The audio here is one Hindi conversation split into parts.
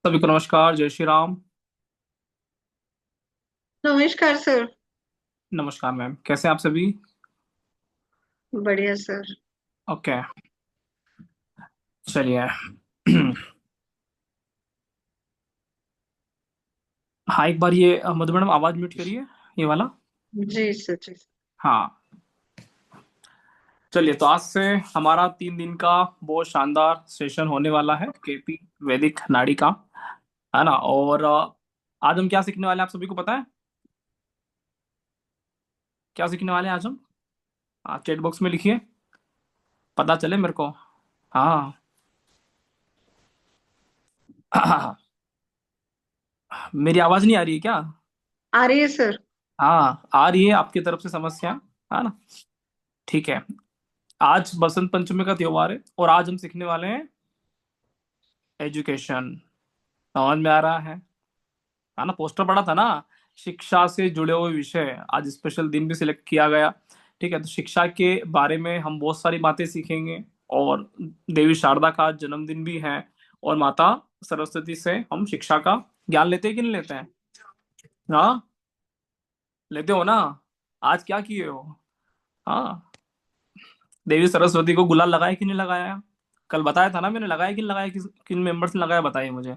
सभी को नमस्कार, जय श्री राम। नमस्कार सर। नमस्कार मैम, कैसे हैं आप सभी? बढ़िया सर। ओके, चलिए। हाँ, एक बार ये मधु मैडम आवाज म्यूट करिए, ये वाला। जी सर जी। हाँ, चलिए। तो आज से हमारा 3 दिन का बहुत शानदार सेशन होने वाला है, केपी वैदिक नाड़ी का, है ना। और आज हम क्या सीखने वाले हैं, आप सभी को पता है? क्या सीखने वाले हैं आज हम? चैट बॉक्स में लिखिए, पता चले मेरे को। हाँ। मेरी आवाज नहीं आ रही है क्या? आ रही है सर। हाँ, आ रही है आपकी तरफ से समस्या, है ना। ठीक है। आज बसंत पंचमी का त्योहार है और आज हम सीखने वाले हैं एजुकेशन। समझ में आ रहा है ना? पोस्टर पड़ा था ना, शिक्षा से जुड़े हुए विषय। आज स्पेशल दिन भी सिलेक्ट किया गया। ठीक है, तो शिक्षा के बारे में हम बहुत सारी बातें सीखेंगे। और देवी शारदा का जन्मदिन भी है। और माता सरस्वती से हम शिक्षा का ज्ञान लेते हैं कि नहीं लेते हैं? हाँ, लेते हो ना। आज क्या किए हो? हाँ, देवी सरस्वती को गुलाल लगाया कि नहीं लगाया? कल बताया था ना मैंने, लगाया कि नहीं लगाया, किन मेंबर्स ने लगाया बताइए मुझे।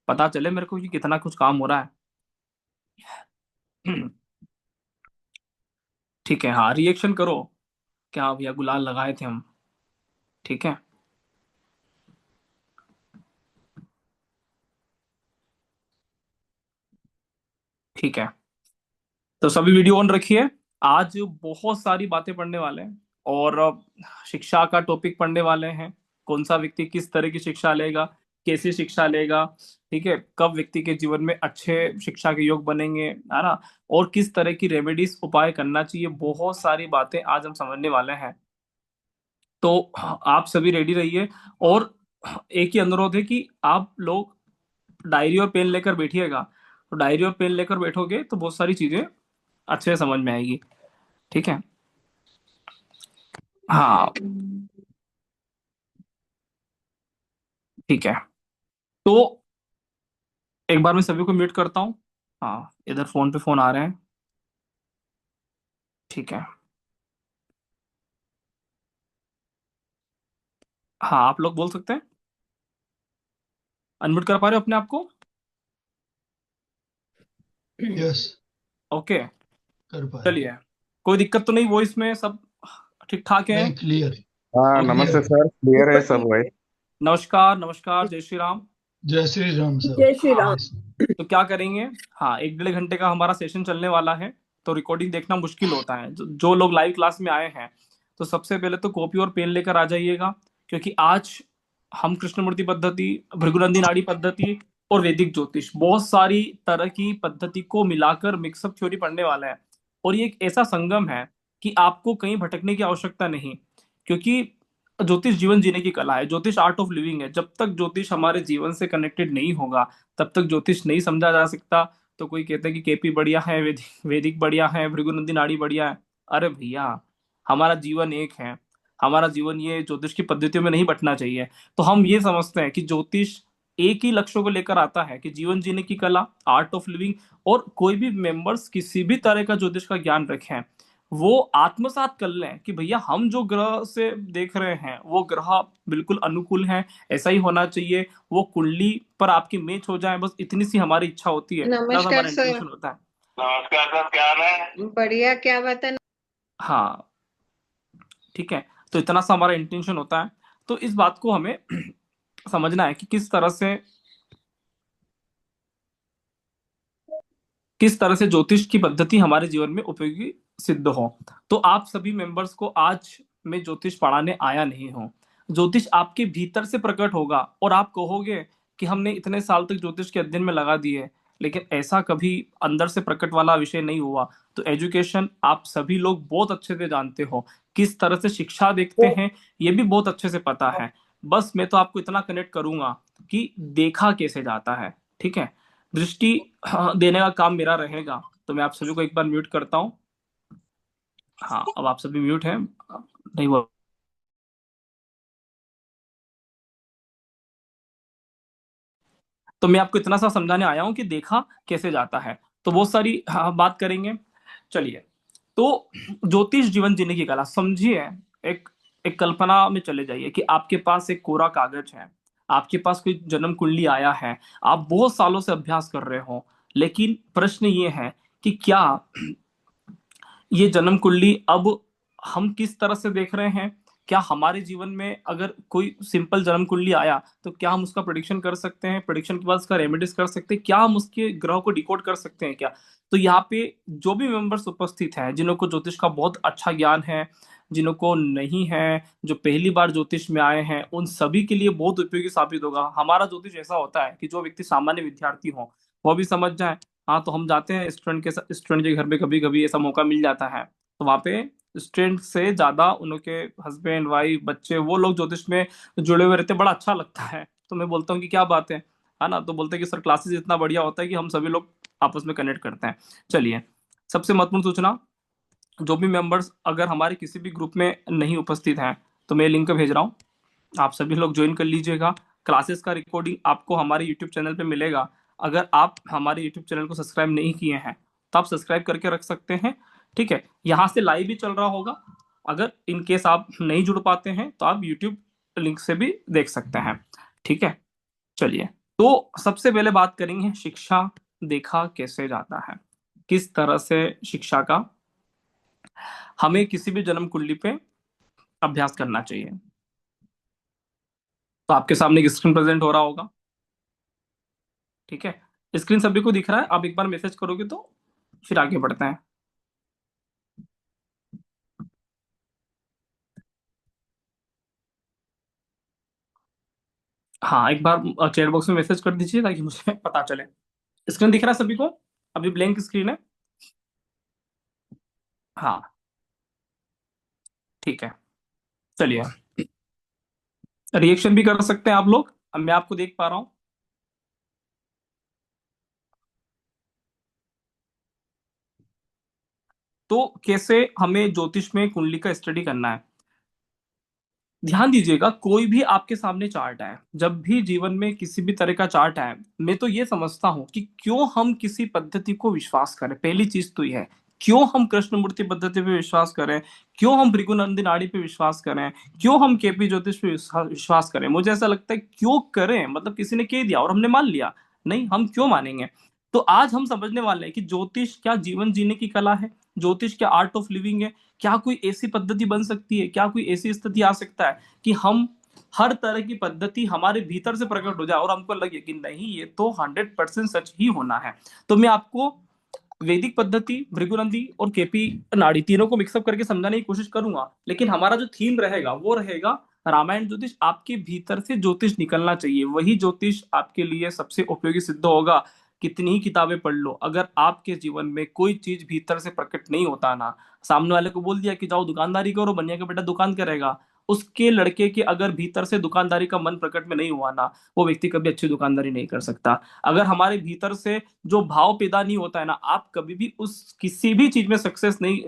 पता चले मेरे को कि कितना कुछ काम हो रहा है। ठीक है, हाँ, रिएक्शन करो। क्या भैया, गुलाल लगाए थे हम। ठीक है। ठीक है, तो सभी वीडियो ऑन रखिए। आज बहुत सारी बातें पढ़ने वाले हैं। और शिक्षा का टॉपिक पढ़ने वाले हैं। कौन सा व्यक्ति किस तरह की शिक्षा लेगा, कैसी शिक्षा लेगा। ठीक है, कब व्यक्ति के जीवन में अच्छे शिक्षा के योग बनेंगे, है ना। और किस तरह की रेमेडीज उपाय करना चाहिए, बहुत सारी बातें आज हम समझने वाले हैं। तो आप सभी रेडी रहिए। और एक ही अनुरोध है कि आप लोग डायरी और पेन लेकर बैठिएगा। तो डायरी और पेन लेकर बैठोगे तो बहुत सारी चीजें अच्छे से समझ में आएगी। ठीक है। हाँ। ठीक है, तो एक बार मैं सभी को म्यूट करता हूँ। हाँ, इधर फोन पे फोन आ रहे हैं। ठीक है। हाँ, आप लोग बोल सकते हैं। अनम्यूट कर पा रहे हो अपने आप को? यस। ओके। कर पा रहे। चलिए, कोई दिक्कत तो नहीं, वॉइस में सब ठीक ठाक है? नहीं, क्लियर। हाँ, ओके। क्लियर नमस्ते है। सर, क्लियर है सब भाई। नमस्कार नमस्कार, जय श्री राम। जय श्री राम सर। जय श्री हाँ, राम। जय श्री। तो क्या करेंगे? हाँ, 1 1.5 घंटे का हमारा सेशन चलने वाला है। तो रिकॉर्डिंग देखना मुश्किल होता है, जो लोग लाइव क्लास में आए हैं। तो सबसे पहले तो कॉपी और पेन लेकर आ जाइएगा। क्योंकि आज हम कृष्णमूर्ति पद्धति, भृगुनंदी नाड़ी पद्धति और वैदिक ज्योतिष, बहुत सारी तरह की पद्धति को मिलाकर मिक्सअप थ्योरी पढ़ने वाले हैं। और ये एक ऐसा संगम है कि आपको कहीं भटकने की आवश्यकता नहीं। क्योंकि ज्योतिष जीवन जीने की कला है, ज्योतिष आर्ट ऑफ लिविंग है। जब तक ज्योतिष हमारे जीवन से कनेक्टेड नहीं होगा, तब तक ज्योतिष नहीं समझा जा सकता। तो कोई कहता है कि केपी बढ़िया है, वैदिक वैदिक बढ़िया है, भृगुनंदी नाड़ी बढ़िया है। अरे भैया, हमारा जीवन एक है। हमारा जीवन ये ज्योतिष की पद्धतियों में नहीं बंटना चाहिए। तो हम ये समझते हैं कि ज्योतिष एक ही लक्ष्य को लेकर आता है कि जीवन जीने की कला, आर्ट ऑफ लिविंग। और कोई भी मेंबर्स किसी भी तरह का ज्योतिष का ज्ञान रखें, वो आत्मसात कर लें कि भैया हम जो ग्रह से देख रहे हैं वो ग्रह बिल्कुल अनुकूल है, ऐसा ही होना चाहिए। वो कुंडली पर आपकी मैच हो जाए, बस इतनी सी हमारी इच्छा होती है, इतना सा नमस्कार हमारा सर। इंटेंशन होता है। नमस्कार सर, क्या हाल है? बढ़िया, क्या बात है। हाँ। ठीक है, तो इतना सा हमारा इंटेंशन होता है। तो इस बात को हमें समझना है कि किस तरह से ज्योतिष की पद्धति हमारे जीवन में उपयोगी सिद्ध हो। तो आप सभी मेंबर्स को आज मैं ज्योतिष पढ़ाने आया नहीं हूँ। ज्योतिष आपके भीतर से प्रकट होगा और आप कहोगे कि हमने इतने साल तक ज्योतिष के अध्ययन में लगा दिए, लेकिन ऐसा कभी अंदर से प्रकट वाला विषय नहीं हुआ। तो एजुकेशन आप सभी लोग बहुत अच्छे से जानते हो, किस तरह से शिक्षा देखते हैं ये भी बहुत अच्छे से पता है। बस मैं तो आपको इतना कनेक्ट करूंगा कि देखा कैसे जाता है। ठीक है, दृष्टि देने का काम मेरा रहेगा। तो मैं आप सभी को एक बार म्यूट करता हूँ। हाँ, अब आप सभी म्यूट हैं, नहीं वो। तो मैं आपको इतना सा समझाने आया हूं कि देखा कैसे जाता है। तो बहुत सारी बात करेंगे। चलिए, तो ज्योतिष जीवन जीने की कला समझिए। एक एक कल्पना में चले जाइए कि आपके पास एक कोरा कागज है, आपके पास कोई जन्म कुंडली आया है, आप बहुत सालों से अभ्यास कर रहे हो, लेकिन प्रश्न ये है कि क्या ये जन्म कुंडली अब हम किस तरह से देख रहे हैं? क्या हमारे जीवन में अगर कोई सिंपल जन्म कुंडली आया तो क्या हम उसका प्रिडिक्शन कर सकते हैं? प्रिडिक्शन के बाद उसका रेमेडीज कर सकते हैं? क्या हम उसके ग्रह को डिकोड कर सकते हैं क्या? तो यहाँ पे जो भी मेंबर्स उपस्थित हैं, जिन्हों को ज्योतिष का बहुत अच्छा ज्ञान है, जिन्हों को नहीं है, जो पहली बार ज्योतिष में आए हैं, उन सभी के लिए बहुत उपयोगी साबित होगा। हमारा ज्योतिष ऐसा होता है कि जो व्यक्ति सामान्य विद्यार्थी हो वो भी समझ जाए। हाँ, तो हम जाते हैं स्टूडेंट के घर पे, कभी कभी ऐसा मौका मिल जाता है, तो वहाँ पे स्टूडेंट से ज्यादा उनके हस्बैंड वाइफ बच्चे वो लोग ज्योतिष में जुड़े हुए रहते हैं, बड़ा अच्छा लगता है। तो मैं बोलता हूँ कि क्या बात है ना? तो बोलते हैं कि सर क्लासेस इतना बढ़िया होता है कि हम सभी लोग आपस में कनेक्ट करते हैं। चलिए, सबसे महत्वपूर्ण सूचना, जो भी मेंबर्स अगर हमारे किसी भी ग्रुप में नहीं उपस्थित हैं तो मैं लिंक भेज रहा हूँ, आप सभी लोग ज्वाइन कर लीजिएगा। क्लासेस का रिकॉर्डिंग आपको हमारे यूट्यूब चैनल पे मिलेगा। अगर आप हमारे यूट्यूब चैनल को सब्सक्राइब नहीं किए हैं तो आप सब्सक्राइब करके रख सकते हैं। ठीक है, यहाँ से लाइव भी चल रहा होगा। अगर इन केस आप नहीं जुड़ पाते हैं तो आप यूट्यूब लिंक से भी देख सकते हैं। ठीक है, चलिए, तो सबसे पहले बात करेंगे शिक्षा देखा कैसे जाता है, किस तरह से शिक्षा का हमें किसी भी जन्म कुंडली पे अभ्यास करना चाहिए। तो आपके सामने एक स्क्रीन प्रेजेंट हो रहा होगा। ठीक है, स्क्रीन सभी को दिख रहा है? आप एक बार मैसेज करोगे तो फिर आगे बढ़ते हैं। हाँ, एक बार चैट बॉक्स में मैसेज कर दीजिए ताकि मुझे पता चले। स्क्रीन दिख रहा है सभी को? अभी ब्लैंक स्क्रीन है। हाँ, ठीक है, चलिए, रिएक्शन भी कर सकते हैं आप लोग। अब मैं आपको देख पा रहा हूँ। तो कैसे हमें ज्योतिष में कुंडली का स्टडी करना है? ध्यान दीजिएगा, कोई भी आपके सामने चार्ट है, जब भी जीवन में किसी भी तरह का चार्ट है, मैं तो ये समझता हूं कि क्यों हम किसी पद्धति को विश्वास करें। पहली चीज तो यह है, क्यों हम कृष्णमूर्ति पद्धति पे विश्वास करें, क्यों हम भृगुनंदी नाड़ी पे विश्वास करें, क्यों हम केपी ज्योतिष पे विश्वास करें? मुझे ऐसा लगता है क्यों करें, मतलब किसी ने कह दिया और हमने मान लिया, नहीं, हम क्यों मानेंगे? तो आज हम समझने वाले हैं कि ज्योतिष क्या जीवन जीने की कला है, ज्योतिष क्या आर्ट ऑफ लिविंग है। क्या कोई ऐसी पद्धति बन सकती है, क्या कोई ऐसी स्थिति आ सकता है कि हम हर तरह की पद्धति हमारे भीतर से प्रकट हो जाए और हमको लगे कि नहीं, ये तो 100% सच ही होना है? तो मैं आपको वैदिक पद्धति, भृगुनंदी और केपी नाड़ी तीनों को मिक्सअप करके समझाने की कोशिश करूंगा, लेकिन हमारा जो थीम रहेगा वो रहेगा रामायण ज्योतिष। आपके भीतर से ज्योतिष निकलना चाहिए, वही ज्योतिष आपके लिए सबसे उपयोगी सिद्ध होगा। कितनी ही किताबें पढ़ लो, अगर आपके जीवन में कोई चीज भीतर से प्रकट नहीं होता ना, सामने वाले को बोल दिया कि जाओ दुकानदारी करो, बनिया का बेटा दुकान करेगा, उसके लड़के के अगर भीतर से दुकानदारी का मन प्रकट में नहीं हुआ ना, वो व्यक्ति कभी अच्छी दुकानदारी नहीं कर सकता। अगर हमारे भीतर से जो भाव पैदा नहीं होता है ना, आप कभी भी उस किसी भी चीज में सक्सेस नहीं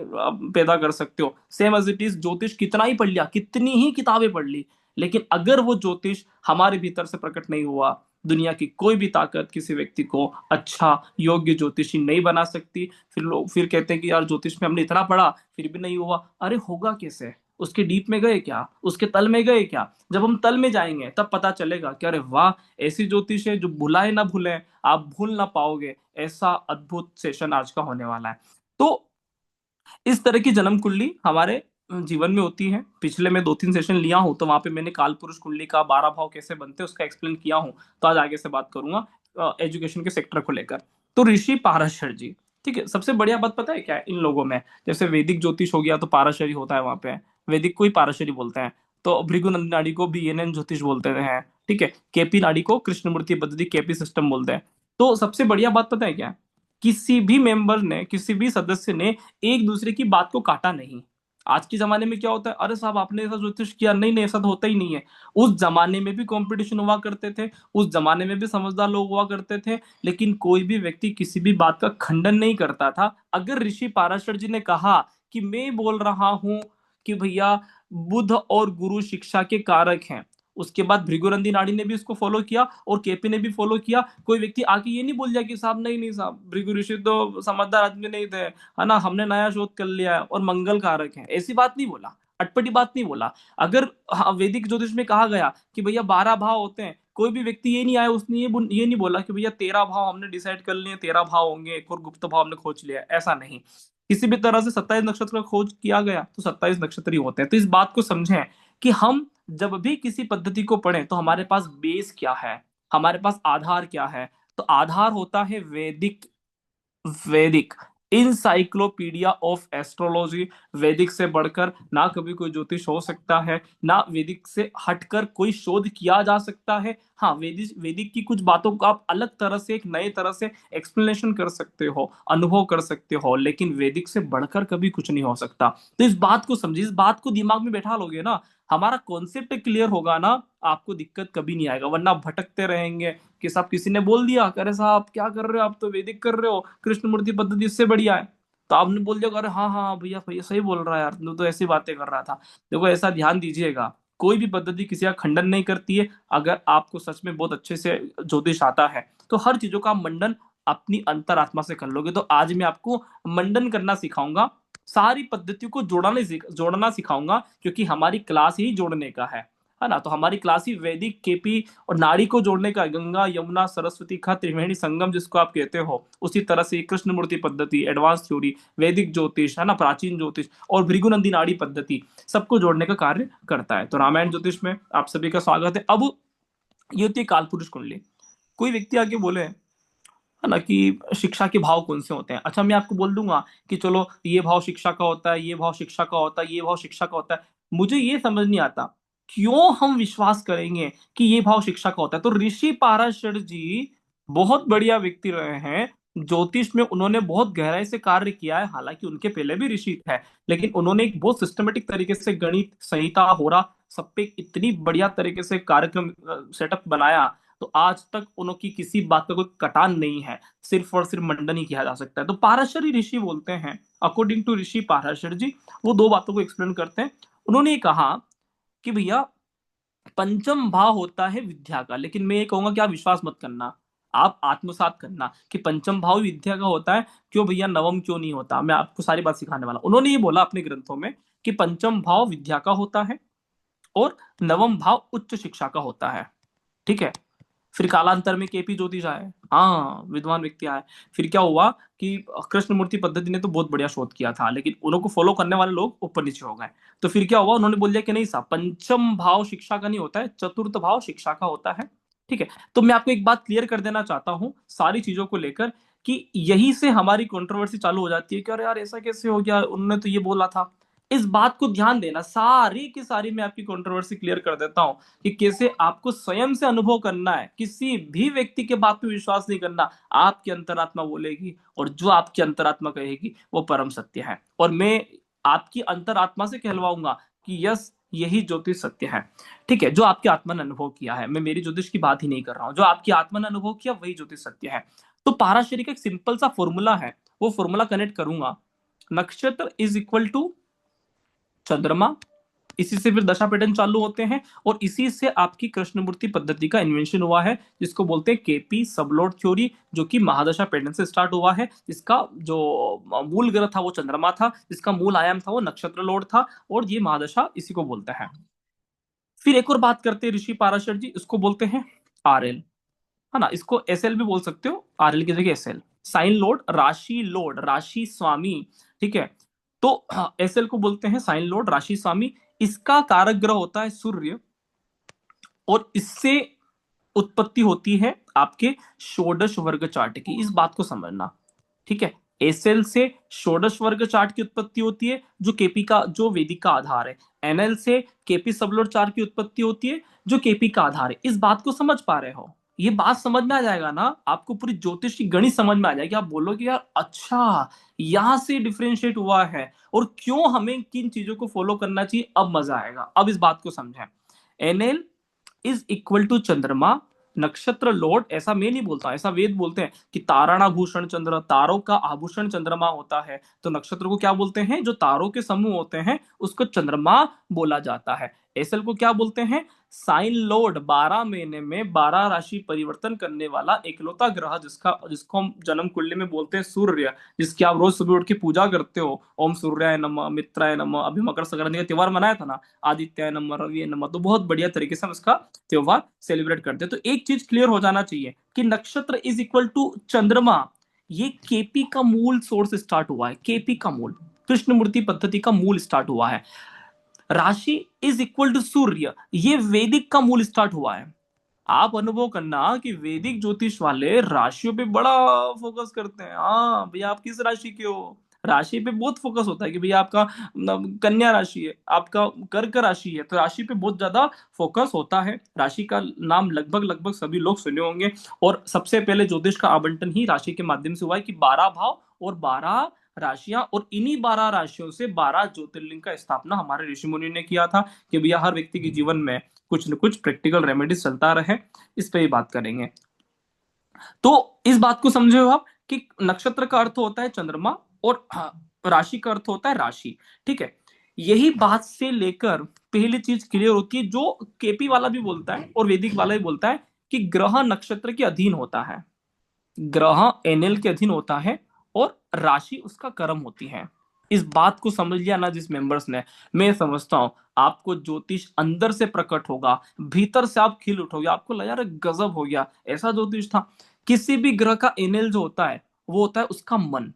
पैदा कर सकते हो। सेम एज इट इज, ज्योतिष कितना ही पढ़ लिया, कितनी ही किताबें पढ़ ली, लेकिन अगर वो ज्योतिष हमारे भीतर से प्रकट नहीं हुआ, दुनिया की कोई भी ताकत किसी व्यक्ति को अच्छा योग्य ज्योतिषी नहीं बना सकती। फिर लोग फिर कहते हैं कि यार ज्योतिष में हमने इतना पढ़ा फिर भी नहीं हुआ। अरे होगा कैसे? उसके डीप में गए क्या? उसके तल में गए क्या? जब हम तल में जाएंगे तब पता चलेगा कि अरे वाह, ऐसी ज्योतिष है जो भुलाए ना भूले, आप भूल ना पाओगे। ऐसा अद्भुत सेशन आज का होने वाला है। तो इस तरह की जन्म कुंडली हमारे जीवन में होती है। पिछले मैं 2-3 सेशन लिया हूं, तो वहां पे मैंने काल पुरुष कुंडली का 12 भाव कैसे बनते हैं उसका एक्सप्लेन किया हूं। तो आज आगे से बात करूंगा एजुकेशन के सेक्टर को लेकर। तो ऋषि पाराशर जी, ठीक है, सबसे बढ़िया बात पता है क्या है इन लोगों में? जैसे वैदिक ज्योतिष हो गया तो पाराशरी होता है वहां पे, वैदिक को ही पाराशरी बोलते हैं। तो भृगुनंद नाड़ी को बीएनएन ज्योतिष बोलते हैं। ठीक है, केपी नाड़ी को कृष्णमूर्ति पद्धति केपी सिस्टम बोलते हैं। तो सबसे बढ़िया बात पता है क्या है? किसी भी मेंबर ने, किसी भी सदस्य ने एक दूसरे की बात को काटा नहीं। आज के जमाने में क्या होता है, अरे साहब आपने ऐसा ज्योतिष किया, नहीं नहीं ऐसा तो होता ही नहीं है। उस जमाने में भी कंपटीशन हुआ करते थे, उस जमाने में भी समझदार लोग हुआ करते थे, लेकिन कोई भी व्यक्ति किसी भी बात का खंडन नहीं करता था। अगर ऋषि पाराशर जी ने कहा कि मैं बोल रहा हूं कि भैया बुध और गुरु शिक्षा के कारक हैं, उसके बाद भृगुनंदी नाड़ी ने भी उसको फॉलो किया और केपी ने भी फॉलो किया। कोई व्यक्ति आके ये नहीं बोल दिया कि साहब नहीं नहीं साहब, भृगु ऋषि तो समझदार आदमी नहीं थे, है ना, हमने नया शोध कर लिया है और मंगल कारक है, ऐसी बात नहीं बोला, अटपटी बात नहीं बोला। अगर वैदिक ज्योतिष में कहा गया कि भैया 12 भाव होते हैं, कोई भी व्यक्ति ये नहीं आया, उसने ये नहीं बोला कि भैया 13 भाव हमने डिसाइड कर लिए, 13 भाव होंगे, एक और गुप्त भाव हमने खोज लिया, ऐसा नहीं। किसी भी तरह से 27 नक्षत्र का खोज किया गया तो 27 नक्षत्र ही होते हैं। तो इस बात को समझें कि हम जब भी किसी पद्धति को पढ़ें तो हमारे पास बेस क्या है, हमारे पास आधार क्या है। तो आधार होता है वैदिक, वैदिक इंसाइक्लोपीडिया ऑफ एस्ट्रोलॉजी। वैदिक से बढ़कर ना कभी कोई ज्योतिष हो सकता है, ना वैदिक से हटकर कोई शोध किया जा सकता है। हाँ, वैदिक वैदिक की कुछ बातों को आप अलग तरह से, एक नए तरह से एक्सप्लेनेशन कर सकते हो, अनुभव कर सकते हो, लेकिन वैदिक से बढ़कर कभी कुछ नहीं हो सकता। तो इस बात को समझिए, इस बात को दिमाग में बैठा लोगे ना, हमारा कॉन्सेप्ट क्लियर होगा ना, आपको दिक्कत कभी नहीं आएगा। वरना भटकते रहेंगे कि साहब किसी ने बोल दिया, अरे साहब क्या कर रहे हो आप, तो वैदिक कर रहे हो, कृष्ण मूर्ति पद्धति इससे बढ़िया है। तो आपने बोल दिया अरे हाँ हाँ भैया भैया सही बोल रहा है यार, तो ऐसी बातें कर रहा था। देखो ऐसा ध्यान दीजिएगा, कोई भी पद्धति किसी का खंडन नहीं करती है। अगर आपको सच में बहुत अच्छे से ज्योतिष आता है तो हर चीजों का मंडन अपनी अंतरात्मा से कर लोगे। तो आज मैं आपको मंडन करना सिखाऊंगा, सारी पद्धतियों को जोड़ना सिखाऊंगा, क्योंकि हमारी क्लास ही जोड़ने का है ना। तो हमारी क्लास ही वैदिक, केपी और नाड़ी को जोड़ने का, गंगा यमुना सरस्वती का त्रिवेणी संगम जिसको आप कहते हो, उसी तरह से कृष्ण मूर्ति पद्धति, एडवांस थ्योरी, वैदिक ज्योतिष, है ना, प्राचीन ज्योतिष और भृगुनंदी नाड़ी पद्धति, सबको जोड़ने का कार्य करता है। तो रामायण ज्योतिष में आप सभी का स्वागत है। अब ये होती है कालपुरुष कुंडली। कोई व्यक्ति आके बोले, है ना, कि शिक्षा के भाव कौन से होते हैं। अच्छा, मैं आपको बोल दूंगा कि चलो ये भाव शिक्षा का होता है, ये भाव शिक्षा का होता है, ये भाव शिक्षा का होता है। मुझे ये समझ नहीं आता क्यों हम विश्वास करेंगे कि ये भाव शिक्षा का होता है। तो ऋषि पाराशर जी बहुत बढ़िया व्यक्ति रहे हैं ज्योतिष में, उन्होंने बहुत गहराई से कार्य किया है। हालांकि उनके पहले भी ऋषि थे, लेकिन उन्होंने एक बहुत सिस्टमेटिक तरीके से गणित, संहिता, होरा, सब पे इतनी बढ़िया तरीके से कार्यक्रम सेटअप बनाया। तो आज तक उनकी किसी बात का कोई कटान नहीं है, सिर्फ और सिर्फ मंडन ही किया जा सकता है। तो पाराशरी ऋषि बोलते हैं, अकॉर्डिंग टू ऋषि पाराशर जी, वो दो बातों को एक्सप्लेन करते हैं। उन्होंने ये कहा कि भैया पंचम भाव होता है विद्या का, लेकिन मैं ये कहूंगा कि आप विश्वास मत करना, आप आत्मसात करना कि पंचम भाव विद्या का होता है। क्यों भैया, नवम क्यों नहीं होता? मैं आपको सारी बात सिखाने वाला। उन्होंने ये बोला अपने ग्रंथों में कि पंचम भाव विद्या का होता है और नवम भाव उच्च शिक्षा का होता है। ठीक है। फिर कालांतर में केपी ज्योतिष आए, हाँ विद्वान व्यक्ति आए। फिर क्या हुआ कि कृष्ण मूर्ति पद्धति ने तो बहुत बढ़िया शोध किया था, लेकिन उनको फॉलो करने वाले लोग ऊपर नीचे हो गए। तो फिर क्या हुआ, उन्होंने बोल दिया कि नहीं साहब, पंचम भाव शिक्षा का नहीं होता है, चतुर्थ भाव शिक्षा का होता है। ठीक है। तो मैं आपको एक बात क्लियर कर देना चाहता हूं सारी चीजों को लेकर, कि यही से हमारी कंट्रोवर्सी चालू हो जाती है कि अरे यार ऐसा कैसे हो गया, उन्होंने तो ये बोला था। इस बात को ध्यान देना, सारी की सारी मैं आपकी कंट्रोवर्सी क्लियर कर देता हूं कि कैसे आपको स्वयं से अनुभव करना है। किसी भी व्यक्ति के बात पे विश्वास नहीं करना, आपकी अंतरात्मा बोलेगी और जो आपकी अंतरात्मा कहेगी वो परम सत्य है। और मैं आपकी अंतरात्मा से कहलवाऊंगा कि यस, यही ज्योतिष सत्य है। ठीक है, जो आपकी आत्मा ने अनुभव किया है, मैं मेरी ज्योतिष की बात ही नहीं कर रहा हूं, जो आपकी आत्मा ने अनुभव किया वही ज्योतिष सत्य है। तो पाराशरी का एक सिंपल सा फॉर्मूला है, वो फॉर्मूला कनेक्ट करूंगा। नक्षत्र इज इक्वल टू चंद्रमा, इसी से फिर दशा पैटर्न चालू होते हैं, और इसी से आपकी कृष्णमूर्ति पद्धति का इन्वेंशन हुआ है, जिसको बोलते हैं केपी सबलोड थ्योरी, जो कि महादशा पैटर्न से स्टार्ट हुआ है। जिसका जो मूल ग्रह था वो चंद्रमा था, जिसका मूल आयाम था वो नक्षत्र लोड था, और ये महादशा इसी को बोलते हैं। फिर एक और बात करते हैं ऋषि पाराशर जी, इसको बोलते हैं आरएल, है ना, इसको एसएल भी बोल सकते हो, आरएल की जगह एसएल, साइन लोड, राशि स्वामी। ठीक है। तो एसएल को बोलते हैं साइन लोड, राशि स्वामी। इसका कारक ग्रह होता है सूर्य, और इससे उत्पत्ति होती है आपके षोडश वर्ग चार्ट की, इस बात को समझना। ठीक है। एसएल से षोडश वर्ग चार्ट की उत्पत्ति होती है, जो केपी का, जो वैदिक का आधार है। एनएल से केपी सबलोड चार्ट की उत्पत्ति होती है, जो केपी का आधार है। इस बात को समझ पा रहे हो? ये बात समझ में आ जाएगा ना, आपको पूरी ज्योतिष की गणित समझ में आ जाएगी। आप बोलोगे यार अच्छा, यहां से डिफरेंशिएट हुआ है, और क्यों हमें किन चीजों को फॉलो करना चाहिए, अब मजा आएगा। अब इस बात को समझें। एनएल इज इक्वल टू चंद्रमा, नक्षत्र लोड, ऐसा मैं नहीं बोलता, ऐसा वेद बोलते हैं कि ताराणाभूषण चंद्र, तारों का आभूषण चंद्रमा होता है। तो नक्षत्र को क्या बोलते हैं, जो तारों के समूह होते हैं उसको चंद्रमा बोला जाता है। एसएल को क्या बोलते हैं, साइन लोड 12 महीने में 12 राशि परिवर्तन करने वाला इकलौता ग्रह जिसको हम जन्म कुंडली में बोलते हैं सूर्य, जिसकी आप रोज सुबह उठ के पूजा करते हो, ओम सूर्याय नमः, मित्राय नमः। अभी मकर संक्रांति का त्योहार मनाया था ना, आदित्याय नमः, रवि नमः, तो बहुत बढ़िया तरीके से हम इसका त्योहार सेलिब्रेट करते हैं। तो एक चीज क्लियर हो जाना चाहिए कि नक्षत्र इज इक्वल टू चंद्रमा, ये केपी का मूल सोर्स स्टार्ट हुआ है, केपी का मूल, कृष्णमूर्ति पद्धति का मूल स्टार्ट हुआ है। राशि इज इक्वल टू सूर्य, ये वैदिक का मूल स्टार्ट हुआ है। आप अनुभव करना कि वैदिक ज्योतिष वाले राशियों पे बड़ा फोकस करते हैं। हाँ भैया, आप किस राशि के हो, राशि पे बहुत फोकस होता है कि भैया आपका कन्या राशि है, आपका कर्क राशि है, तो राशि पे बहुत ज्यादा फोकस होता है। राशि का नाम लगभग लगभग सभी लोग सुने होंगे, और सबसे पहले ज्योतिष का आवंटन ही राशि के माध्यम से हुआ है कि 12 भाव और 12 राशियां, और इन्हीं 12 राशियों से 12 ज्योतिर्लिंग का स्थापना हमारे ऋषि मुनि ने किया था कि भैया हर व्यक्ति के जीवन में कुछ न कुछ प्रैक्टिकल रेमेडीज चलता रहे। इस पे ही बात करेंगे। तो इस बात को समझे हो आप कि नक्षत्र का अर्थ होता है चंद्रमा, और राशि का अर्थ होता है राशि। ठीक है, यही बात से लेकर पहली चीज क्लियर होती है, जो केपी वाला भी बोलता है और वैदिक वाला भी बोलता है कि ग्रह नक्षत्र के अधीन होता है, ग्रह एनएल के अधीन होता है, और राशि उसका कर्म होती है। इस बात को समझ लिया ना जिस मेंबर्स ने, मैं समझता हूं आपको ज्योतिष अंदर से प्रकट होगा, भीतर से आप खिल उठोगे, आपको लगा यार गजब हो गया, ऐसा ज्योतिष था। किसी भी ग्रह का एनएल जो होता है वो होता है उसका मन,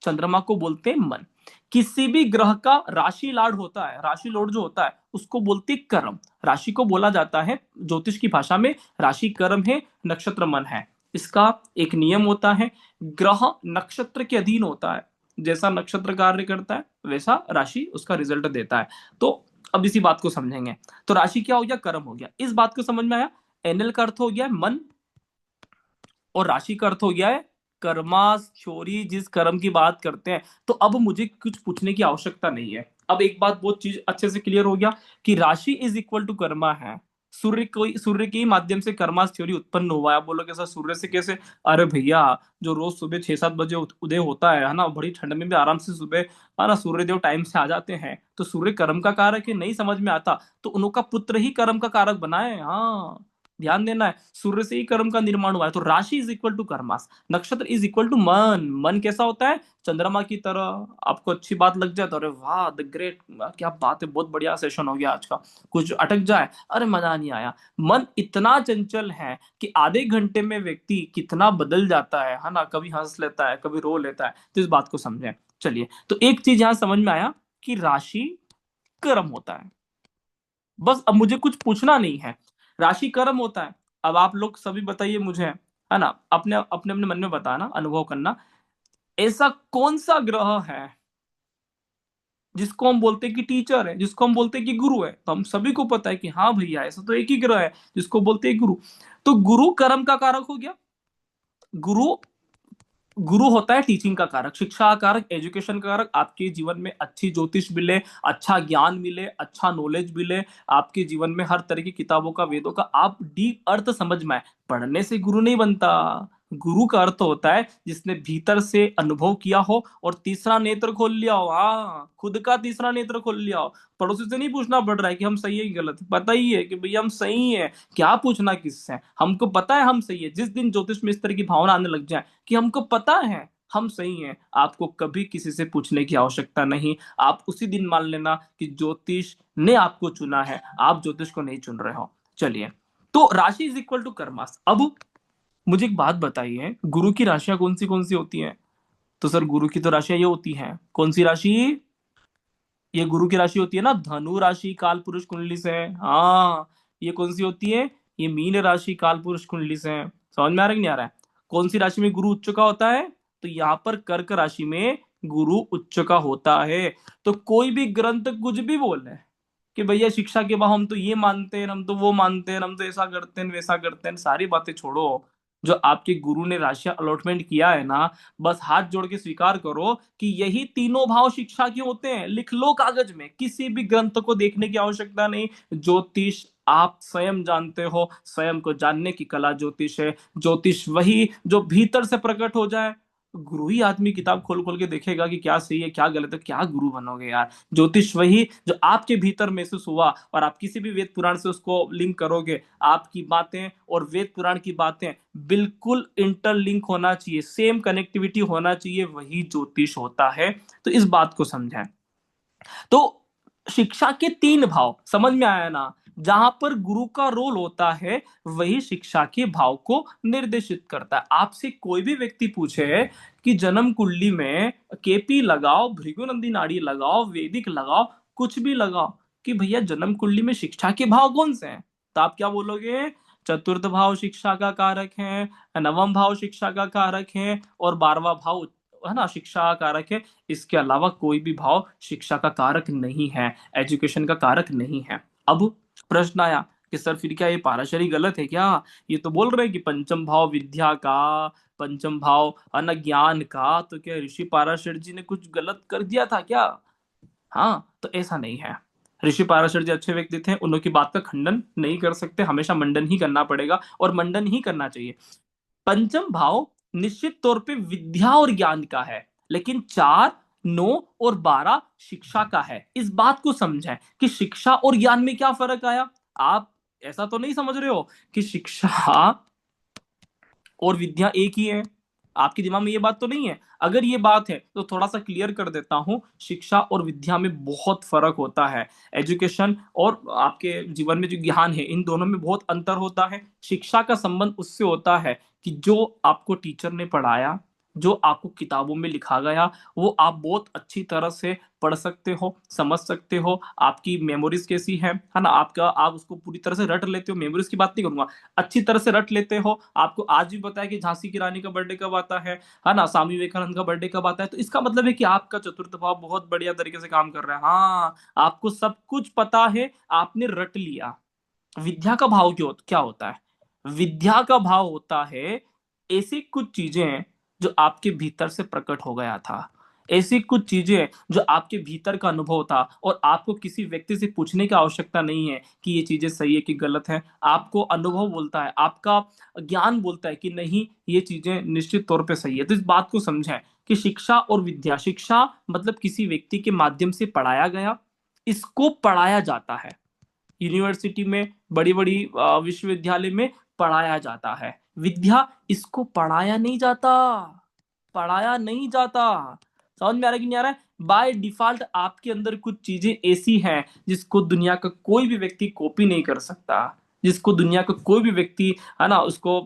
चंद्रमा को बोलते हैं मन। किसी भी ग्रह का राशि लाड होता है, राशि लोड जो होता है उसको बोलते हैं कर्म। राशि को बोला जाता है ज्योतिष की भाषा में राशि कर्म है, नक्षत्र मन है। इसका एक नियम होता है, ग्रह नक्षत्र के अधीन होता है, जैसा नक्षत्र कार्य करता है वैसा राशि उसका रिजल्ट देता है। तो अब इसी बात को समझेंगे। तो राशि क्या हो गया, कर्म हो गया, इस बात को समझ में आया। एनएल का अर्थ हो गया है मन, और राशि का अर्थ हो गया है कर्मास छोरी, जिस कर्म की बात करते हैं। तो अब मुझे कुछ पूछने की आवश्यकता नहीं है। अब एक बात बहुत चीज अच्छे से क्लियर हो गया कि राशि इज इक्वल टू कर्मा है। सूर्य के ही माध्यम से कर्मास थ्योरी उत्पन्न हुआ है। आप बोलोगे सर सूर्य से कैसे? अरे भैया, जो रोज सुबह 6-7 बजे उदय होता है ना, बड़ी ठंड में भी आराम से सुबह है ना सूर्यदेव टाइम से आ जाते हैं, तो सूर्य कर्म का कारक है, नहीं समझ में आता तो उनका पुत्र ही कर्म का कारक बनाए। हाँ, ध्यान देना है, सूर्य से ही कर्म का निर्माण हुआ है। तो राशि इज इक्वल टू कर्मास, नक्षत्र इज इक्वल टू मन। मन कैसा होता है? चंद्रमा की तरह। आपको अच्छी बात लग जाए तो अरे वाह द ग्रेट, क्या बात है, बहुत बढ़िया सेशन हो गया आज का। कुछ अटक जाए, अरे मजा नहीं आया। मन इतना चंचल है कि आधे घंटे में व्यक्ति कितना बदल जाता है ना, कभी हंस लेता है, कभी रो लेता है। तो इस बात को समझें। चलिए, तो एक चीज यहां समझ में आया कि राशि कर्म होता है। बस अब मुझे कुछ पूछना नहीं है, राशि कर्म होता है। अब आप लोग सभी बताइए मुझे, है ना, अपने अपने अपने मन में बताना, अनुभव करना, ऐसा कौन सा ग्रह है जिसको हम बोलते हैं कि टीचर है, जिसको हम बोलते हैं कि गुरु है। तो हम सभी को पता है कि हाँ भैया ऐसा तो एक ही ग्रह है जिसको बोलते हैं गुरु। तो गुरु कर्म का कारक हो गया। गुरु गुरु होता है टीचिंग का कारक, शिक्षा का कारक, एजुकेशन का कारक। आपके जीवन में अच्छी ज्योतिष मिले, अच्छा ज्ञान मिले, अच्छा नॉलेज मिले, आपके जीवन में हर तरह की किताबों का, वेदों का आप डीप अर्थ समझ में आए। पढ़ने से गुरु नहीं बनता। गुरु का अर्थ होता है जिसने भीतर से अनुभव किया हो और तीसरा नेत्र खोल लिया हो। हाँ, खुद का तीसरा नेत्र खोल लिया हो। पड़ोसी से नहीं पूछना पड़ रहा है कि हम सही है कि गलत, पता ही है कि भैया हम सही है। क्या पूछना किससे, हमको पता है हम सही है। जिस दिन ज्योतिष में इस तरह की भावना आने लग जाए कि हमको पता है हम सही हैं, आपको कभी किसी से पूछने की आवश्यकता नहीं। आप उसी दिन मान लेना कि ज्योतिष ने आपको चुना है, आप ज्योतिष को नहीं चुन रहे हो। चलिए, तो राशि इज इक्वल टू कर्मास। अब मुझे एक बात बताइए, गुरु की राशियां कौन सी होती हैं? तो सर गुरु की तो राशियां ये होती हैं, कौन सी राशि? ये गुरु की राशि होती है ना धनु राशि काल पुरुष कुंडली से। हाँ, ये कौन सी होती है? ये मीन राशि काल पुरुष कुंडली से। समझ में आ रहा है कि नहीं आ रहा है? कौन सी राशि में गुरु उच्च का होता है? तो यहाँ पर कर्क राशि में गुरु उच्च का होता है। तो कोई भी ग्रंथ कुछ भी बोले कि भैया शिक्षा के बाद हम तो ये मानते हैं, हम तो वो मानते हैं, हम तो ऐसा करते हैं वैसा करते हैं, सारी बातें छोड़ो। जो आपके गुरु ने राशियां अलॉटमेंट किया है ना, बस हाथ जोड़ के स्वीकार करो कि यही तीनों भाव शिक्षा के होते हैं। लिख लो कागज में, किसी भी ग्रंथ को देखने की आवश्यकता नहीं। ज्योतिष आप स्वयं जानते हो, स्वयं को जानने की कला ज्योतिष है। ज्योतिष वही जो भीतर से प्रकट हो जाए, गुरु ही आदमी किताब खोल खोल के देखेगा कि क्या सही है क्या गलत है, क्या गुरु बनोगे यार। ज्योतिष वही जो आपके भीतर महसूस हुआ, और आप किसी भी वेद पुराण से उसको लिंक करोगे, आपकी बातें और वेद पुराण की बातें बिल्कुल इंटरलिंक होना चाहिए, सेम कनेक्टिविटी होना चाहिए, वही ज्योतिष होता है। तो इस बात को समझें। तो शिक्षा के तीन भाव समझ में आया ना। जहां पर गुरु का रोल होता है, वही शिक्षा के भाव को निर्देशित करता है। आपसे कोई भी व्यक्ति पूछे कि जन्म कुंडली में केपी लगाओ, भृगुनंदी नाड़ी लगाओ, वैदिक लगाओ, कुछ भी लगाओ, कि भैया जन्म कुंडली में शिक्षा के भाव कौन से हैं, तो आप क्या बोलोगे? चतुर्थ भाव शिक्षा का कारक है, नवम भाव शिक्षा का कारक है, और 12वां भाव है ना शिक्षा का कारक है। इसके अलावा कोई भी भाव शिक्षा का कारक नहीं है, एजुकेशन का कारक नहीं है। अब प्रश्न आया कि सर फिर क्या ये पाराशरी गलत है क्या? ये तो बोल रहे हैं कि पंचम भाव विद्या का, पंचम भाव ज्ञान का, तो क्या ऋषि पाराशर जी ने कुछ गलत कर दिया था क्या? हाँ, तो ऐसा नहीं है। ऋषि पाराशर जी अच्छे व्यक्ति थे, उनकी बात का खंडन नहीं कर सकते, हमेशा मंडन ही करना पड़ेगा और मंडन ही करना चाहिए। पंचम भाव निश्चित तौर पे विद्या और ज्ञान का है, लेकिन 4, 9 और 12 शिक्षा का है। इस बात को समझें कि शिक्षा और ज्ञान में क्या फर्क आया। आप ऐसा तो नहीं समझ रहे हो कि शिक्षा और विद्या एक ही है? आपके दिमाग में ये बात तो नहीं है? अगर ये बात है तो थोड़ा सा क्लियर कर देता हूं, शिक्षा और विद्या में बहुत फर्क होता है। एजुकेशन और आपके जीवन में जो ज्ञान है, इन दोनों में बहुत अंतर होता है। शिक्षा का संबंध उससे होता है कि जो आपको टीचर ने पढ़ाया, जो आपको किताबों में लिखा गया, वो आप बहुत अच्छी तरह से पढ़ सकते हो, समझ सकते हो। आपकी मेमोरीज कैसी है ना, आपका आप उसको पूरी तरह से रट लेते हो। मेमोरीज की बात नहीं करूंगा, अच्छी तरह से रट लेते हो। आपको आज भी पता है कि झांसी की रानी का बर्थडे कब आता है ना, स्वामी विवेकानंद का बर्थडे कब आता है। तो इसका मतलब है कि आपका चतुर्थ भाव बहुत बढ़िया तरीके से काम कर रहा है। हाँ, आपको सब कुछ पता है, आपने रट लिया। विद्या का भाव क्यों क्या होता है? विद्या का भाव होता है ऐसी कुछ चीजें जो आपके भीतर से प्रकट हो गया था, ऐसी कुछ चीजें जो आपके भीतर का अनुभव था, और आपको किसी व्यक्ति से पूछने की आवश्यकता नहीं है कि ये चीजें सही है कि गलत है। आपको अनुभव बोलता है, आपका ज्ञान बोलता है कि नहीं, ये चीजें निश्चित तौर पे सही है। तो इस बात को समझें कि शिक्षा और विद्या, शिक्षा मतलब किसी व्यक्ति के माध्यम से पढ़ाया गया, इसको पढ़ाया जाता है यूनिवर्सिटी में, बड़ी बड़ी विश्वविद्यालय में पढ़ाया जाता है। विद्या इसको पढ़ाया नहीं जाता, पढ़ाया नहीं जाता। समझ में आ रहा है कि नहीं आ रहा है? बाय डिफॉल्ट आपके अंदर कुछ चीजें ऐसी हैं जिसको दुनिया का कोई भी व्यक्ति कॉपी नहीं कर सकता, जिसको दुनिया का कोई भी व्यक्ति है ना उसको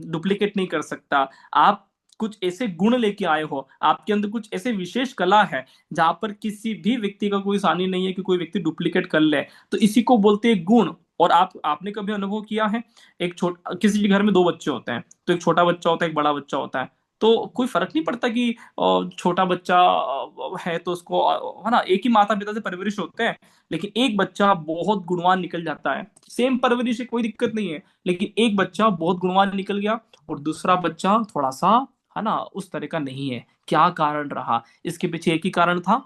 डुप्लीकेट नहीं कर सकता। आप कुछ ऐसे गुण लेके आए हो, आपके अंदर कुछ ऐसे विशेष कला है जहां पर किसी भी व्यक्ति का कोई सानी नहीं है कि कोई व्यक्ति डुप्लीकेट कर ले। तो इसी को बोलते हैं गुण। और आपने कभी अनुभव किया है, एक छोटा किसी घर में दो बच्चे होते हैं, तो एक छोटा बच्चा होता है, एक बड़ा बच्चा होता है। तो कोई फर्क नहीं पड़ता कि छोटा बच्चा है तो उसको है ना एक ही माता पिता से परवरिश होते हैं, लेकिन एक बच्चा बहुत गुणवान निकल जाता है, सेम परवरिश है कोई दिक्कत नहीं है, लेकिन एक बच्चा बहुत गुणवान निकल गया और दूसरा बच्चा थोड़ा सा है ना उस तरह का नहीं है। क्या कारण रहा? इसके पीछे एक ही कारण था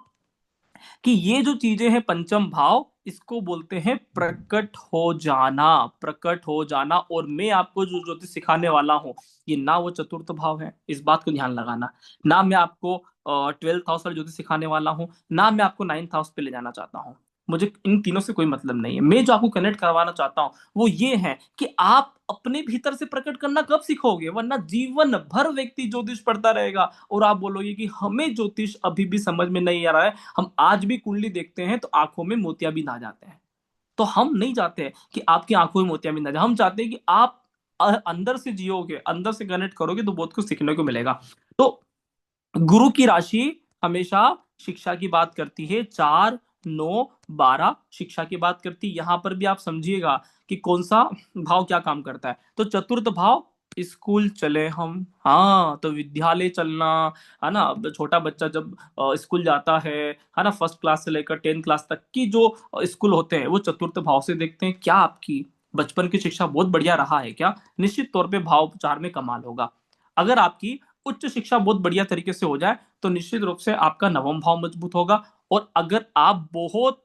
कि ये जो चीजें हैं पंचम भाव, इसको बोलते हैं प्रकट हो जाना, प्रकट हो जाना। और मैं आपको जो ज्योतिष सिखाने वाला हूं, ये ना वो चतुर्थ भाव है, इस बात को ध्यान लगाना। ना मैं आपको 12th हाउस वाला ज्योतिष सिखाने वाला हूँ, ना मैं आपको 9th हाउस पे ले जाना चाहता हूँ। मुझे इन तीनों से कोई मतलब नहीं है। मैं जो आपको कनेक्ट करवाना चाहता हूँ वो ये है कि आप अपने भीतर से प्रकट करना कब सीखोगे, वरना जीवन भर व्यक्ति ज्योतिष पढ़ता रहेगा और आप बोलोगे कि हमें ज्योतिष अभी भी समझ में नहीं आ रहा है। हम आज भी कुंडली देखते हैं तो आंखों में मोतियाबिंद आ जाते हैं। तो हम नहीं चाहते कि आपकी आंखों में मोतियाबिंद आ जाए, हम चाहते हैं कि आप अंदर से जियोगे, अंदर से कनेक्ट करोगे तो बहुत कुछ सीखने को मिलेगा। तो गुरु की राशि हमेशा शिक्षा की बात करती है, 4, 9, 12 शिक्षा की बात करती है। यहां पर भी आप समझिएगा कि कौन सा भाव क्या काम करता है। तो चतुर्थ भाव, स्कूल चले हम, हाँ तो विद्यालय चलना, है ना। छोटा बच्चा जब स्कूल जाता है ना, फर्स्ट क्लास से लेकर 10th क्लास तक की जो स्कूल होते हैं वो चतुर्थ भाव से देखते हैं। क्या आपकी बचपन की शिक्षा बहुत बढ़िया रहा है क्या? निश्चित तौर पे भाव 4 में कमाल होगा। अगर आपकी उच्च शिक्षा बहुत बढ़िया तरीके से हो जाए तो निश्चित रूप से आपका नवम भाव मजबूत होगा। और अगर आप बहुत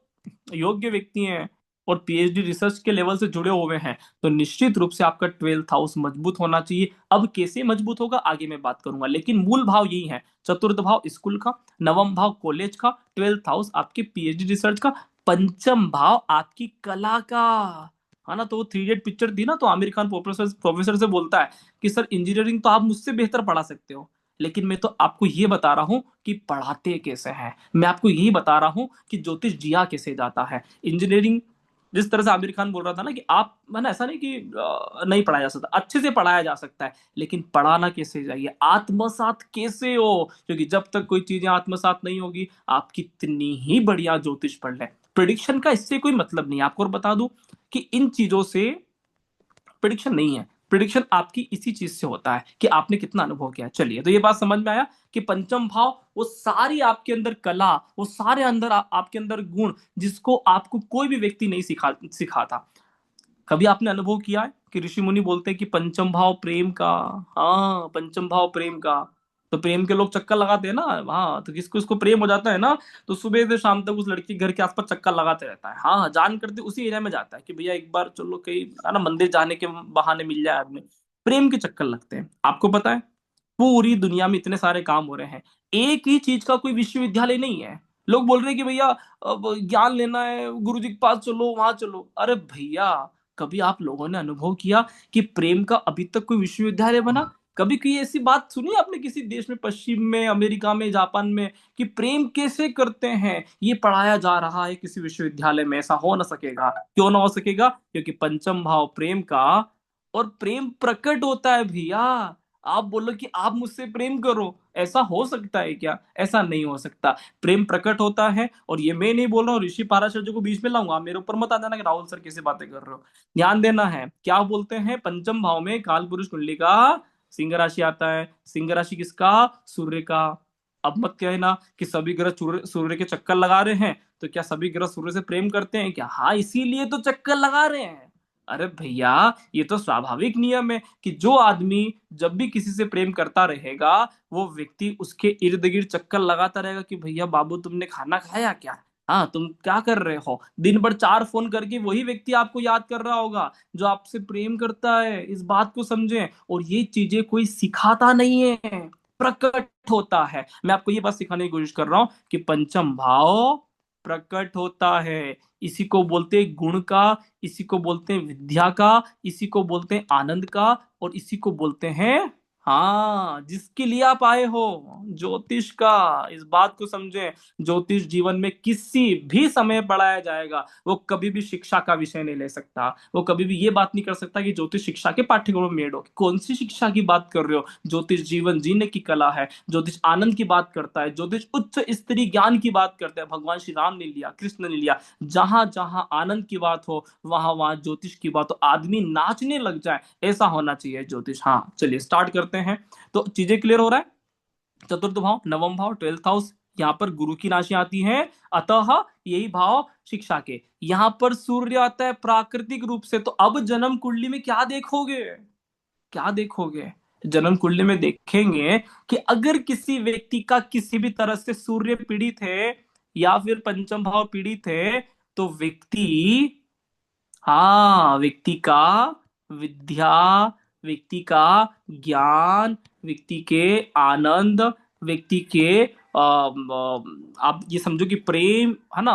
योग्य व्यक्ति हैं, और पीएचडी रिसर्च के लेवल से जुड़े हुए हैं, तो निश्चित रूप से आपका 12th हाउस मजबूत होना चाहिए। अब कैसे मजबूत होगा आगे मैं बात करूंगा, लेकिन मूल भाव यही है। चतुर्थ भाव स्कूल का, नवम भाव कॉलेज का, 12th हाउस आपके पीएचडी रिसर्च का, पंचम भाव आपकी कला का, है ना। तो वो थ्री इडियट पिक्चर थी ना, तो आमिर खान प्रोफेसर प्रोफेसर से बोलता है कि सर इंजीनियरिंग तो आप मुझसे बेहतर पढ़ा सकते हो, लेकिन मैं तो आपको ये बता रहा हूं कि पढ़ाते कैसे हैं। मैं आपको यही बता रहा हूं कि ज्योतिष जिया कैसे जाता है। इंजीनियरिंग जिस तरह से आमिर खान बोल रहा था ना कि आप, है ना, ऐसा नहीं कि नहीं पढ़ाया जा सकता, अच्छे से पढ़ाया जा सकता है, लेकिन पढ़ाना कैसे जाइए, आत्मसात कैसे हो, क्योंकि जब तक कोई चीजें आत्मसात नहीं होगी, आप कितनी ही बढ़िया ज्योतिष पढ़ लें, प्रिडिक्शन का इससे कोई मतलब नहीं है। आपको और बता दूं कि इन चीजों से प्रिडिक्शन नहीं है, प्रिडिक्शन आपकी इसी चीज से होता है कि आपने कितना अनुभव किया। चलिए, तो ये बात समझ में आया कि पंचम भाव वो सारी आपके अंदर कला, वो सारे अंदर आपके अंदर गुण, जिसको आपको कोई भी व्यक्ति नहीं सिखाता। कभी आपने अनुभव किया है कि ऋषि मुनि बोलते हैं कि पंचम भाव प्रेम का, हाँ पंचम भाव प्रेम का, तो प्रेम के लोग चक्कर लगाते हैं ना, हाँ, तो किसको इसको प्रेम हो जाता है ना, तो सुबह से शाम तक उस लड़की के घर के आसपास चक्कर लगाते रहता है, हाँ जान करते उसी एरिया में जाता है कि भैया एक बार चलो कहीं, है ना, मंदिर जाने के बहाने मिल जाए आदमी। प्रेम के चक्कर लगते हैं। आपको पता है पूरी दुनिया में इतने सारे काम हो रहे हैं, एक ही चीज का कोई विश्वविद्यालय नहीं है। लोग बोल रहे हैं कि भैया अब ज्ञान लेना है गुरु जी के पास चलो, वहां चलो। अरे भैया, कभी आप लोगों ने अनुभव किया कि प्रेम का अभी तक कोई विश्वविद्यालय बना? कभी कोई ऐसी बात सुनी आपने किसी देश में, पश्चिम में, अमेरिका में, जापान में, कि प्रेम कैसे करते हैं ये पढ़ाया जा रहा है किसी विश्वविद्यालय में? ऐसा हो ना सकेगा। क्यों ना हो सकेगा? क्योंकि पंचम भाव प्रेम का, और प्रेम प्रकट होता है भैया। आप बोलो कि आप मुझसे प्रेम करो, ऐसा हो सकता है क्या? ऐसा नहीं हो सकता। प्रेम प्रकट होता है, और ये मैं नहीं बोल रहा हूँ, ऋषि पाराशर को बीच में लाऊंगा, मेरे ऊपर मत आ जाना कि राहुल सर कैसे बातें कर रहे हो। ध्यान देना है, क्या बोलते हैं, पंचम भाव में काल पुरुष कुंडली का सिंह राशि आता है। सिंह राशि किसका? सूर्य का। अब मत कहना कि सभी ग्रह सूर्य के चक्कर लगा रहे हैं, तो क्या सभी ग्रह सूर्य से प्रेम करते हैं क्या? हाँ, इसीलिए तो चक्कर लगा रहे हैं। अरे भैया, ये तो स्वाभाविक नियम है कि जो आदमी जब भी किसी से प्रेम करता रहेगा, वो व्यक्ति उसके इर्द गिर्द चक्कर लगाता रहेगा कि भैया बाबू तुमने खाना खाया क्या, हाँ तुम क्या कर रहे हो। दिन भर 4 फोन करके वही व्यक्ति आपको याद कर रहा होगा जो आपसे प्रेम करता है। इस बात को समझें। और ये चीजें कोई सिखाता नहीं है, प्रकट होता है। मैं आपको ये बात सिखाने की कोशिश कर रहा हूं कि पंचम भाव प्रकट होता है। इसी को बोलते हैं गुण का, इसी को बोलते हैं विद्या का, इसी को बोलते हैं आनंद का, और इसी को बोलते हैं, हाँ, जिसके लिए आप आए हो, ज्योतिष का। इस बात को समझें, ज्योतिष जीवन में किसी भी समय पढ़ाया जाएगा। वो कभी भी शिक्षा का विषय नहीं ले सकता, वो कभी भी ये बात नहीं कर सकता कि ज्योतिष शिक्षा के पाठ्यक्रम में ऐड हो। कौन सी शिक्षा की बात कर रहे हो? ज्योतिष जीवन जीने की कला है, ज्योतिष आनंद की बात करता है, ज्योतिष उच्च स्तरीय ज्ञान की बात करता है। भगवान श्री राम ने लिया, कृष्ण ने लिया, जहां जहां आनंद की बात हो वहां वहां ज्योतिष की बात हो, आदमी नाचने लग जाए, ऐसा होना चाहिए ज्योतिष। हाँ चलिए स्टार्ट करते हैं। तो चीजें क्लियर हो रहा है। चतुर्थ भाव, नवम भाव, 12th हाउस, यहाँ पर गुरु की राशि आती है, अतः यही भाव शिक्षा के। यहाँ पर सूर्य आता है प्राकृतिक रूप से। तो अब जन्म कुंडली में क्या देखोगे? क्या देखोगे? जन्म कुंडली में देखेंगे कि अगर किसी व्यक्ति का किसी भी तरह से सूर्य पीड़ित है या फिर पंचम भाव पीड़ित है, तो व्यक्ति, हाँ, व्यक्ति का विद्या, व्यक्ति का ज्ञान, व्यक्ति के आनंद, व्यक्ति के आप ये समझो कि प्रेम, है ना,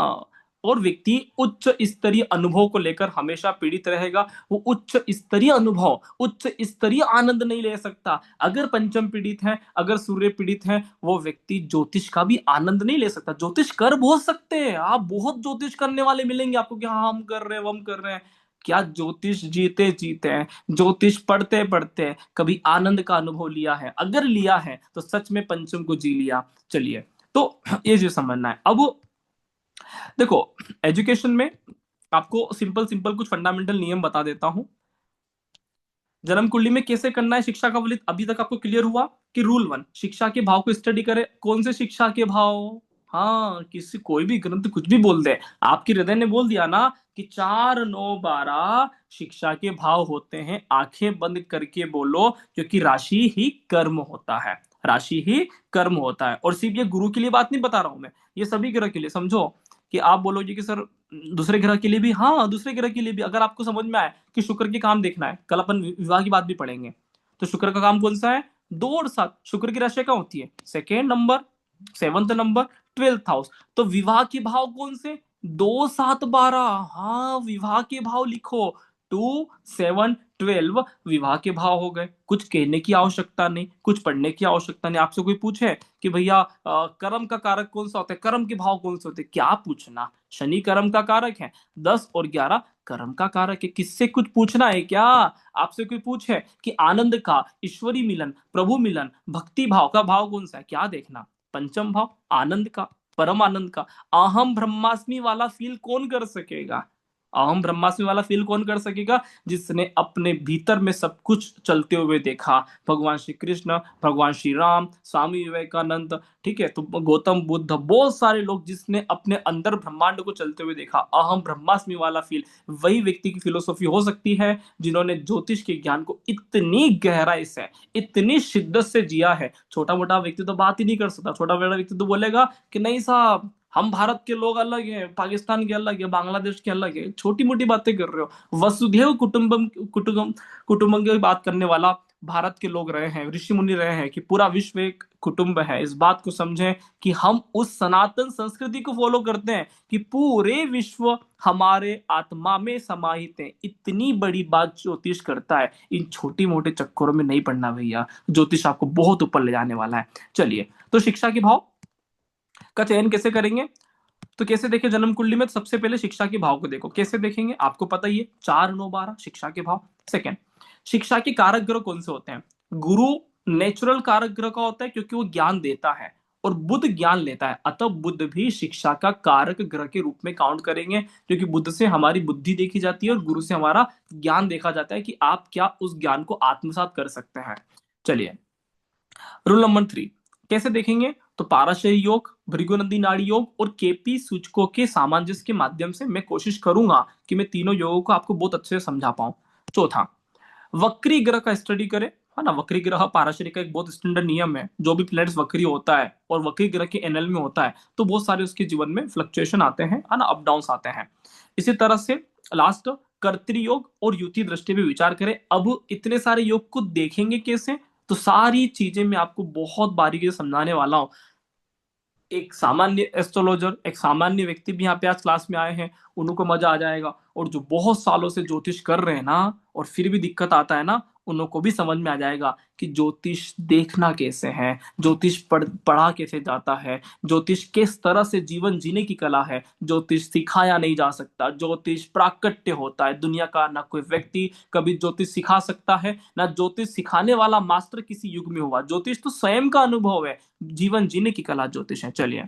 और व्यक्ति उच्च स्तरीय अनुभव को लेकर हमेशा पीड़ित रहेगा। वो उच्च स्तरीय अनुभव, उच्च स्तरीय आनंद नहीं ले सकता। अगर पंचम पीड़ित है, अगर सूर्य पीड़ित है, वो व्यक्ति ज्योतिष का भी आनंद नहीं ले सकता। ज्योतिष कर बहुत सकते हैं आप, बहुत ज्योतिष करने वाले मिलेंगे आपको कि हाँ हम कर रहे हैं, हम कर रहे हैं। क्या ज्योतिष जीते जीते हैं, ज्योतिष पढ़ते पढ़ते कभी आनंद का अनुभव लिया है? अगर लिया है तो सच में पंचम को जी लिया। चलिए, तो ये जो समझना है। अब देखो, एजुकेशन में आपको सिंपल सिंपल कुछ फंडामेंटल नियम बता देता हूं। जन्म कुंडली में कैसे करना है शिक्षा का फलित, अभी तक आपको क्लियर हुआ कि रूल 1, शिक्षा के भाव को स्टडी करें। कौन से शिक्षा के भाव? हाँ, किसी कोई भी ग्रंथ कुछ भी बोल दे, आपके हृदय ने बोल दिया ना कि 4, 9, 12 शिक्षा के भाव होते हैं, आंखें बंद करके बोलो, क्योंकि राशि ही कर्म होता है, राशि ही कर्म होता है। और सिर्फ ये गुरु के लिए बात नहीं बता रहा हूं मैं, ये सभी ग्रह के लिए। समझो कि आप बोलोगे कि सर दूसरे ग्रह के लिए भी, हाँ दूसरे ग्रह के लिए भी। अगर आपको समझ में आए कि शुक्र के काम देखना है, कल अपन विवाह की बात भी पढ़ेंगे, तो शुक्र का काम कौन सा है? 2 और 7। शुक्र की राशि क्या होती है? Second number, seventh number, 12th house. तो विवाह के भाव कौन से? 2, 7, 12। हाँ, विवाह के भाव लिखो। 2, 7, 12 विवाह के भाव हो गए। कुछ कहने की आवश्यकता नहीं, कुछ पढ़ने की आवश्यकता नहीं। आपसे कोई पूछे कि भैया कर्म का कारक कौन सा होता है, कर्म के भाव कौन से होते हैं, क्या पूछना? शनि कर्म का कारक है, 10 और 11 कर्म का कारक है। किससे कुछ पूछना है क्या? आपसे कोई पूछे कि आनंद का, ईश्वरी मिलन, प्रभु मिलन, भक्ति भाव का भाव कौन सा है, क्या देखना? पंचम भाव, आनंद का, परम आनंद का। अहम ब्रह्मास्मि वाला फील कौन कर सकेगा? अहम ब्रह्मास्मि वाला फील कौन कर सकेगा? जिसने अपने भीतर में सब कुछ चलते हुए देखा। भगवान श्री कृष्ण, भगवान श्री राम, स्वामी विवेकानंद, ठीक है, तो गौतम बुद्ध, बहुत सारे लोग जिसने अपने अंदर ब्रह्मांड को चलते हुए देखा। अहम ब्रह्मास्मि वाला फील वही व्यक्ति की फिलोसॉफी हो सकती है जिन्होंने ज्योतिष के ज्ञान को इतनी गहराई से, इतनी शिद्दत से जिया है। छोटा मोटा व्यक्ति तो बात ही नहीं कर सकता। छोटा मोटा व्यक्ति तो बोलेगा कि नहीं साहब, हम भारत के लोग अलग हैं, पाकिस्तान के अलग है, बांग्लादेश के अलग है, छोटी मोटी बातें कर रहे हो। वसुधैव कुटुंबम कुटुंबम कुटुंबम की बात करने वाला भारत के लोग रहे हैं, ऋषि मुनि रहे हैं कि पूरा विश्व एक कुटुंब है। इस बात को समझें कि हम उस सनातन संस्कृति को फॉलो करते हैं कि पूरे विश्व हमारे आत्मा में समाहित है। इतनी बड़ी बात ज्योतिष करता है। इन छोटी मोटे चक्करों में नहीं पड़ना भैया, ज्योतिष आपको बहुत ऊपर ले जाने वाला है। चलिए, तो शिक्षा के भाव का चयन कैसे करेंगे? तो कैसे देखें जन्म कुंडली में? तो सबसे पहले शिक्षा के भाव को देखो। कैसे देखेंगे? आपको पता ही है, 4, 9, 12 शिक्षा के भाव। सेकंड, शिक्षा के कारक ग्रह कौन से होते हैं? गुरु नेचुरल कारक ग्रह का होता है क्योंकि वो ज्ञान देता है, और बुध ज्ञान लेता है। अतः बुध भी शिक्षा का कारक ग्रह के रूप में काउंट करेंगे, क्योंकि बुध से हमारी बुद्धि देखी जाती है और गुरु से हमारा ज्ञान देखा जाता है कि आप क्या उस ज्ञान को आत्मसात कर सकते हैं। चलिए, रूल नंबर 3 कैसे देखेंगे? तो पाराशय योग, भृगु नंदी नाड़ी योग और केपी सूचकों के सामंजस्य के माध्यम से मैं कोशिश करूंगा कि मैं तीनों योगों को आपको बहुत अच्छे से समझा पाऊं। चौथा, वक्री ग्रह का स्टडी करें, है ना। वक्री ग्रह पाराशरी का एक बहुत स्टैंडर्ड नियम है। जो भी प्लैनेट्स वक्री होता है और वक्री ग्रह के एनएल में होता है तो बहुत सारे उसके जीवन में फ्लक्चुएशन आते हैं, है ना, अप डाउन आते हैं। इसी तरह से लास्ट, कर्तरी योग और युति दृष्टि पे विचार करें। अब इतने सारे योग को देखेंगे कैसे? तो सारी चीजें मैं आपको बहुत बारीकी से समझाने वाला हूँ। एक सामान्य एस्ट्रोलॉजर, एक सामान्य व्यक्ति भी यहाँ पे आज क्लास में आए हैं, उनको मजा आ जाएगा। और जो बहुत सालों से ज्योतिष कर रहे हैं ना और फिर भी दिक्कत आता है ना, उनको भी समझ में आ जाएगा कि ज्योतिष देखना कैसे है, ज्योतिष पढ़ा कैसे जाता है, ज्योतिष किस तरह से जीवन जीने की कला है। ज्योतिष सिखाया नहीं जा सकता, ज्योतिष प्राकट्य होता है। दुनिया का ना कोई व्यक्ति कभी ज्योतिष सिखा सकता है, ना ज्योतिष सिखाने वाला मास्टर किसी युग में हुआ। ज्योतिष तो स्वयं का अनुभव है, जीवन जीने की कला ज्योतिष है। चलिए,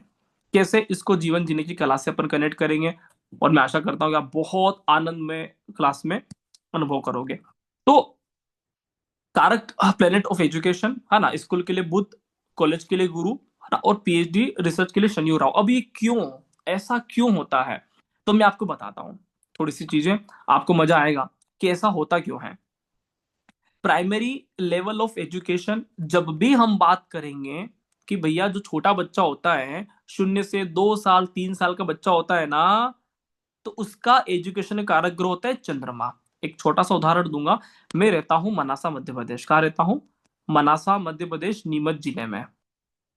कैसे इसको जीवन जीने की कला से अपन कनेक्ट करेंगे, और मैं आशा करता हूँ कि आप बहुत आनंद में क्लास में अनुभव करोगे। तो कारक प्लेनेट ऑफ एजुकेशन, है ना, स्कूल के लिए बुध, कॉलेज के लिए गुरु, है ना, और पीएचडी रिसर्च के लिए शनि और राहु। अब ये क्यों, ऐसा क्यों होता है? तो मैं आपको बताता हूँ थोड़ी सी चीजें, आपको मजा आएगा कि ऐसा होता क्यों है। प्राइमरी लेवल ऑफ एजुकेशन, जब भी हम बात करेंगे कि भैया जो छोटा बच्चा होता है, 0 से 2 साल 3 साल का बच्चा होता है ना, तो उसका एजुकेशन कारक ग्रह होता है चंद्रमा। एक छोटा सा उदाहरण दूंगा। मैं रहता हूं मनासा मध्य प्रदेश। कहाँ रहता हूं? मनासा मध्य प्रदेश, नीमच जिले में,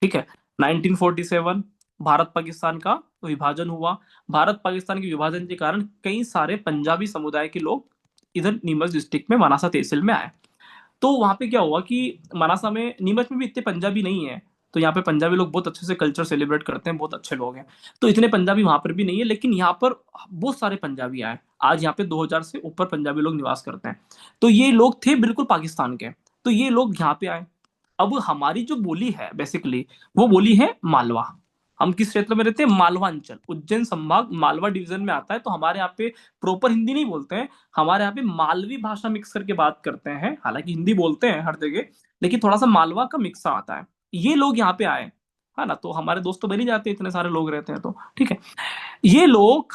ठीक है। 1947 भारत पाकिस्तान का विभाजन हुआ। भारत पाकिस्तान के विभाजन के कारण कई सारे पंजाबी समुदाय के लोग इधर नीमच डिस्ट्रिक्ट में मनासा तहसील में आए। तो वहां पे क्या हुआ कि मनासा में, नीमच में भी इतने पंजाबी नहीं है। तो यहाँ पे पंजाबी लोग बहुत अच्छे से कल्चर सेलिब्रेट करते हैं, बहुत अच्छे लोग हैं। तो इतने पंजाबी वहां पर भी नहीं है, लेकिन यहाँ पर बहुत सारे पंजाबी आए। आज यहाँ पे 2000 से ऊपर पंजाबी लोग निवास करते हैं। तो ये लोग थे बिल्कुल पाकिस्तान के। तो ये लोग यहाँ पे आए। अब हमारी जो बोली है बेसिकली, वो बोली है मालवा। हम किस क्षेत्र में रहते हैं? मालवा अंचल, उज्जैन संभाग, मालवा डिवीजन में आता है। तो हमारे यहाँ पे प्रॉपर हिंदी नहीं बोलते हैं, हमारे यहाँ पे मालवी भाषा मिक्स करके बात करते हैं। हालांकि हिंदी बोलते हैं हर जगह, लेकिन थोड़ा सा मालवा का मिक्स आता है। ये लोग यहाँ पे आए, है ना। तो हमारे दोस्त तो बन ही जाते हैं, इतने सारे लोग रहते हैं तो, ठीक है। ये लोग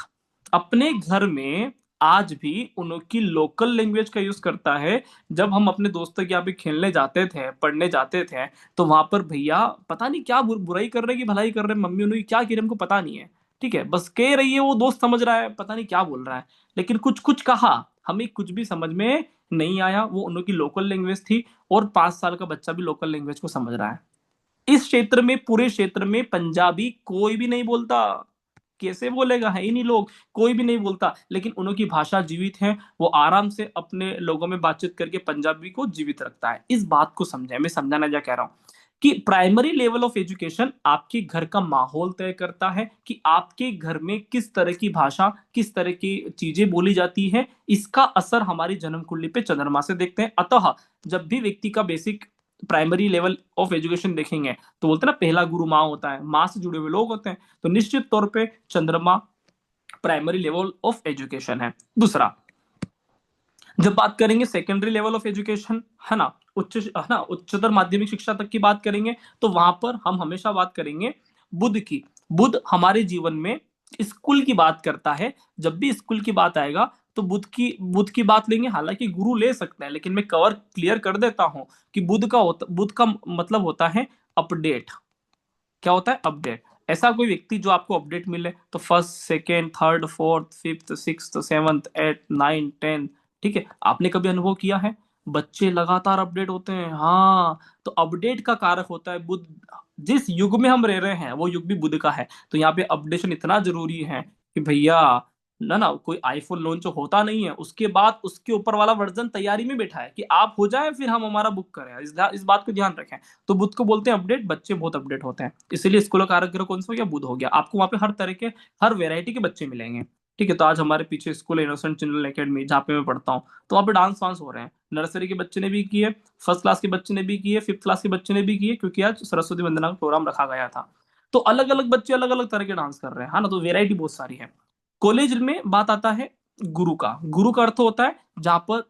अपने घर में आज भी उनकी लोकल लैंग्वेज का यूज करता है। जब हम अपने दोस्तों के यहाँ पे खेलने जाते थे, पढ़ने जाते थे, तो वहां पर भैया पता नहीं क्या बुराई कर रहे हैं कि भलाई कर रहे हैं, मम्मी उन्होंने क्या किया हमको पता नहीं है, ठीक है, बस कह रही है, वो दोस्त समझ रहा है, पता नहीं क्या बोल रहा है, लेकिन कुछ कुछ कहा, हमें कुछ भी समझ में नहीं आया। वो उनकी लोकल लैंग्वेज थी, और 5 साल का बच्चा भी लोकल लैंग्वेज को समझ रहा है। इस क्षेत्र में, पूरे क्षेत्र में पंजाबी कोई भी नहीं बोलता। कैसे बोलेगा, है ही नहीं लोग, कोई भी नहीं बोलता, लेकिन उनकी भाषा जीवित है। वो आराम से अपने लोगों में बातचीत करके पंजाबी को जीवित रखता है। इस बात को समझे, मैं समझाना क्या कह रहा हूं, कि प्राइमरी लेवल ऑफ एजुकेशन आपके घर का माहौल तय करता है कि आपके घर में किस तरह की भाषा, किस तरह की चीजें बोली जाती है। इसका असर हमारी जन्म कुंडली पे चंद्रमा से देखते हैं। अतः जब भी व्यक्ति का basic primary level of education देखेंगे, तो बोलते हैं ना, पहला गुरु माँ होता है, माँ से जुड़े हुए लोग होते हैं, तो निश्चित तौर पे चंद्रमा प्राइमरी लेवल ऑफ एजुकेशन है। दूसरा, जब बात करेंगे सेकेंडरी लेवल ऑफ एजुकेशन, है ना, उच्चतर माध्यमिक शिक्षा तक की बात करेंगे, तो वहां पर हम हमेशा बात करेंगे बुध की। बुध हमारे जीवन में स्कूल की बात करता है। जब भी स्कूल की बात आएगा, तो बुध की बात लेंगे। हालांकि गुरु ले सकते हैं, लेकिन मैं कवर क्लियर कर देता हूं कि बुध का मतलब होता है अपडेट। क्या होता है, अपडेट। ऐसा कोई व्यक्ति जो आपको अपडेट मिले, तो first, second, third, fourth, fifth, sixth, seventh, eight, nine, ten, ठीक है, आपने कभी अनुभव किया है, बच्चे लगातार अपडेट होते हैं। हाँ, तो अपडेट का कारक होता है बुध। जिस युग में हम रह रहे हैं, वो युग भी बुध का है। तो यहाँ पे अपडेशन इतना जरूरी है कि भैया, ना ना, कोई आईफोन लॉन्च होता नहीं है, उसके बाद उसके ऊपर वाला वर्जन तैयारी में बैठा है कि आप हो जाए, फिर हम हमारा बुक करें। इस बात को ध्यान रखें। तो बुध को बोलते हैं अपडेट। बच्चे बहुत अपडेट होते हैं, इसीलिए स्कूल का कारागृह कौन सा हो गया, बुध हो गया। आपको वहां पे हर तरह के, हर वेरायटी के बच्चे मिलेंगे। ठीक है, तो आज हमारे पीछे स्कूल इनोसेंट चिल्ड्रन एकेडमी, जहाँ पे मैं पढ़ता हूँ, तो वहाँ पे डांस वांस हो रहे हैं। नर्सरी के बच्चे ने भी किए, फर्स्ट क्लास के बच्चे ने भी किए, फिफ्थ क्लास के बच्चे ने भी किए, क्योंकि आज सरस्वती वंदना का प्रोग्राम रखा गया था। तो अलग अलग बच्चे अलग अलग तरह के डांस कर रहे हैं, है ना, तो वेरायटी बहुत सारी है। कॉलेज में बात आता है गुरु का। गुरु का अर्थ होता है जहां पर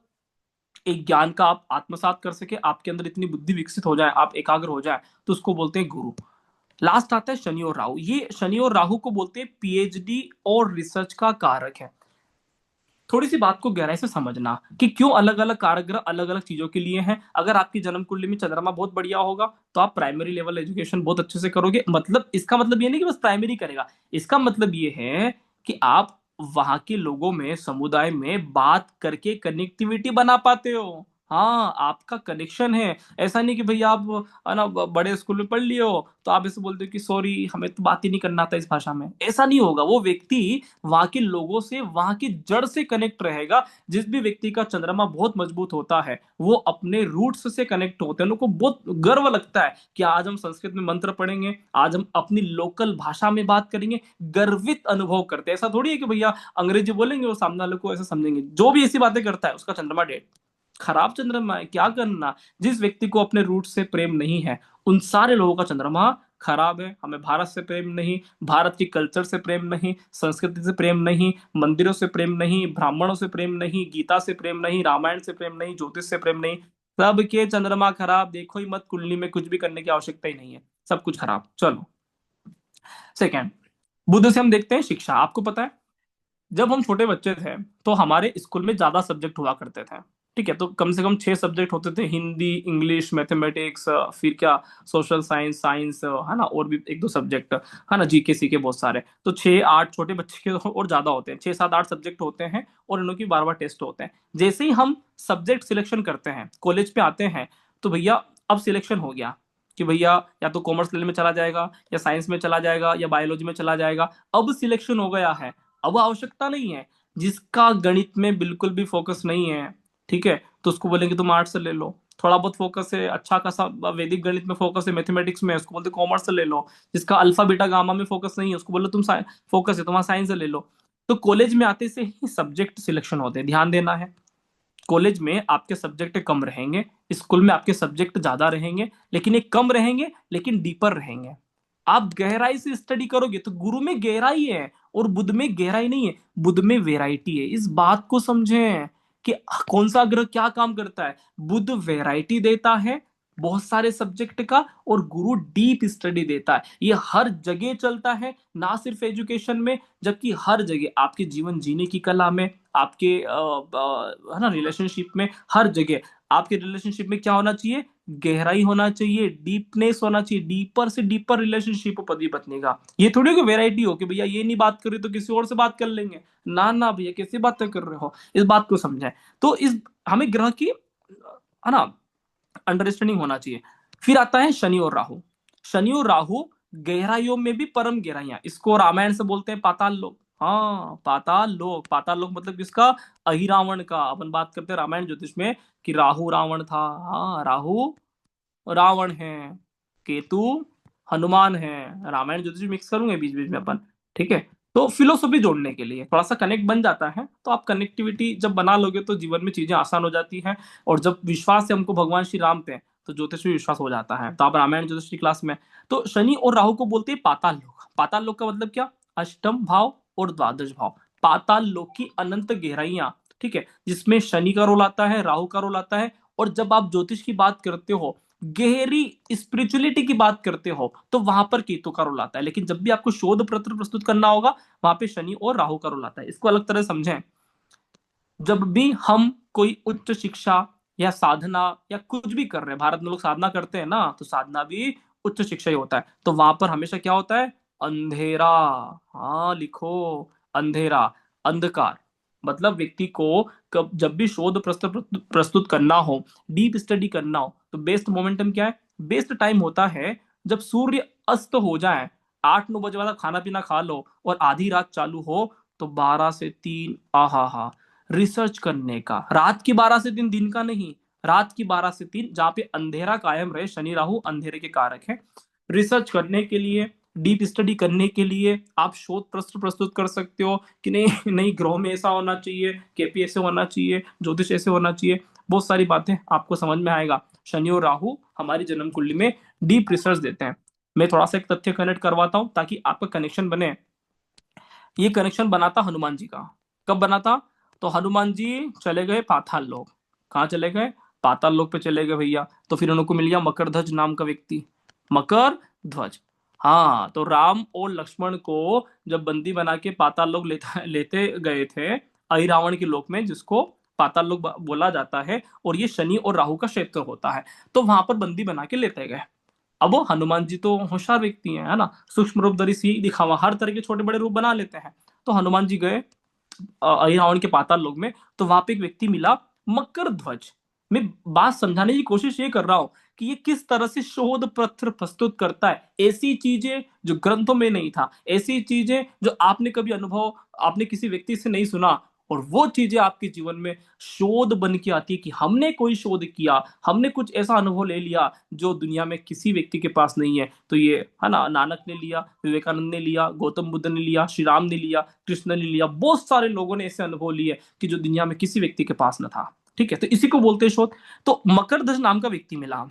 एक ज्ञान का आप आत्मसात कर सके, आपके अंदर इतनी बुद्धि विकसित हो जाए, आप एकाग्र हो जाए, तो उसको बोलते हैं गुरु। लास्ट आता है शनि और राहु। ये शनि और राहु को बोलते हैं पीएचडी और रिसर्च का कारक है। थोड़ी सी बात को गहराई से समझना कि क्यों अलग अलग कारक अलग अलग चीजों के लिए हैं। अगर आपकी जन्म कुंडली में चंद्रमा बहुत बढ़िया होगा, तो आप प्राइमरी लेवल एजुकेशन बहुत अच्छे से करोगे। मतलब इसका मतलब ये नहीं कि बस प्राइमरी करेगा, इसका मतलब ये है कि आप वहां के लोगों में, समुदाय में बात करके कनेक्टिविटी बना पाते हो। हाँ, आपका कनेक्शन है। ऐसा नहीं कि भैया आप, है ना, बड़े स्कूल में पढ़ लिए हो, तो आप ऐसे बोलते हो कि सॉरी, हमें तो बात ही नहीं करना था इस भाषा में। ऐसा नहीं होगा। वो व्यक्ति वहां के लोगों से, वहां की जड़ से कनेक्ट रहेगा। जिस भी व्यक्ति का चंद्रमा बहुत मजबूत होता है, वो अपने रूट्स से कनेक्ट होते हैं। उनको बहुत गर्व लगता है कि आज हम संस्कृत में मंत्र पढ़ेंगे, आज हम अपनी लोकल भाषा में बात करेंगे। गर्वित अनुभव करते हैं। ऐसा थोड़ी है कि भैया अंग्रेजी बोलेंगे और सामने वाले को ऐसा समझेंगे। जो भी ऐसी बातें करता है, उसका चंद्रमा डेट खराब चंद्रमा है। क्या करना, जिस व्यक्ति को अपने रूट से प्रेम नहीं है, उन सारे लोगों का चंद्रमा खराब है। हमें भारत से प्रेम नहीं, भारत की कल्चर से प्रेम नहीं, संस्कृति से प्रेम नहीं, मंदिरों से प्रेम नहीं, ब्राह्मणों से प्रेम नहीं, गीता से प्रेम नहीं, रामायण से प्रेम नहीं, ज्योतिष से प्रेम नहीं। सबके चंद्रमा खराब। देखो ही मत, कुंडली में कुछ भी करने की आवश्यकता ही नहीं है, सब कुछ खराब। चलो, सेकेंड, बुध से हम देखते हैं शिक्षा। आपको पता है, जब हम छोटे बच्चे थे, तो हमारे स्कूल में ज्यादा सब्जेक्ट हुआ करते थे। ठीक है, तो कम से कम 6 सब्जेक्ट होते थे, हिंदी, इंग्लिश, मैथमेटिक्स, फिर क्या, सोशल साइंस, साइंस, है ना, और भी एक दो सब्जेक्ट, है ना, जीके सीके बहुत सारे। तो 6 8, छोटे बच्चे के तो और ज्यादा होते हैं, 6 7 8 सब्जेक्ट होते हैं, और इनकी बार बार टेस्ट होते हैं। जैसे ही हम सब्जेक्ट सिलेक्शन करते हैं, कॉलेज पे आते हैं, तो भैया अब सिलेक्शन हो गया कि भैया या तो कॉमर्स लेने में चला जाएगा, या साइंस में चला जाएगा, या बायोलॉजी में चला जाएगा। अब सिलेक्शन हो गया है, अब आवश्यकता नहीं है। जिसका गणित में बिल्कुल भी फोकस नहीं है, ठीक है, तो उसको बोलेंगे तुम आर्ट्स से ले लो। थोड़ा बहुत फोकस है, अच्छा खासा वैदिक गणित में फोकस है, मैथमेटिक्स में, उसको बोलते कॉमर्स से ले लो। जिसका अल्फा बीटा गामा में फोकस नहीं है, उसको बोलो तुम फोकस है तुम्हारा साइंस से ले लो। तो कॉलेज में आते से ही सब्जेक्ट सिलेक्शन होते हैं, ध्यान देना है। कॉलेज में आपके सब्जेक्ट कम रहेंगे, स्कूल में आपके सब्जेक्ट ज्यादा रहेंगे, लेकिन एक कम रहेंगे, लेकिन डीपर रहेंगे। आप गहराई से स्टडी करोगे, तो गुरु में गहराई है और बुध में गहराई नहीं है, बुध में वेराइटी है। इस बात को समझें कि कौन सा ग्रह क्या काम करता है। बुध वेराइटी देता है बहुत सारे सब्जेक्ट का, और गुरु डीप स्टडी देता है। ये हर जगह चलता है, ना सिर्फ एजुकेशन में, जबकि हर जगह आपके जीवन जीने की कला में, आपके है ना, रिलेशनशिप में, हर जगह। आपके रिलेशनशिप में क्या होना चाहिए, गहराई होना चाहिए, डीपनेस होना चाहिए, डीपर से डीपर रिलेशनशिप पति पत्नी का। ये थोड़ी कि वेराइटी हो कि भैया ये नहीं बात कर रही तो किसी और से बात कर लेंगे। ना ना भैया, कैसी बातें कर रहे हो, इस बात को समझें। तो इस हमें ग्रह की है ना अंडरस्टैंडिंग होना चाहिए। फिर आता है शनि और राहु। शनि और राहु गहराइयों में भी परम गहराइयां, इसको रामायण से बोलते हैं पाताल लोक। हाँ, पाताल लोक। पाताल लोक मतलब किसका? अहिरावण का। अपन बात करते हैं रामायण ज्योतिष में कि राहु रावण था। हाँ, राहु रावण है, केतु हनुमान है। रामायण ज्योतिष मिक्स करूंगे बीच बीच में अपन, ठीक है। तो फिलोसफी जोड़ने के लिए थोड़ा सा कनेक्ट बन जाता है, तो आप कनेक्टिविटी जब बना लोगे तो जीवन में चीजें आसान हो जाती हैं। और जब विश्वास है हमको भगवान श्री राम पे, तो ज्योतिष में विश्वास हो जाता है। तो आप रामायण ज्योतिष की क्लास में, तो शनि और राहु को बोलते हैं पाताल लोक। पाताल लोक का मतलब क्या? अष्टम भाव और द्वादश भाव। पाताल लोक की अनंत गहराइयां, ठीक है, जिसमें शनि का रोल आता है, राहु का रोल आता है। और जब आप ज्योतिष की बात करते हो, गहरी स्पिरिचुअलिटी की बात करते हो, तो वहां पर केतु का रोल आता है। लेकिन जब भी आपको शोध पत्र प्रस्तुत करना होगा, वहां पे शनि और राहु का रोल आता है। इसको अलग तरह से समझें। जब भी हम कोई उच्च शिक्षा या साधना या कुछ भी कर रहे हैं, भारत में लोग साधना करते हैं ना, तो साधना भी उच्च शिक्षा ही होता है। तो वहां पर हमेशा क्या होता है? अंधेरा। हाँ, लिखो, अंधेरा, अंधकार। मतलब व्यक्ति को कब जब भी शोध प्रस्तुत प्रस्तुत करना हो, डीप स्टडी करना हो, तो बेस्ट मोमेंटम क्या है? बेस्ट टाइम होता है जब सूर्य अस्त हो जाए, 8-9 बजे वाला खाना पीना खा लो और आधी रात चालू हो, तो 12 से 3, आहा हा, रिसर्च करने का। रात की 12 से 3, दिन का नहीं, रात की 12 से 3, जहां पे अंधेरा कायम रहे। शनि राहु अंधेरे के कारक है। रिसर्च करने के लिए, डीप स्टडी करने के लिए आप शोध प्रश्न प्रस्तुत कर सकते हो कि नहीं नहीं, ग्रह में ऐसा होना चाहिए, केपी ऐसे होना चाहिए, ज्योतिष ऐसे होना चाहिए। बहुत सारी बातें आपको समझ में आएगा। शनि और राहु हमारी जन्म कुंडली में डीप रिसर्च देते हैं। मैं थोड़ा सा एक तथ्य कनेक्ट करवाता हूं ताकि आपका कनेक्शन बने। ये कनेक्शन बना था हनुमान जी का। कब बना था? तो हनुमान जी चले गए पाताल लोक। कहाँ चले गए? पाताल लोक पे चले गए भैया। तो फिर उनको मिल गया मकर ध्वज नाम का व्यक्ति। मकर ध्वज। हाँ, तो राम और लक्ष्मण को जब बंदी बना के पाताल लोक लेते गए थे, अहिरावण के लोक में, जिसको पाताल लोक बोला जाता है, और ये शनि और राहु का क्षेत्र होता है। तो वहां पर बंदी बना के लेते गए। अब वो हनुमान जी तो होशियार व्यक्ति हैं, है ना, सूक्ष्म रूप धरि सिंह दिखावा, हर तरह के छोटे बड़े रूप बना लेते हैं। तो हनुमान जी गए रावण के पाताल लोक में। तो वहां पे एक व्यक्ति मिला, मकर ध्वज। मैं बात समझाने की कोशिश ये कर रहा हूं कि ये किस तरह से शोध पत्र प्रस्तुत करता है, ऐसी चीजें जो ग्रंथों में नहीं था, ऐसी चीजें जो आपने कभी अनुभव, आपने किसी व्यक्ति से नहीं सुना, और वो चीजें आपके जीवन में शोध बन के आती है कि हमने कोई शोध किया, हमने कुछ ऐसा अनुभव ले लिया जो दुनिया में किसी व्यक्ति के पास नहीं है। तो ये है ना, नानक ने लिया, विवेकानंद ने लिया, गौतम बुद्ध ने लिया, श्री राम ने लिया, कृष्ण ने लिया, बहुत सारे लोगों ने ऐसे अनुभव लिए कि जो दुनिया में किसी व्यक्ति के पास न था। ठीक है, तो इसी को बोलते हैं शोध। तो मकरध्वज नाम का व्यक्ति मिला।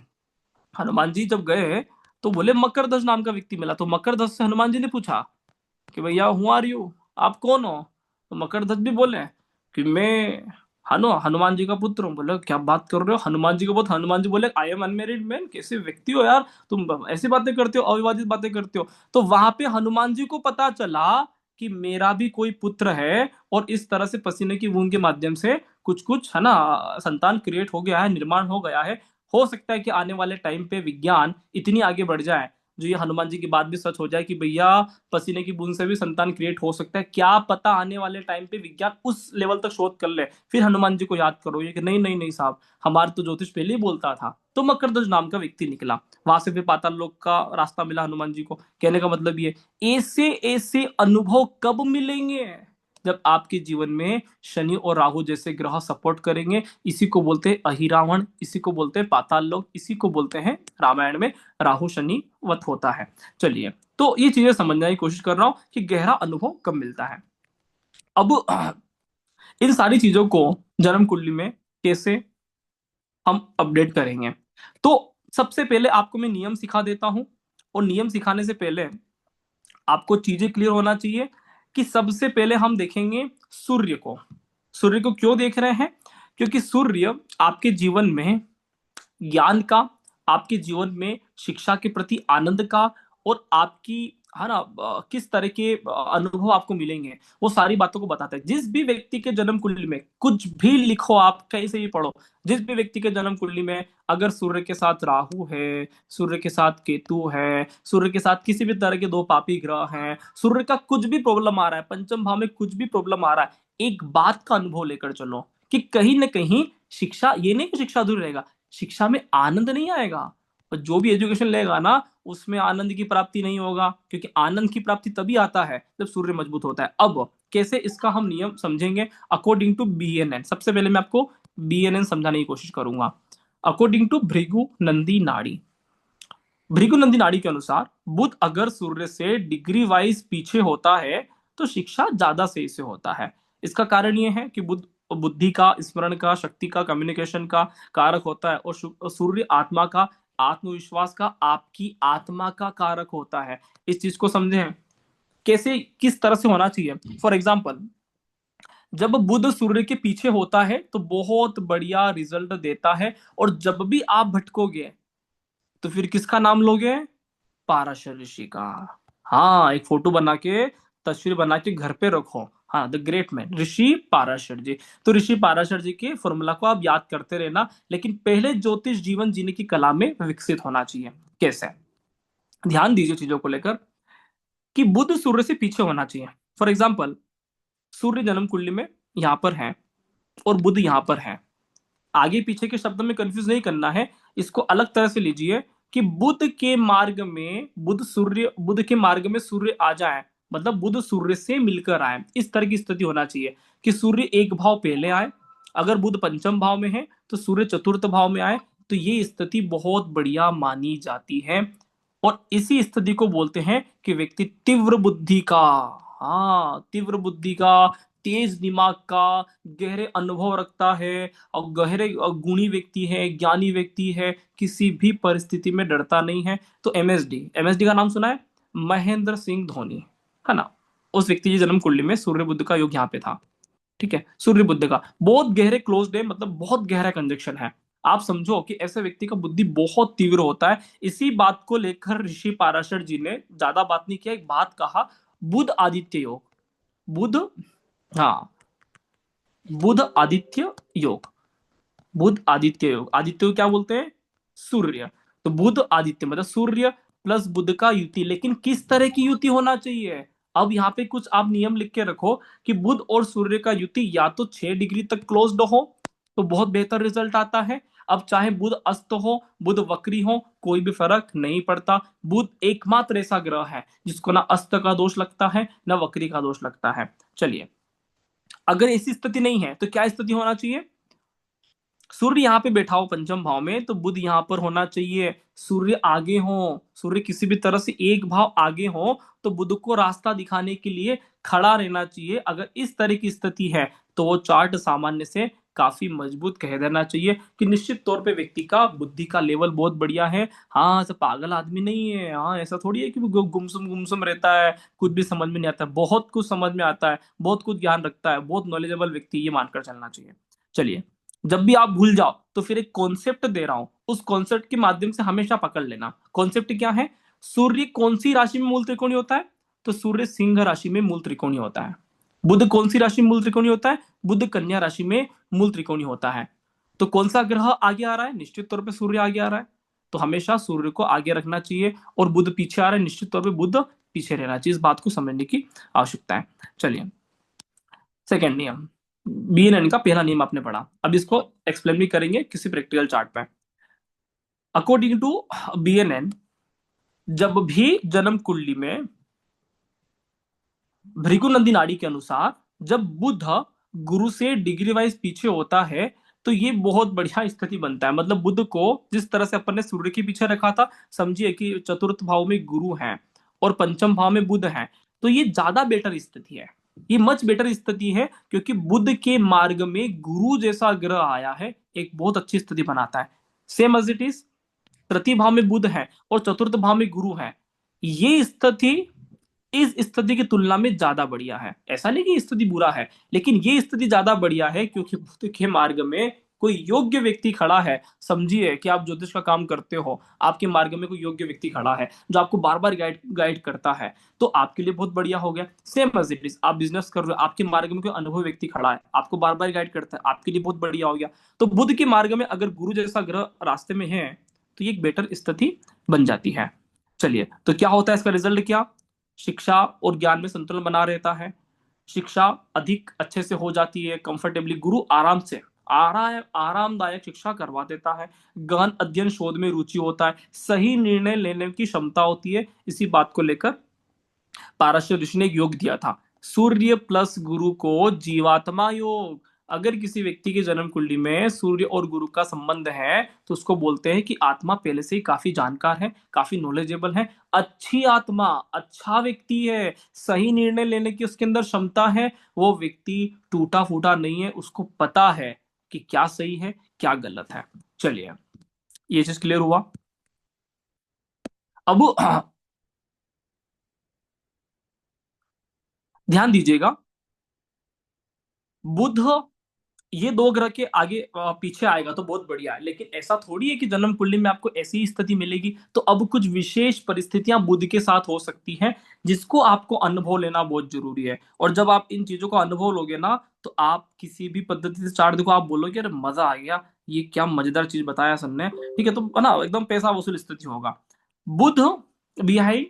हनुमान जी जब गए तो बोले मकरध्वज नाम का व्यक्ति मिला। तो मकरध्वज से हनुमान जी ने पूछा कि भैया हु आर यू, आप कौन हो? तो मकरध्वज भी बोले कि मैं हनुमान जी का पुत्र हूँ। बोले क्या बात कर रहे हो, हनुमान जी को बहुत। हनुमान जी बोले आई एम अनमेरिड मैन। कैसे व्यक्ति हो यार, तुम ऐसी बातें करते हो, अविवाहित बातें करते हो। तो वहां पे हनुमान जी को पता चला कि मेरा भी कोई पुत्र है, और इस तरह से पसीने की बूंद के माध्यम से कुछ कुछ है ना संतान क्रिएट हो गया है, निर्माण हो गया है। हो सकता है कि आने वाले टाइम पे विज्ञान इतनी आगे बढ़ जाए, जो ये हनुमान जी की बात भी सच हो जाए कि भैया पसीने की बूंद से भी संतान क्रिएट हो सकता है। क्या पता आने वाले टाइम पे विज्ञान उस लेवल तक शोध कर ले। फिर हनुमान जी को याद करो ये कि नहीं नहीं नहीं साहब, हमारा तो ज्योतिष पहले ही बोलता था। तो मकरध्वज नाम का व्यक्ति निकला। वहां से फिर पाताल लोक का रास्ता मिला हनुमान जी को। कहने का मतलब ये, ऐसे ऐसे अनुभव कब मिलेंगे? जब आपके जीवन में शनि और राहु जैसे ग्रह सपोर्ट करेंगे। इसी को बोलते हैं अहिरावण, इसी को बोलते हैं पाताल लोक, इसी को बोलते हैं रामायण में राहु शनि वत होता है। चलिए, तो ये चीजें समझने की कोशिश कर रहा हूं कि गहरा अनुभव कब मिलता है। अब इन सारी चीजों को जन्म कुंडली में कैसे हम अपडेट करेंगे? तो सबसे पहले आपको मैं नियम सिखा देता हूं। और नियम सिखाने से पहले आपको चीजें क्लियर होना चाहिए कि सबसे पहले हम देखेंगे सूर्य को। सूर्य को क्यों देख रहे हैं? क्योंकि सूर्य आपके जीवन में ज्ञान का, आपके जीवन में शिक्षा के प्रति आनंद का, और आपकी है ना, किस तरह के अनुभव आपको मिलेंगे, वो सारी बातों को बताता है। जिस भी व्यक्ति के जन्म कुंडली में कुछ भी लिखो, आप कहीं से भी पढ़ो, जिस भी व्यक्ति के जन्म कुंडली में अगर सूर्य के साथ राहु है, सूर्य के साथ केतु है, सूर्य के साथ किसी भी तरह के दो पापी ग्रह हैं, सूर्य का कुछ भी प्रॉब्लम आ रहा है, पंचम भाव में कुछ भी प्रॉब्लम आ रहा है, एक बात का अनुभव लेकर चलो कि कहीं ना कहीं शिक्षा, ये नहीं कि शिक्षा दूर रहेगा, शिक्षा में आनंद नहीं आएगा। और जो भी एजुकेशन लेगा ना, उसमें आनंद की प्राप्ति नहीं होगा, क्योंकि आनंद की प्राप्ति तभी आता है जब सूर्य मजबूत होता है। अब कैसे इसका हम नियम समझेंगे अकॉर्डिंग टू बीएनएन। सबसे पहले मैं आपको बीएनएन समझाने की कोशिश करूंगा। अकॉर्डिंग टू भृगु नंदी नाड़ी, भृगु नंदी नाड़ी के अनुसार बुध अगर सूर्य से डिग्री वाइज पीछे होता है तो शिक्षा ज्यादा सही से होता है। इसका कारण यह है कि बुध बुद्धि का, स्मरण का, शक्ति का, कम्युनिकेशन का कारक होता है, और सूर्य आत्मा का, आत्मविश्वास का, आपकी आत्मा का कारक होता है। इस चीज को समझे हैं कैसे, किस तरह से होना चाहिए। फॉर एग्जाम्पल, जब बुध सूर्य के पीछे होता है तो बहुत बढ़िया रिजल्ट देता है, और जब भी आप भटकोगे तो फिर किसका नाम लोगे? पाराशर ऋषि का। हाँ, एक फोटो बना के, तस्वीर बना के घर पे रखो। हाँ, द ग्रेट मैन ऋषि पाराशर जी। तो ऋषि पाराशर जी के फॉर्मूला को आप याद करते रहना, लेकिन पहले ज्योतिष जीवन जीने की कला में विकसित होना चाहिए। कैसे? ध्यान दीजिए चीजों को लेकर कि बुध सूर्य से पीछे होना चाहिए। फॉर एग्जाम्पल, सूर्य जन्म कुंडली में यहां पर है और बुध यहां पर है। आगे पीछे के शब्द में कंफ्यूज नहीं करना है, इसको अलग तरह से लीजिए कि बुध के मार्ग में सूर्य आ जाए, मतलब बुध सूर्य से मिलकर आए। इस तरह की स्थिति होना चाहिए कि सूर्य एक भाव पहले आए, अगर बुध पंचम भाव में है तो सूर्य चतुर्थ भाव में आए, तो ये स्थिति बहुत बढ़िया मानी जाती है। और इसी स्थिति को बोलते हैं कि व्यक्ति तीव्र बुद्धि का, हाँ तीव्र बुद्धि का, तेज दिमाग का, गहरे अनुभव रखता है, और गहरे गुणी व्यक्ति है, ज्ञानी व्यक्ति है, किसी भी परिस्थिति में डरता नहीं है। तो एमएसडी, एमएसडी का नाम सुना है? महेंद्र सिंह धोनी, है ना। उस व्यक्ति की जन्म कुंडली में सूर्य बुध का योग यहाँ पे था। ठीक है, सूर्य बुध का बहुत गहरे क्लोज है, मतलब बहुत गहरा कंजक्शन है। आप समझो कि ऐसे व्यक्ति का बुद्धि बहुत तीव्र होता है। इसी बात को लेकर ऋषि पाराशर जी ने ज्यादा बात नहीं किया, एक बात कहा, बुध आदित्य योग। बुध, हाँ, बुध आदित्य योग, बुध आदित्य योग। आदित्य को क्या बोलते हैं? सूर्य। तो बुध आदित्य मतलब सूर्य प्लस बुध का युति। लेकिन किस तरह की युति होना चाहिए? अब यहाँ पे कुछ आप नियम लिख के रखो कि बुध और सूर्य का युति या तो 6 डिग्री तक क्लोज्ड हो तो बहुत बेहतर रिजल्ट आता है। अब चाहे बुध अस्त हो, बुध वक्री हो, कोई भी फर्क नहीं पड़ता। बुध एकमात्र ऐसा ग्रह है जिसको ना अस्त का दोष लगता है ना वक्री का दोष लगता है। चलिए, अगर ऐसी स्थिति नहीं है तो क्या स्थिति होना चाहिए? सूर्य यहाँ पे बैठा हो पंचम भाव में तो बुध यहाँ पर होना चाहिए। सूर्य आगे हो, सूर्य किसी भी तरह से एक भाव आगे हो तो बुध को रास्ता दिखाने के लिए खड़ा रहना चाहिए। अगर इस तरह की स्थिति है तो वो चार्ट सामान्य से काफी मजबूत कह देना चाहिए कि निश्चित तौर पे व्यक्ति का बुद्धि का लेवल बहुत बढ़िया है। हाँ, ऐसा पागल आदमी नहीं है। हाँ, ऐसा थोड़ी है कि वो गुमसुम गुमसुम रहता है, कुछ भी समझ में नहीं आता, बहुत कुछ समझ में आता है, बहुत कुछ ज्ञान रखता है, बहुत नॉलेजेबल व्यक्ति, ये मानकर चलना चाहिए। चलिए, जब भी आप भूल जाओ तो फिर एक कॉन्सेप्ट दे रहा हूं, उस कॉन्सेप्ट के माध्यम से हमेशा पकड़ लेना। कॉन्सेप्ट क्या है? सूर्य कौन सी राशि में मूल त्रिकोणीय होता है? तो सूर्य सिंह राशि में मूल त्रिकोणीय होता है। बुध कौन सी राशि में मूल त्रिकोणीय होता है? बुध कन्या राशि में मूल त्रिकोणीय होता है। तो कौन सा ग्रह आगे आ रहा है? निश्चित तौर पर सूर्य आगे आ रहा है, तो हमेशा सूर्य को आगे रखना चाहिए। और बुध पीछे आ रहा है, निश्चित तौर पर बुध पीछे रहना चाहिए। इस बात को समझने की आवश्यकता है। चलिए, सेकेंड नियम, बीएनएन का पहला नियम आपने पढ़ा, अब इसको एक्सप्लेन भी करेंगे किसी प्रैक्टिकल चार्ट पे। अकॉर्डिंग टू बीएनएन, जब भी जन्म कुंडली में भृगुनंदी नाड़ी के अनुसार जब बुध गुरु से डिग्री वाइज पीछे होता है तो ये बहुत बढ़िया स्थिति बनता है। मतलब बुध को जिस तरह से अपन ने सूर्य के पीछे रखा था, समझिए कि चतुर्थ भाव में गुरु है और पंचम भाव में बुध है, तो ये ज्यादा बेटर स्थिति है, ये मच बेटर स्थिति है, क्योंकि बुध के मार्ग में गुरु जैसा ग्रह आया है, एक बहुत अच्छी स्थिति बनाता है। सेम एज इट इज, तृतीय भाव में बुध है और चतुर्थ भाव में गुरु है, ये स्थिति इस स्थिति की तुलना में ज्यादा बढ़िया है। ऐसा नहीं कि स्थिति बुरा है, लेकिन ये स्थिति ज्यादा बढ़िया है क्योंकि बुध के मार्ग में कोई योग्य व्यक्ति खड़ा है, समझिए कि आप ज्योतिष का काम करते हो, आपके मार्ग में कोई योग्य व्यक्ति खड़ा है जो आपको बार बार गाइड गाइड करता है, तो आपके लिए बहुत बढ़िया हो गया। सेम एज इट इज, आप बिजनेस कर रहे हो, आपके मार्ग में कोई अनुभवी व्यक्ति खड़ा है, आपको बार बार गाइड करता है, आपके लिए बहुत बढ़िया हो गया। तो बुध के मार्ग में अगर गुरु जैसा ग्रह रास्ते में है तो ये एक बेटर स्थिति बन जाती है। चलिए, तो क्या होता है इसका रिजल्ट, क्या? शिक्षा और ज्ञान में संतुलन बना रहता है, शिक्षा अधिक अच्छे से हो जाती है, कंफर्टेबली गुरु आराम से आरामदायक शिक्षा करवा देता है, गहन अध्ययन शोध में रुचि होता है, सही निर्णय लेने की क्षमता होती है। इसी बात को लेकर पारस्य ऋषि ने एक योग दिया था, सूर्य प्लस गुरु को जीवात्मा योग। अगर किसी व्यक्ति की जन्म कुंडली में सूर्य और गुरु का संबंध है तो उसको बोलते हैं कि आत्मा पहले से ही काफी जानकार है, काफी नॉलेजेबल है, अच्छी आत्मा, अच्छा व्यक्ति है, सही निर्णय लेने की उसके अंदर क्षमता है। वो व्यक्ति टूटा फूटा नहीं है, उसको पता है कि क्या सही है क्या गलत है। चलिए, ये चीज क्लियर हुआ। अब ध्यान दीजिएगा, बुध ये दो ग्रह के आगे पीछे आएगा तो बहुत बढ़िया है, लेकिन ऐसा थोड़ी है कि जन्म कुंडली में आपको ऐसी ही स्थिति मिलेगी। तो अब कुछ विशेष परिस्थितियां बुध के साथ हो सकती हैं जिसको आपको अनुभव लेना बहुत जरूरी है। और जब आप इन चीजों का अनुभव लोगे ना तो आप किसी भी पद्धति से चार्ट देखो, आप बोलोगे अरे मजा आ गया, ये क्या मजेदार चीज बताया सर ने, ठीक है, तो है ना, एकदम पैसा वसूल स्थिति होगा। बुध बिहाइंड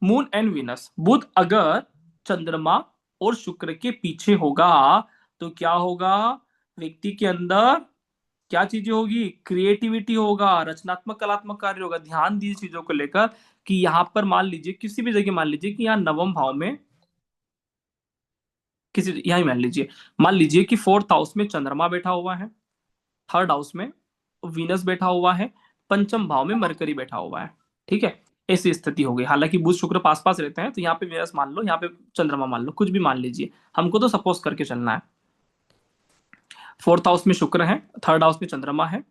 मून एंड विनस, बुध अगर चंद्रमा और शुक्र के पीछे होगा तो क्या होगा, व्यक्ति के अंदर क्या चीजें होगी, क्रिएटिविटी होगा, रचनात्मक कलात्मक कार्य होगा। ध्यान दीजिए चीजों को लेकर कि यहां पर मान लीजिए किसी भी जगह, मान लीजिए कि यहाँ नवम भाव में किसी, यही मान लीजिए कि फोर्थ हाउस में चंद्रमा बैठा हुआ है, थर्ड हाउस में वीनस बैठा हुआ है, पंचम भाव में मरकरी बैठा हुआ है, ठीक है, ऐसी स्थिति हो गई। हालांकि बुध शुक्र पास पास रहते हैं, तो यहाँ पे वीनस मान लो, यहाँ पे चंद्रमा मान लो, कुछ भी मान लीजिए, हमको तो सपोज करके चलना है। फोर्थ हाउस में शुक्र है, थर्ड हाउस में चंद्रमा है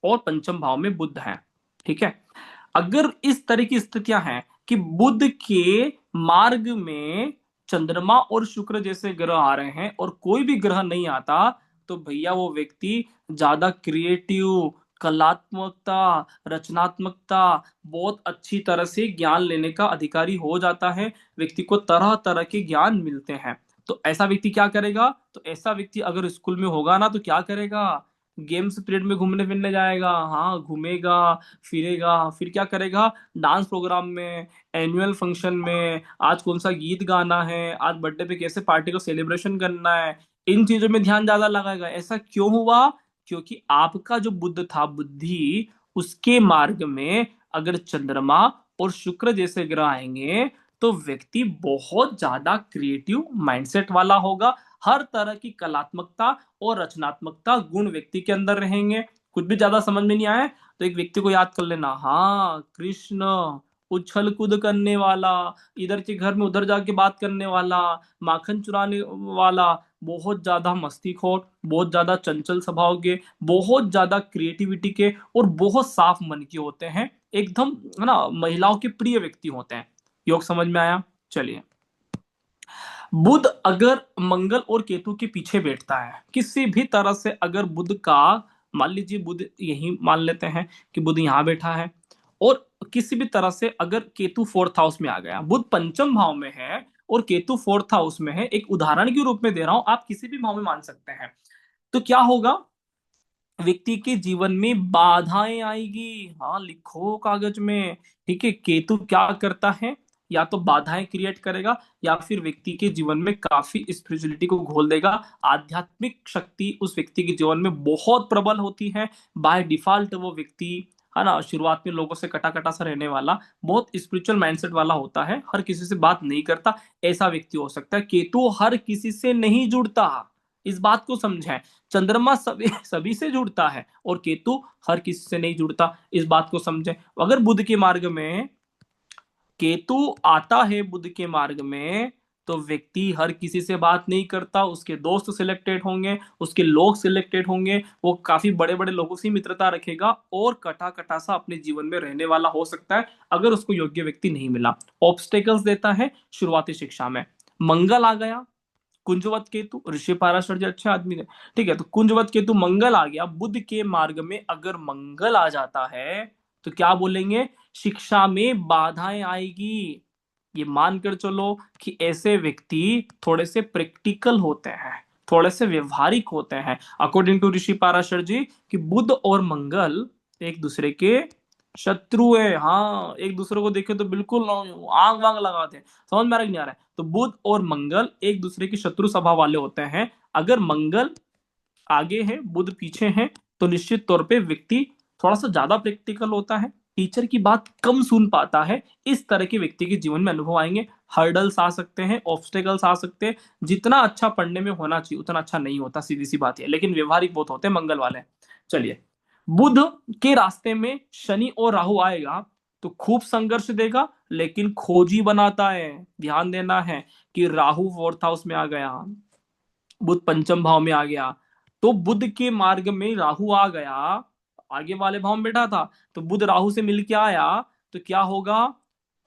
और पंचम भाव में बुध है, ठीक है। अगर इस तरह की स्थितियां हैं कि बुध के मार्ग में चंद्रमा और शुक्र जैसे ग्रह आ रहे हैं और कोई भी ग्रह नहीं आता, तो भैया वो व्यक्ति ज्यादा क्रिएटिव, कलात्मकता, रचनात्मकता, बहुत अच्छी तरह से ज्ञान लेने का अधिकारी हो जाता है, व्यक्ति को तरह तरह के ज्ञान मिलते हैं। तो ऐसा व्यक्ति क्या करेगा, तो ऐसा व्यक्ति अगर स्कूल में होगा ना तो क्या करेगा, गेम्स पीरियड में घूमने फिरने जाएगा, हाँ घूमेगा फिरेगा, फिर क्या करेगा, डांस प्रोग्राम में, एनुअल फंक्शन में, आज कौन सा गीत गाना है, आज बर्थडे पे कैसे पार्टी को सेलिब्रेशन करना है, इन चीजों में ध्यान ज्यादा लगाएगा। ऐसा क्यों हुआ, क्योंकि आपका जो बुद्ध था, बुद्धि, उसके मार्ग में अगर चंद्रमा और शुक्र जैसे ग्रह आएंगे तो व्यक्ति बहुत ज्यादा क्रिएटिव माइंडसेट वाला होगा, हर तरह की कलात्मकता और रचनात्मकता गुण व्यक्ति के अंदर रहेंगे। कुछ भी ज्यादा समझ में नहीं आए तो एक व्यक्ति को याद कर लेना, हाँ कृष्ण, उछल कूद करने वाला, इधर के घर में उधर जाके बात करने वाला, माखन चुराने वाला, बहुत ज्यादा मस्तीखोर, बहुत ज्यादा चंचल स्वभाव के, बहुत ज्यादा क्रिएटिविटी के और बहुत साफ मन के होते हैं, एकदम है ना, महिलाओं के प्रिय व्यक्ति होते हैं। योग समझ में आया। चलिए, बुध अगर मंगल और केतु के पीछे बैठता है, किसी भी तरह से अगर बुध का, मान लीजिए बुध यही मान लेते हैं कि बुध यहां बैठा है और किसी भी तरह से अगर केतु फोर्थ हाउस में आ गया, बुध पंचम भाव में है और केतु फोर्थ हाउस में है, एक उदाहरण के रूप में दे रहा हूं, आप किसी भी भाव में मान सकते हैं, तो क्या होगा, व्यक्ति के जीवन में बाधाएं आएगी, हाँ लिखो कागज में, ठीक है। केतु क्या करता है, या तो बाधाएं क्रिएट करेगा या फिर व्यक्ति के जीवन में काफी स्पिरिचुअलिटी को घोल देगा, आध्यात्मिक शक्ति उस व्यक्ति के जीवन में बहुत प्रबल होती है, बाय डिफॉल्ट वो व्यक्ति, है ना, शुरुआत में लोगों से कटा कटा सा रहने वाला, बहुत स्पिरिचुअल माइंडसेट वाला होता है, हर किसी से बात नहीं करता, ऐसा व्यक्ति हो सकता है। केतु हर किसी से नहीं जुड़ता, इस बात को समझें, चंद्रमा सभी सभी से जुड़ता है और केतु हर किसी से नहीं जुड़ता, इस बात को समझें। अगर बुध के मार्ग में केतु आता है, बुध के मार्ग में, तो व्यक्ति हर किसी से बात नहीं करता, उसके दोस्त सिलेक्टेड होंगे, उसके लोग सिलेक्टेड होंगे, वो काफी बड़े बड़े लोगों से मित्रता रखेगा और कटा कटा सा अपने जीवन में रहने वाला हो सकता है अगर उसको योग्य व्यक्ति नहीं मिला। ऑब्स्टेकल्स देता है शुरुआती शिक्षा में। मंगल आ गया, कुंजवत केतु, ऋषि पाराशर जी अच्छे आदमी थे, ठीक है। तो कुंजवत केतु मंगल आ गया, बुध के मार्ग में अगर मंगल आ जाता है तो क्या बोलेंगे, शिक्षा में बाधाएं आएगी। ये मानकर चलो कि ऐसे व्यक्ति थोड़े से प्रैक्टिकल होते हैं, थोड़े से व्यवहारिक होते हैं, अकॉर्डिंग टू ऋषि पाराशर जी, कि बुध और मंगल एक दूसरे के शत्रु है। हाँ, एक दूसरे को देखे तो बिल्कुल आग वाग लगाते हैं। समझ में आ रहा है कि नहीं आ रहा है? तो बुध और मंगल एक दूसरे के शत्रु स्वभाव वाले होते हैं। अगर मंगल आगे है, बुध पीछे है, तो निश्चित तौर पे व्यक्ति थोड़ा सा ज्यादा प्रैक्टिकल होता है, टीचर की बात कम सुन पाता है। इस तरह के व्यक्ति के जीवन में अनुभव आएंगे, हर्डल्स आ सकते हैं, ऑब्स्टेकल्स आ सकते हैं। जितना अच्छा पढ़ने में होना चाहिए उतना अच्छा नहीं होता, सीधी सी बात है, लेकिन व्यवहारिक बहुत होते हैं मंगल वाले। चलिए, बुध के रास्ते में शनि और राहु आएगा तो खूब संघर्ष देगा, लेकिन खोजी बनाता है। ध्यान देना है कि राहु फोर्थ हाउस में आ गया, बुध पंचम भाव में आ गया। तो बुध के मार्ग में राहु आ गया, आगे वाले भाव में बैठा था, तो बुध राहु से मिल के आया, तो क्या होगा,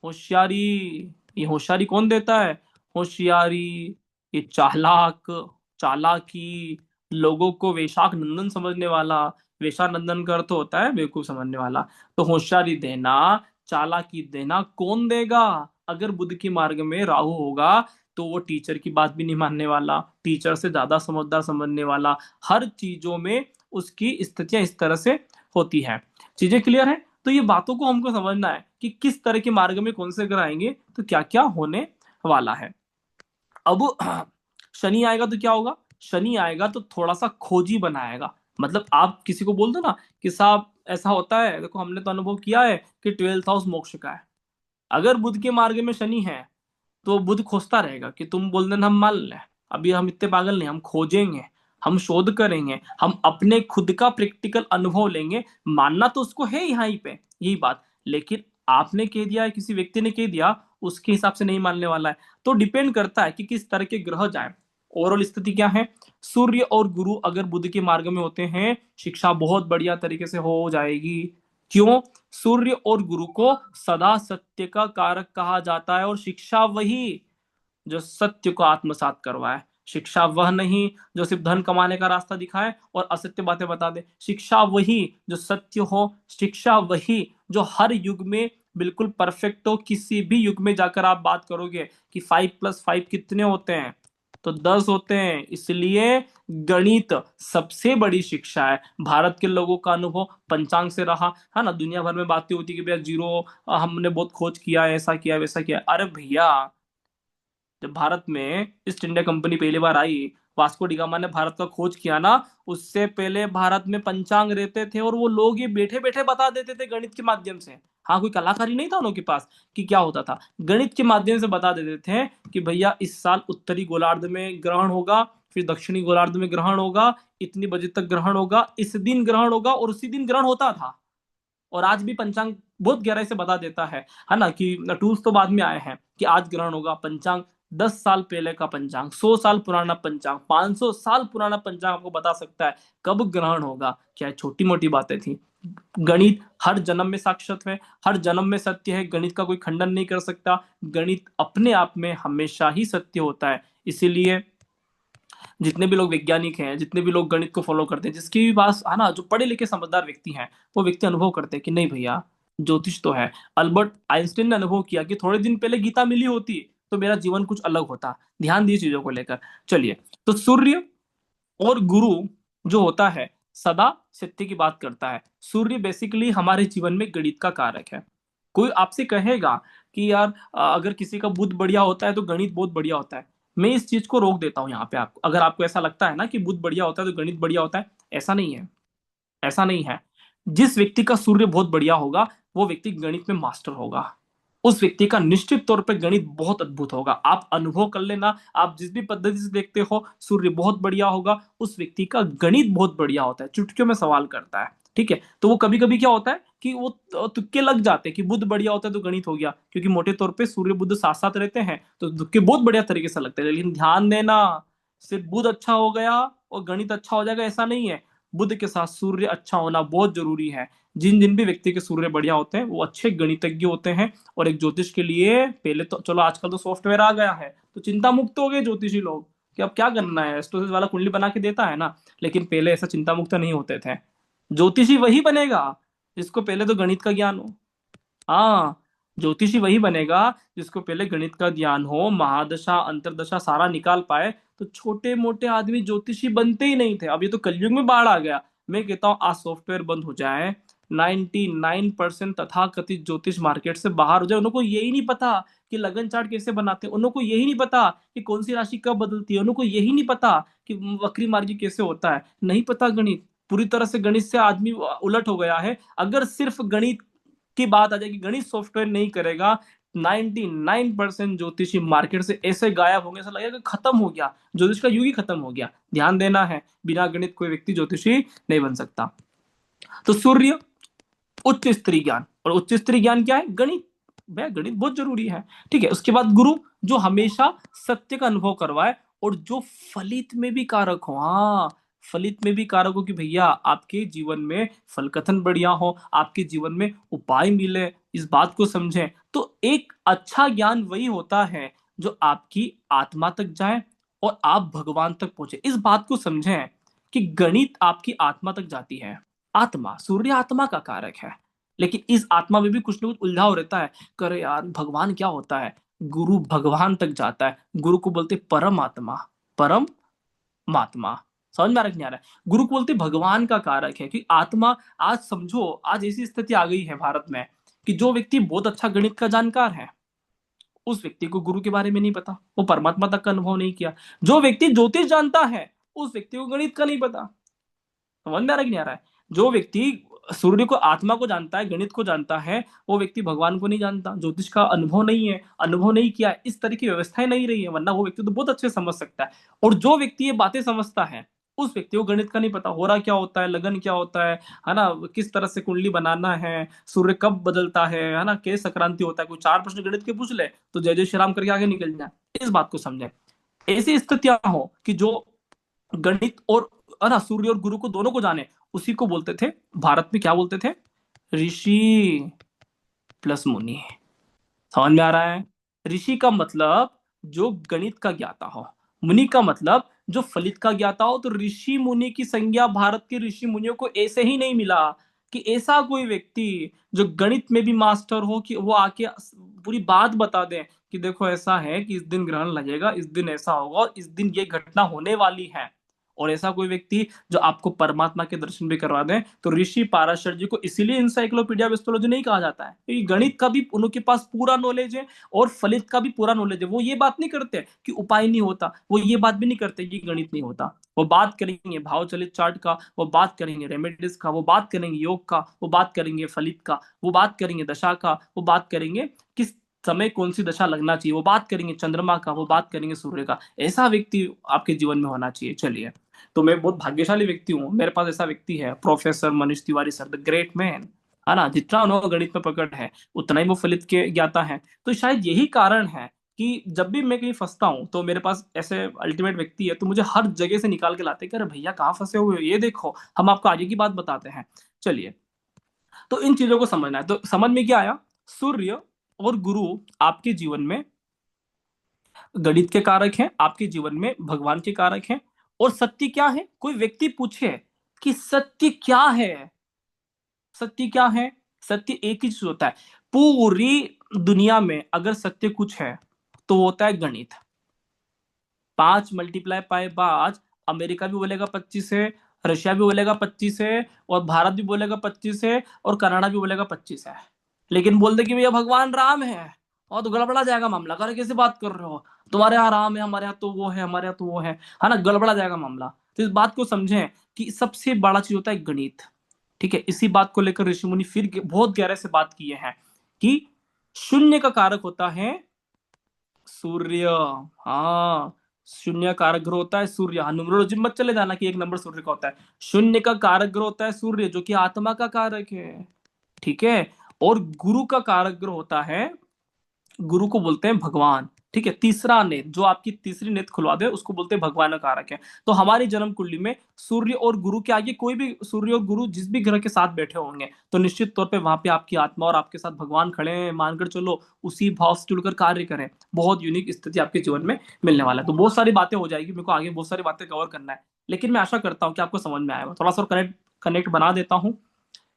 होशियारी। ये होशियारी कौन देता है, होशियारी, ये चालाक, चालाकी, लोगों को वेशाख नंदन समझने वाला। वेशानंदन का अर्थ होता है बेवकूफ समझने वाला। तो होशियारी देना, चालाकी देना कौन देगा, अगर बुध के मार्ग में राहु होगा तो वो टीचर की बात भी नहीं मानने वाला, टीचर से ज्यादा समझदार समझने वाला, हर चीजों में उसकी स्थितियां इस तरह से होती हैं। चीजें क्लियर है? तो ये बातों को हमको समझना है कि किस तरह के मार्ग में कौन से ग्रह आएंगे तो क्या क्या होने वाला है। अब शनि आएगा तो क्या होगा, शनि आएगा तो थोड़ा सा खोजी बनाएगा। मतलब आप किसी को बोल दो ना कि साहब ऐसा होता है, देखो हमने तो अनुभव किया है कि 12th हाउस मोक्ष का है। अगर बुध के मार्ग में शनि है तो बुध खोजता रहेगा कि तुम बोल देना हम मान लें, अभी हम इतने पागल नहीं, हम खोजेंगे, हम शोध करेंगे, हम अपने खुद का प्रैक्टिकल अनुभव लेंगे। मानना तो उसको है यहाँ ही पे यही बात, लेकिन आपने कह दिया है, किसी व्यक्ति ने कह दिया, उसके हिसाब से नहीं मानने वाला है। तो डिपेंड करता है कि किस तरह के ग्रह जाए। ओवरऑल स्थिति क्या है, सूर्य और गुरु अगर बुध के मार्ग में होते हैं, शिक्षा बहुत बढ़िया तरीके से हो जाएगी। क्यों, सूर्य और गुरु को सदा सत्य का कारक कहा जाता है, और शिक्षा वही जो सत्य को आत्मसात करवाए। शिक्षा वह नहीं जो सिर्फ धन कमाने का रास्ता दिखाए और असत्य बातें बता दे। शिक्षा वही जो सत्य हो, शिक्षा वही जो हर युग में बिल्कुल परफेक्ट हो। किसी भी युग में जाकर आप बात करोगे कि 5+5 कितने होते हैं, तो 10 होते हैं। इसलिए गणित सबसे बड़ी शिक्षा है। भारत के लोगों का अनुभव पंचांग से रहा है ना, दुनिया भर में बातें होती कि भैया जीरो, हमने बहुत खोज किया है, ऐसा किया वैसा किया। अरे भैया, जब भारत में ईस्ट इंडिया कंपनी पहली बार आई, वास्को डिगामा ने भारत का खोज किया ना, उससे पहले भारत में पंचांग रहते थे और वो लोग ये बैठे बैठे बता देते थे गणित के माध्यम से। हाँ, कोई कलाकारी नहीं था उनके पास कि क्या होता था, गणित के माध्यम से बता देते थे कि भैया इस साल उत्तरी गोलार्ध में ग्रहण होगा, फिर दक्षिणी गोलार्ध में ग्रहण होगा, इतनी बजे तक ग्रहण होगा, इस दिन ग्रहण होगा, और उसी दिन ग्रहण होता था। और आज भी पंचांग बहुत गहराई से बता देता है ना, कि टूल्स तो बाद में आए हैं कि आज ग्रहण होगा। पंचांग 10 साल पहले का पंचांग, 100 साल पुराना पंचांग, 500 साल पुराना पंचांग आपको बता सकता है कब ग्रहण होगा। क्या छोटी मोटी बातें थी। गणित हर जन्म में साक्षात है, हर जन्म में सत्य है, गणित का कोई खंडन नहीं कर सकता। गणित अपने आप में हमेशा ही सत्य होता है। इसीलिए जितने भी लोग वैज्ञानिक हैं, जितने भी लोग गणित को फॉलो करते हैं, जिसकी भी पास है ना, जो पढ़े लिखे समझदार व्यक्ति हैं, वो व्यक्ति अनुभव करते हैं कि नहीं भैया ज्योतिष तो है। अल्बर्ट आइंस्टीन ने अनुभव किया कि थोड़े दिन पहले गीता मिली होती तो मेरा जीवन कुछ अलग होता। ध्यान दिए चीजों को लेकर। चलिए, तो सूर्य और गुरु जो होता है सदा सत्य की बात करता है। सूर्य बेसिकली हमारे जीवन में गणित का कारक है। कोई आपसे कहेगा कि यार अगर किसी का बुद्ध बढ़िया होता है तो गणित बहुत बढ़िया होता है, मैं इस चीज को रोक देता हूं यहाँ पे। आपको अगर आपको ऐसा लगता है ना कि बुद्ध बढ़िया होता है तो गणित बढ़िया होता है, ऐसा नहीं है, ऐसा नहीं है। जिस व्यक्ति का सूर्य बहुत बढ़िया होगा वो व्यक्ति गणित में मास्टर होगा, उस व्यक्ति का निश्चित तौर पे गणित बहुत अद्भुत होगा। आप अनुभव कर लेना, आप जिस भी पद्धति से देखते हो, सूर्य बहुत बढ़िया होगा, उस व्यक्ति का गणित बहुत बढ़िया होता है, चुटकियों में सवाल करता है। ठीक है, तो वो कभी कभी क्या होता है कि वो तुक्के लग जाते हैं कि बुध बढ़िया होता है तो गणित हो गया, क्योंकि मोटे तौर पे सूर्य बुध साथ साथ रहते हैं तो तुक्के बहुत बढ़िया तरीके से लगते हैं। लेकिन ध्यान देना, सिर्फ बुध अच्छा हो गया और गणित अच्छा हो जाएगा ऐसा नहीं है। बुध के साथ सूर्य अच्छा होना बहुत जरूरी है। जिन जिन भी व्यक्ति के सूर्य बढ़िया होते हैं वो अच्छे गणितज्ञ होते हैं। और एक ज्योतिष के लिए पहले तो चलो आजकल तो सॉफ्टवेयर आ गया है तो चिंता मुक्त हो गए ज्योतिषी लोग, कि अब क्या करना है, एस्ट्रोलॉजी वाला कुंडली बना के देता है ना। लेकिन पहले ऐसा चिंता मुक्त नहीं होते थे। ज्योतिषी वही बनेगा जिसको पहले तो गणित का ज्ञान हो। हाँ, ज्योतिषी वही बनेगा जिसको पहले गणित का ज्ञान हो, महादशा अंतरदशा सारा निकाल पाए। तो छोटे मोटे आदमी ज्योतिषी बनते ही नहीं थे। अब ये तो कलयुग में बाढ़ आ गया। मैं कहता हूँ आज सॉफ्टवेयर बंद हो जाए, 99% तथाकथित ज्योतिष मार्केट से बाहर हो जाए। उनको यही नहीं पता कि लगन चार्ट कैसे बनाते हैं, उनको यही नहीं पता कि कौन सी राशि कब बदलती है, उनको यही नहीं पता कि वक्री मार्गी कैसे होता है, नहीं पता गणित। पूरी तरह से गणित से आदमी उलट हो गया है। अगर सिर्फ गणित की बात आ जाएगी, गणित सॉफ्टवेयर नहीं करेगा, 99% ज्योतिषी मार्केट से ऐसे गायब होंगे, ऐसा लगेगा कि खत्म हो गया, ज्योतिष का युग ही खत्म हो गया। ध्यान देना है, बिना गणित कोई व्यक्ति ज्योतिषी नहीं बन सकता। तो सूर्य उच्च स्तरीय ज्ञान, और उच्च स्तरीय ज्ञान क्या है, गणित। वह गणित बहुत जरूरी है। ठीक है, उसके बाद गुरु, जो हमेशा सत्य का अनुभव करवाए और जो फलित में भी कारक हो। हाँ, फलित में भी कारक हो कि भैया आपके जीवन में फल कथन बढ़िया हो, आपके जीवन में उपाय मिले, इस बात को समझें। तो एक अच्छा ज्ञान वही होता है जो आपकी आत्मा तक जाए और आप भगवान तक पहुंचे। इस बात को समझें कि गणित आपकी आत्मा तक जाती है। आत्मा, सूर्य आत्मा का कारक है, लेकिन इस आत्मा में भी कुछ ना कुछ उलझाव रहता है। करे यार भगवान क्या होता है, गुरु भगवान तक जाता है। गुरु को बोलते परम आत्मा, परम महात्मा। समझ में आ रहा है कि नहीं आ रहा है? गुरु को बोलते भगवान का कारक है कि आत्मा। आज समझो, आज ऐसी स्थिति आ गई है भारत में कि जो व्यक्ति बहुत अच्छा गणित का जानकार है, उस व्यक्ति को गुरु के बारे में नहीं पता, वो परमात्मा तक का अनुभव नहीं किया। जो व्यक्ति ज्योतिष जानता है, उस व्यक्ति को गणित का नहीं पता। समझ में आ रहा है कि नहीं आ रहा है? जो व्यक्ति सूर्य को, आत्मा को जानता है, गणित को जानता है, वो व्यक्ति भगवान को नहीं जानता। ज्योतिष का अनुभव नहीं है, अनुभव नहीं किया, इस तरह की व्यवस्थाएं नहीं रही है, वरना वो व्यक्ति तो बहुत अच्छे से समझ सकता है। और जो व्यक्ति ये बातें समझता है, उस व्यक्ति को गणित का नहीं पता, हो रहा क्या होता है, लगन क्या होता है ना, किस तरह से कुंडली बनाना है, सूर्य कब बदलता है ना, कैसे संक्रांति होता है। कोई चार प्रश्न गणित के पूछ ले तो जय जय श्री राम करके आगे निकल जाए। इस बात को समझे। ऐसी स्थितियां हो कि जो गणित और है ना, सूर्य और गुरु को दोनों को जाने, उसी को बोलते थे, भारत में क्या बोलते थे, ऋषि प्लस मुनि। समझ में आ रहा है? ऋषि का मतलब जो गणित का ज्ञाता हो, मुनि का मतलब जो फलित का ज्ञाता हो। तो ऋषि मुनि की संज्ञा भारत के ऋषि मुनियों को ऐसे ही नहीं मिला कि ऐसा कोई व्यक्ति जो गणित में भी मास्टर हो कि वो आके पूरी बात बता दे कि देखो ऐसा है कि इस दिन ग्रहण लगेगा, इस दिन ऐसा होगा और इस दिन ये घटना होने वाली है। और ऐसा कोई व्यक्ति जो आपको परमात्मा के दर्शन भी करवा दे। तो ऋषि पाराशर जी को इसीलिए इंसाइक्लोपीडिया ऑफ एस्ट्रोलॉजी नहीं कहा जाता है, क्योंकि गणित का भी उनके पास पूरा नॉलेज है और फलित का भी पूरा नॉलेज है। वो ये बात नहीं करते कि उपाय नहीं होता, वो ये बात भी नहीं करते कि गणित नहीं होता। वो बात करेंगे भाव चलित चार्ट का, वो बात करेंगे रेमेडीज का, वो बात करेंगे योग का, वो बात करेंगे फलित का, वो बात करेंगे दशा का, वो बात करेंगे किस समय कौन सी दशा लगना चाहिए, वो बात करेंगे चंद्रमा का, वो बात करेंगे सूर्य का। ऐसा व्यक्ति आपके जीवन में होना चाहिए। चलिए, तो मैं बहुत भाग्यशाली व्यक्ति हूँ, मेरे पास ऐसा व्यक्ति है, professor Manish Tiwari sir, the great man. है ना, जितना उन्होंने गणित में पकड़ है उतना ही वो फलित के ज्ञाता है। तो शायद यही कारण है कि जब भी मैं कहीं फंसता हूँ तो मेरे पास ऐसे अल्टीमेट व्यक्ति है, तो मुझे हर जगह से निकाल के लाते हैं कि अरे भैया कहाँ फंसे हुए हो, ये देखो हम आपको आगे की बात बताते हैं। चलिए, तो इन चीजों को समझना है। तो समझ में क्या आया, सूर्य और गुरु आपके जीवन में गणित के कारक हैं, आपके जीवन में भगवान के कारक हैं। और सत्य क्या है, कोई व्यक्ति पूछे कि सत्य क्या है, सत्य क्या है, सत्य एक ही चीज होता है पूरी दुनिया में। अगर सत्य कुछ है तो वो होता है गणित। 5 × 5 अमेरिका भी बोलेगा 25 है, रशिया भी बोलेगा 25 है, और भारत भी बोलेगा 25 है, और कनाडा भी बोलेगा 25 है। लेकिन बोल दे कि भैया भगवान राम है, और तो गड़बड़ा जाएगा मामला। करे कैसे बात कर रहे हो, तुम्हारे यहाँ राम है, हमारे यहाँ तो वो है, हमारे यहाँ तो वो है ना, गड़बड़ा जाएगा मामला। तो इस बात को समझें कि सबसे बड़ा चीज होता है गणित। ठीक है, इसी बात को लेकर ऋषि मुनि फिर बहुत गहरे से बात किए हैं कि शून्य का कारक होता है सूर्य। हाँ, शून्य कारक ग्रह होता है सूर्य। हाँ, न्यूमरोलॉजी मत चले जाना कि एक नंबर सूर्य का होता है। शून्य का कारक ग्रह होता है सूर्य, जो कि आत्मा का कारक है। ठीक है, और गुरु का कारक ग्रह होता है, गुरु को बोलते हैं भगवान, ठीक है, तीसरा नेत्र, जो आपकी तीसरी नेत्र खुलवा दे उसको बोलते हैं भगवान का कारक है। तो हमारी जन्म कुंडली में सूर्य और गुरु के आगे कोई भी, सूर्य और गुरु जिस भी ग्रह के साथ बैठे होंगे तो निश्चित तौर पे वहां पे आपकी आत्मा और आपके साथ भगवान खड़े हैं, मानकर चलो उसी भाव से जुड़कर कार्य करें, बहुत यूनिक स्थिति आपके जीवन में मिलने वाला है। तो बहुत सारी बातें हो जाएगी, मेरे को आगे बहुत सारी बातें कवर करना है, लेकिन मैं आशा करता हूँ कि आपको समझ में आएगा। थोड़ा सा कनेक्ट कनेक्ट बना देता हूँ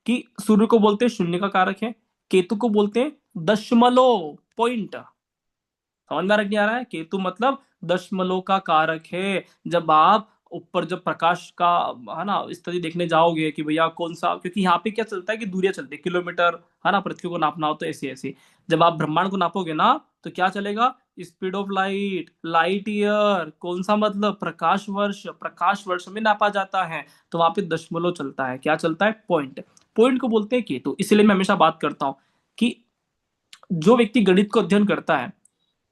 कि सूर्य को बोलते हैं शून्य का कारक है, केतु को बोलते हैं दशमलव पॉइंट, समझ में नहीं आ रहा है, केतु मतलब दशमलव का कारक है। जब आप ऊपर जब प्रकाश का, है ना, स्थिति देखने जाओगे कि भैया कौन सा, क्योंकि यहाँ पे क्या चलता है कि दूरियां चलती है, किलोमीटर, है ना, पृथ्वी को नापना हो तो ऐसी ऐसी, जब आप ब्रह्मांड को नापोगे ना तो क्या चलेगा, speed of light, light year, कौन सा मतलब प्रकाश वर्ष, प्रकाश वर्ष में नापा जाता है, तो वहां पे दशमलव चलता है, क्या चलता है, पॉइंट। पॉइंट को बोलते हैं केतु। इसलिए मैं हमेशा बात करता हूँ कि जो व्यक्ति गणित को अध्ययन करता है,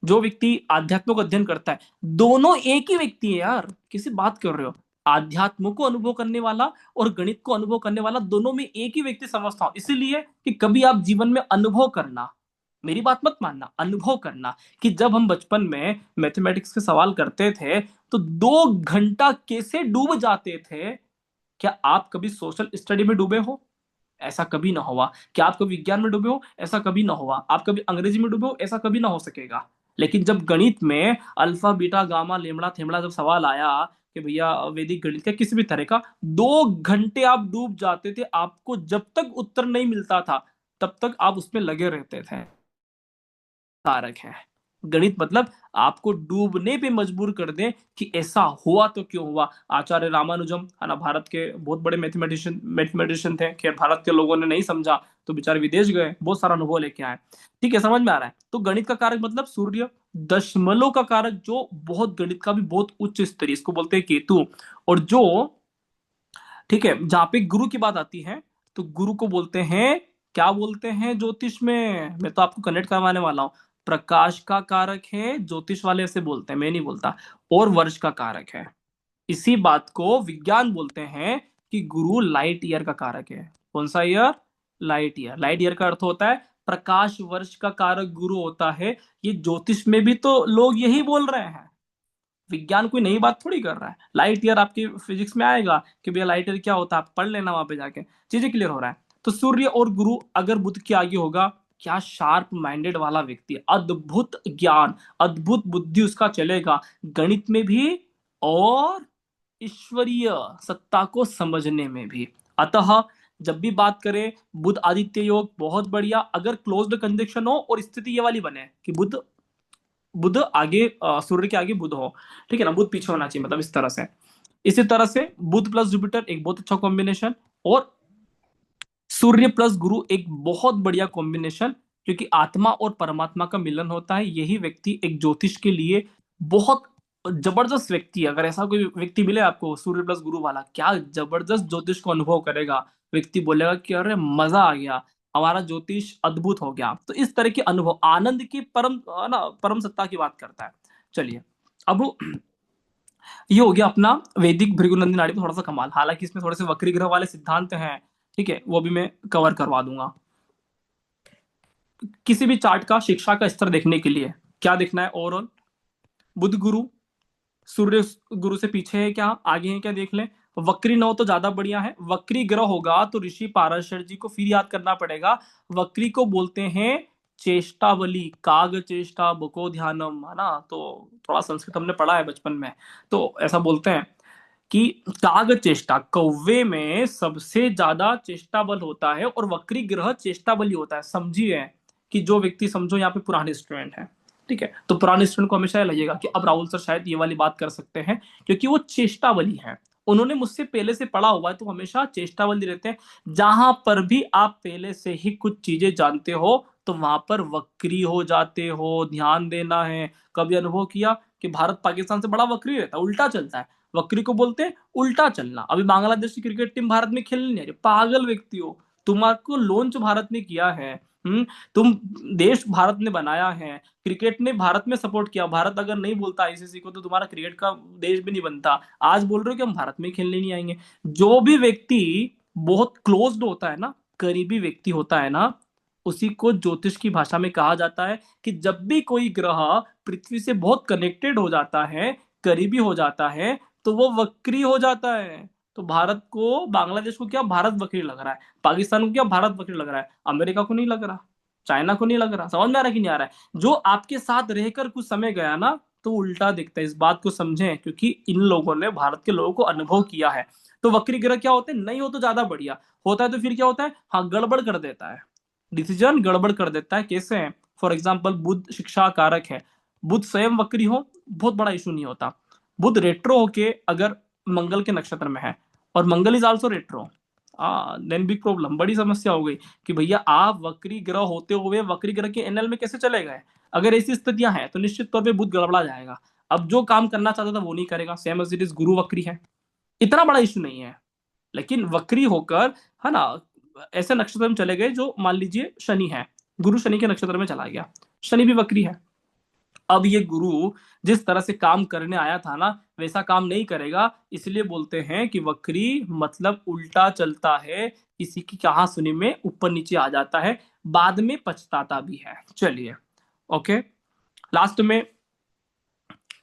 जो व्यक्ति आध्यात्म को अध्ययन करता है, दोनों एक ही व्यक्ति है यार, किसी बात कर रहे हो, आध्यात्म को अनुभव करने वाला और गणित को अनुभव करने वाला, दोनों में एक ही व्यक्ति समझता हूं। इसीलिए कि कभी आप जीवन में अनुभव करना, मेरी बात मत मानना, अनुभव करना कि जब हम बचपन में मैथमेटिक्स के सवाल करते थे तो 2 घंटा कैसे डूब जाते थे। क्या आप कभी सोशल स्टडी में डूबे हो, ऐसा कभी ना हुआ। क्या आप कभी विज्ञान में डूबे हो, ऐसा कभी ना हुआ। आप कभी अंग्रेजी में डूबे हो, ऐसा कभी ना हो सकेगा। लेकिन जब गणित में अल्फा बीटा गामा लेमड़ा थेमड़ा जब सवाल आया कि भैया वैदिक गणित का किसी भी तरह का, 2 घंटे आप डूब जाते थे, आपको जब तक उत्तर नहीं मिलता था तब तक आप उसमें लगे रहते थे। कारक है गणित, मतलब आपको डूबने पे मजबूर कर दे कि ऐसा हुआ तो क्यों हुआ। आचार्य रामानुजम, है ना, भारत के बहुत बड़े मैथमेटिशियन थे, खैर भारत के लोगों ने नहीं समझा तो बेचारे विदेश गए, बहुत सारा अनुभव लेके आए। ठीक है, समझ में आ रहा है। तो गणित का कारक मतलब सूर्य, दशमलव का कारक जो बहुत गणित का भी बहुत उच्च स्तरीय, इसको बोलते हैं केतु। और जो, ठीक है, जहां पे गुरु की बात आती है तो गुरु को बोलते हैं, क्या बोलते हैं ज्योतिष में, मैं तो आपको कनेक्ट करवाने वाला हूं, प्रकाश का कारक है, ज्योतिष वाले ऐसे बोलते हैं, मैं नहीं बोलता, और वर्ष का कारक है। इसी बात को विज्ञान बोलते हैं कि गुरु लाइट ईयर का कारक है। कौन सा year, light year. Light year का अर्थ होता है प्रकाश वर्ष का कारक गुरु होता है। ये ज्योतिष में भी तो लोग यही बोल रहे हैं, विज्ञान कोई नई बात थोड़ी कर रहा है। लाइट ईयर आपकी फिजिक्स में आएगा कि भैया लाइट ईयर क्या होता है, आप पढ़ लेना वहां पे जाके, चीजें क्लियर हो रहा है। तो सूर्य और गुरु अगर बुध के आगे होगा, क्या शार्प माइंडेड वाला व्यक्ति, अद्भुत ज्ञान, अद्भुत बुद्धि उसका चलेगा, गणित में भी और ईश्वरीय सत्ता को समझने में भी। अतः जब भी बात करें बुध आदित्य योग, बहुत बढ़िया, अगर क्लोज्ड कंजक्शन हो और स्थिति ये वाली बने कि बुध बुध आगे, सूर्य के आगे बुध हो, ठीक है ना, बुध पीछे होना चाहिए, मतलब इस तरह से। इसी तरह से बुध प्लस जुपिटर एक बहुत अच्छा कॉम्बिनेशन, और सूर्य प्लस गुरु एक बहुत बढ़िया कॉम्बिनेशन, क्योंकि आत्मा और परमात्मा का मिलन होता है। यही व्यक्ति एक ज्योतिष के लिए बहुत जबरदस्त व्यक्ति है। अगर ऐसा कोई व्यक्ति मिले आपको सूर्य प्लस गुरु वाला, क्या जबरदस्त ज्योतिष को अनुभव करेगा, व्यक्ति बोलेगा कि अरे मजा आ गया, हमारा ज्योतिष अद्भुत हो गया। तो इस तरह के अनुभव, आनंद की परम, ना, परम सत्ता की बात करता है। चलिए, अब ये हो गया अपना वैदिक भृगुनंदी नाड़ी पे थोड़ा सा कमाल, हालांकि इसमें थोड़े से वक्री ग्रह वाले सिद्धांत हैं, ठीक है, वो भी मैं कवर करवा दूंगा। किसी भी चार्ट का शिक्षा का स्तर देखने के लिए क्या देखना है, ओवरऑल बुध गुरु, सूर्य गुरु से पीछे है क्या, आगे है क्या, देख लें। वक्री न हो तो ज्यादा बढ़िया है, वक्री ग्रह होगा तो ऋषि पाराशर जी को फिर याद करना पड़ेगा। वक्री को बोलते हैं चेष्टावली, काग चेष्टा बको ध्यानम, है ना, तो थोड़ा संस्कृत हमने पढ़ा है बचपन में, तो ऐसा बोलते हैं कि काग चेष्टा, कौवे में सबसे ज्यादा चेष्टा बल होता है और वक्री ग्रह चेष्टा बली होता है। समझिए कि जो व्यक्ति, समझो यहाँ पे पुराने स्टूडेंट है, ठीक है, तो पुराने स्टूडेंट को हमेशा लगेगा कि अब राहुल सर शायद ये वाली बात कर सकते हैं, क्योंकि वो चेष्टावली है, उन्होंने मुझसे पहले से पढ़ा हुआ है, तो हमेशा चेष्टावली रहते हैं। जहां पर भी आप पहले से ही कुछ चीजें जानते हो तो वहां पर वक्री हो जाते हो, ध्यान देना है। कभी अनुभव किया कि भारत पाकिस्तान से बड़ा वक्री रहता है, उल्टा चलता है, वक्री को बोलते हैं उल्टा चलना। अभी बांग्लादेश की क्रिकेट टीम भारत में खेलने नहीं आ रही, पागल व्यक्ति हो, तुम्हारे लॉन्च भारत ने किया है, तुम, देश भारत ने बनाया है, क्रिकेट ने भारत में सपोर्ट किया, भारत अगर नहीं बोलता आईसीसी को तो तुम्हारा क्रिकेट का देश भी नहीं बनता। आज बोल रहे हो कि हम भारत में खेलने नहीं आएंगे। जो भी व्यक्ति बहुत क्लोज्ड होता है ना, करीबी व्यक्ति होता है ना, उसी को ज्योतिष की भाषा में कहा जाता है कि जब भी कोई ग्रह पृथ्वी से बहुत कनेक्टेड हो जाता है, करीबी हो जाता है, तो वो वक्री हो जाता है। तो भारत को, बांग्लादेश को क्या भारत वक्री लग रहा है, पाकिस्तान को क्या भारत वक्री लग रहा है, अमेरिका को नहीं लग रहा, चाइना को नहीं लग रहा। समझ में आ रहा है कि नहीं आ रहा है? जो आपके साथ रहकर कुछ समय गया ना, तो उल्टा दिखता है। इस बात को समझें, क्योंकि इन लोगों ने, भारत के लोगों को अनुभव किया है। तो वक्री ग्रह क्या होते हैं? नहीं हो तो ज्यादा बढ़िया, होता है तो फिर क्या होता है, हाँ गड़बड़ कर देता है, डिसीजन गड़बड़ कर देता है। कैसे है? फॉर एग्जाम्पल, बुध शिक्षा कारक है, बुध स्वयं वक्री हो, बहुत बड़ा इशू नहीं होता। बुध रेट्रो होके अगर मंगल के नक्षत्र में है, और Mangal is also retro, then big problem, बड़ी समस्या हो गई कि भैया आप वक्री ग्रह होते हुए वक्री ग्रह के एनएल में कैसे चले गए। अगर ऐसी स्थितियां हैं तो निश्चित तौर पे बुध गड़बड़ा जाएगा। अब जो काम करना चाहता था वो नहीं करेगा। सेम एज इट इज गुरु वक्री है, इतना बड़ा इशू नहीं है। लेकिन वक्री होकर, है ना, ऐसे नक्षत्र में चले गए जो, मान लीजिए शनि है, गुरु शनि के नक्षत्र में चला गया, शनि भी वक्री है। अब ये गुरु जिस तरह से काम करने आया था ना, वैसा काम नहीं करेगा। इसलिए बोलते हैं कि वक्री मतलब उल्टा चलता है, किसी की कहा सुनी में ऊपर नीचे आ जाता है, बाद में पछताता भी है। चलिए, ओके। लास्ट में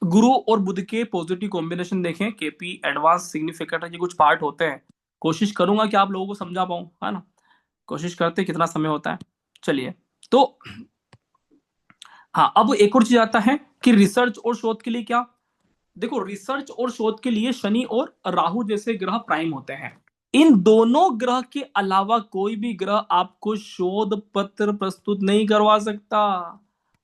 गुरु और बुध के पॉजिटिव कॉम्बिनेशन देखें, केपी एडवांस सिग्निफिकेंट है, ये कुछ पार्ट होते हैं। कोशिश करूंगा कि आप लोगों को समझा पाऊं, है ना, कोशिश करते, कितना समय होता है। चलिए, तो हाँ, अब एक और चीज आता है कि रिसर्च और शोध के लिए क्या। देखो, रिसर्च और शोध के लिए शनि और राहु जैसे ग्रह प्राइम होते हैं। इन दोनों ग्रह के अलावा कोई भी ग्रह आपको शोध पत्र प्रस्तुत नहीं करवा सकता।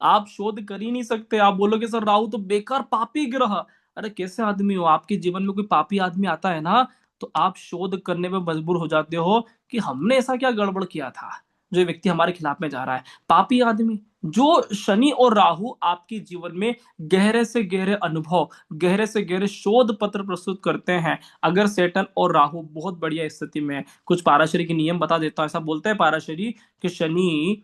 आप शोध कर ही नहीं सकते। आप बोलोगे सर राहु तो बेकार पापी ग्रह, अरे कैसे आदमी हो, आपके जीवन में कोई पापी आदमी आता है ना, तो आप शोध करने में मजबूर हो जाते हो कि हमने ऐसा क्या गड़बड़ किया था जो ये व्यक्ति हमारे खिलाफ में जा रहा है, पापी आदमी। जो शनि और राहु आपके जीवन में गहरे से गहरे अनुभव, गहरे से गहरे शोध पत्र प्रस्तुत करते हैं। अगर सेटन और राहु बहुत बढ़िया स्थिति में है, कुछ पाराशरी के नियम बता देता हूं। ऐसा बोलते हैं पाराशरी कि शनि